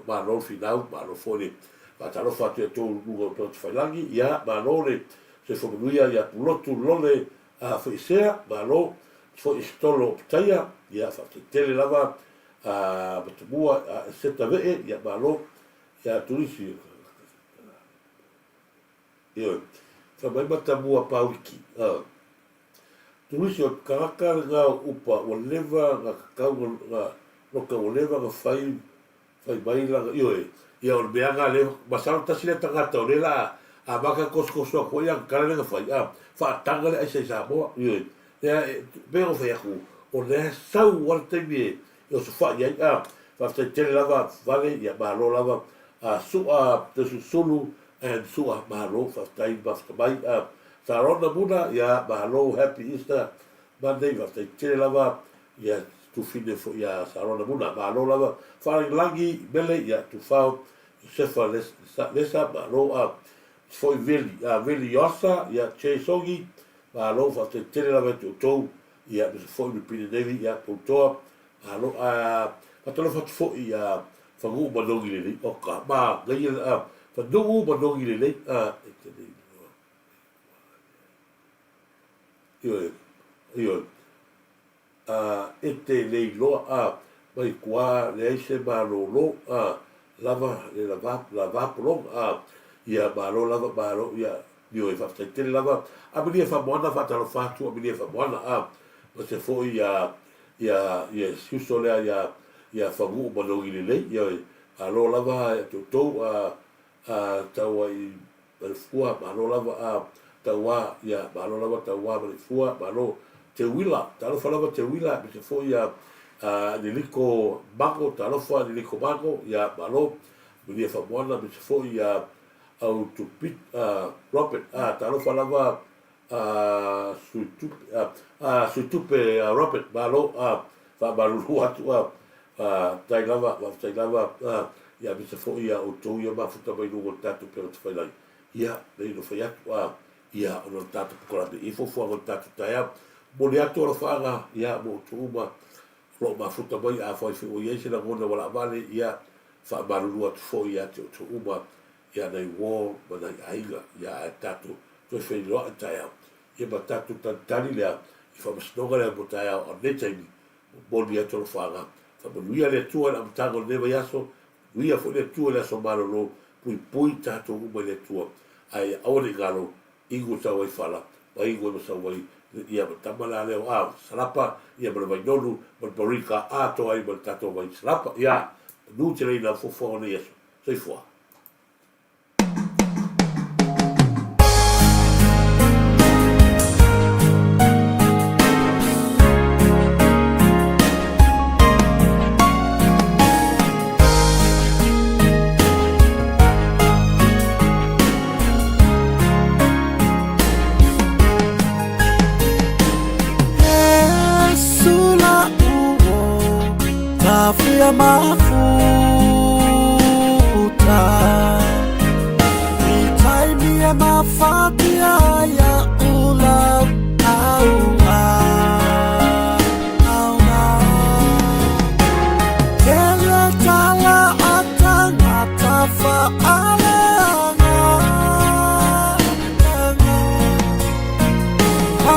ma rofi nau, ma rofo ni, whatalofa atu i tō runga o tōtu whailangi, i a, ma role, se whamuia i atu lotu lole, whaisea, ma ro, fo istolo ptaia, ia whate tele lava, matamua, seta vee, ia malo, ia turisi. Ia, whamai matamua pauriki. Turisi o karaka ngā upa, o lewa, ngā kakau, ngā roka o lewa, ngā whai mai langa, ia o mea ngā lewa, masaro tasile tangata o lela, a maka koskosoa koe, ia karanega whai, whaatanga le aisa i Samoa, Beo whai aku, o lea sau wala teimi e, o su wha iai, whaftai tele lava vale, ia mahalo lava, tesu sulu, and sua mahalo, whaftai maftamai, sa rona muna, ia mahalo, happy Easter Monday, whaftai tele lava, ia tu fine fo, ia sa rona muna, mahalo lava, wharing langi, mele, ia tu whao, sefa lesa, mahalo, foi veli osa, ia che songi, malo fa te tele la vetu to ia me foi le pine nevi ia potoa malo pa tolo fa fo ia fa ngu ba dongi le o ka ma ngai fa ngu ba dongi le io ete le lo mai qua le se malo lo lava pro ia malo ia io e fatto te lava a mi fa buona fatta lo fatto a mi fa buona ma se foi si sole ia fa bu ma lo ile io allo lava to tawa i per fua ma lo lava tawa ia ma lo lava tawa per fua ma lo te wila ta lo fa lava te wila mi se foi ni liko mango talofa ni liko mango ya malo ni fa mona me fo ya au tu pit Robert talofa lava suitupe Robert malo fa balu atu tai lava ya me fo ya o to ya ma futa mai no tatu pero te fai ya le no fai atu ya o tatu ko la i fo o tatu taia mo le atu fa ya mo tuma lo ma futa mai a foi o ye se la gona wala vale ya fa balu atu fo ya te uma ya nei wo ma nei aiga ya tatu to fai lo taia ya ba tatu tantani le i fa snoga le mo taia o ne tai mo le atu fa fa mo ia le tu ala mtango le va yaso ia fo le tu le so malo lo pui tatu uma le tu ai aure galo ingu sa wai fala wa ingu no sa wai ia tamala le salapa ia mo vai nolu mo porika to ai mo tato vai salapa ia nu tele na fo ne yeso sei fo Afia mafuta itaimia mafatia ya ula kele tala atanga tafa alanga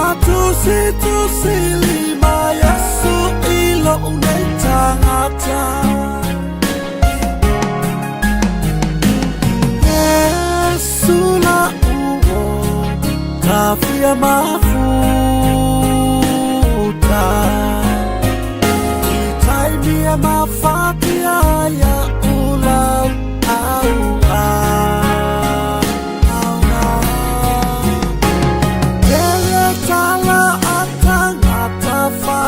atusi lima Yesu ilo unaitangata Yesu la uo tafia mafuta itaimia mafatia ya ula kele tala atanga tafa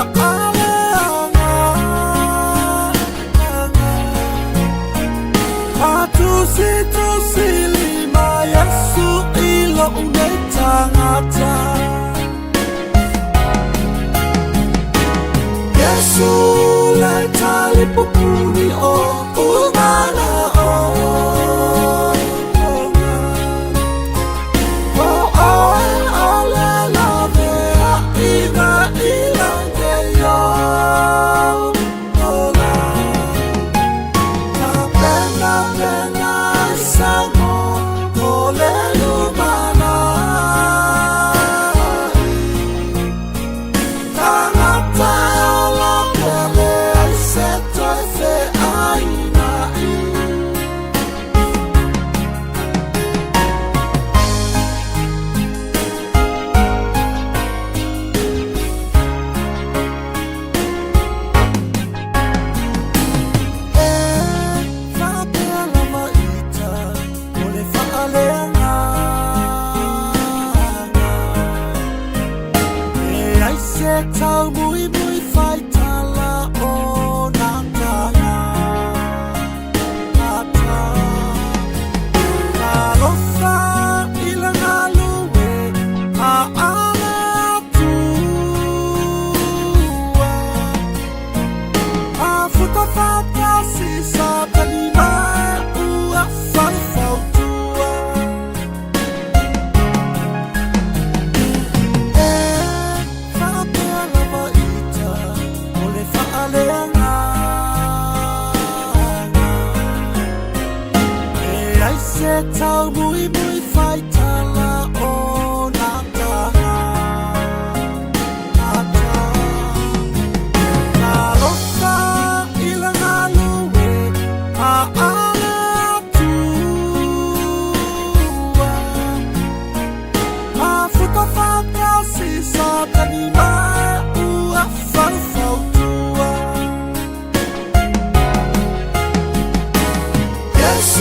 Tusi lima Yesu ilo unaitangata Yesu leta lipukuni umana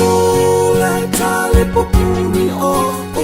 Sole tale popuni o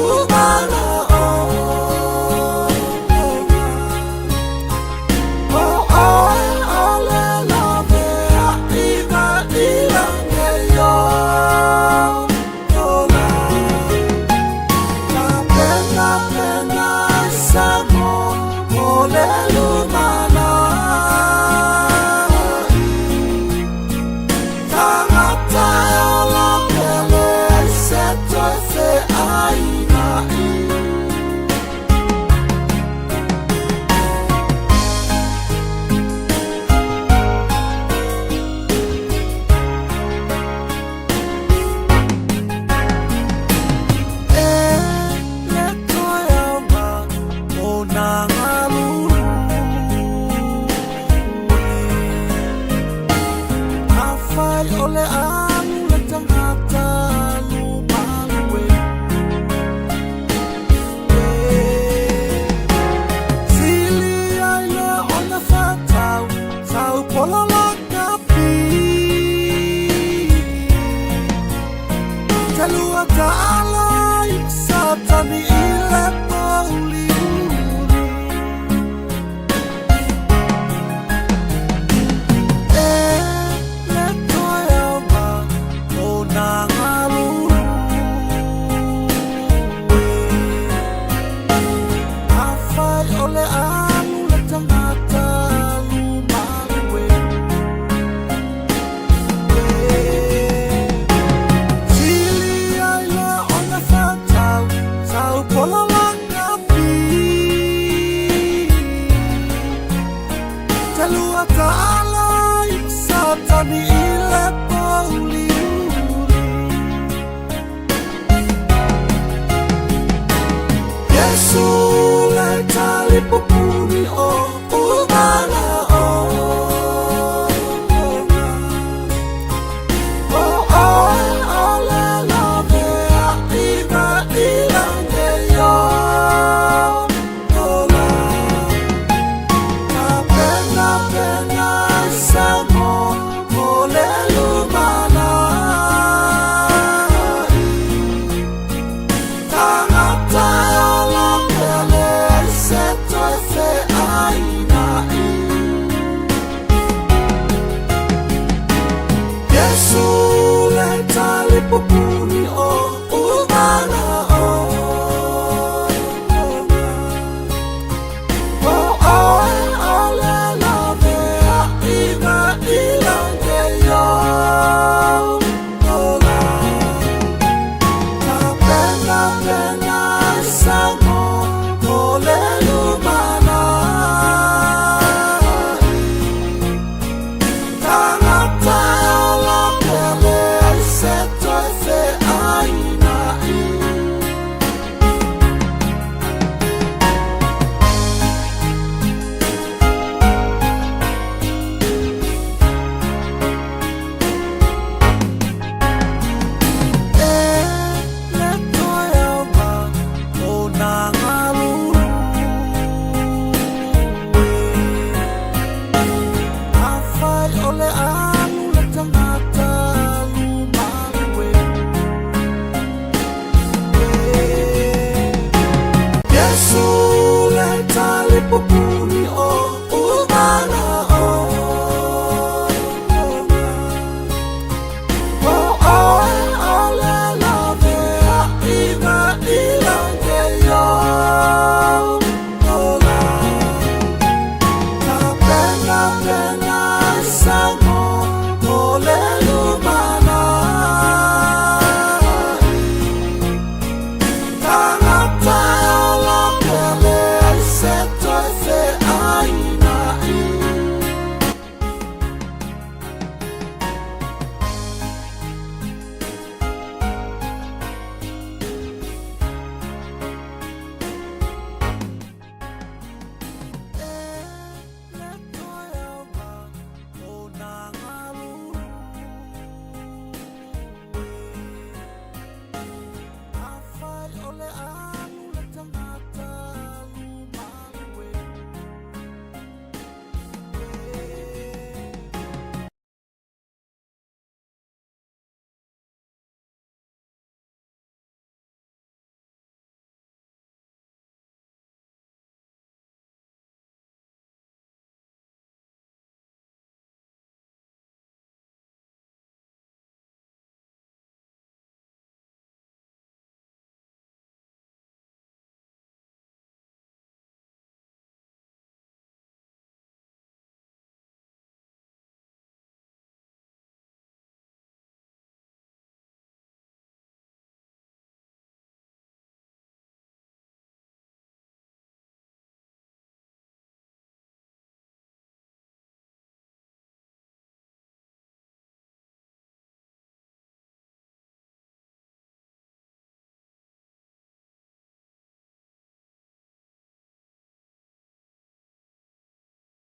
ole alu le tangata lumalue. Sili ai le ona whatau, tau pola la kapi. Te lua ta alai, sa tani i le pauli. Populi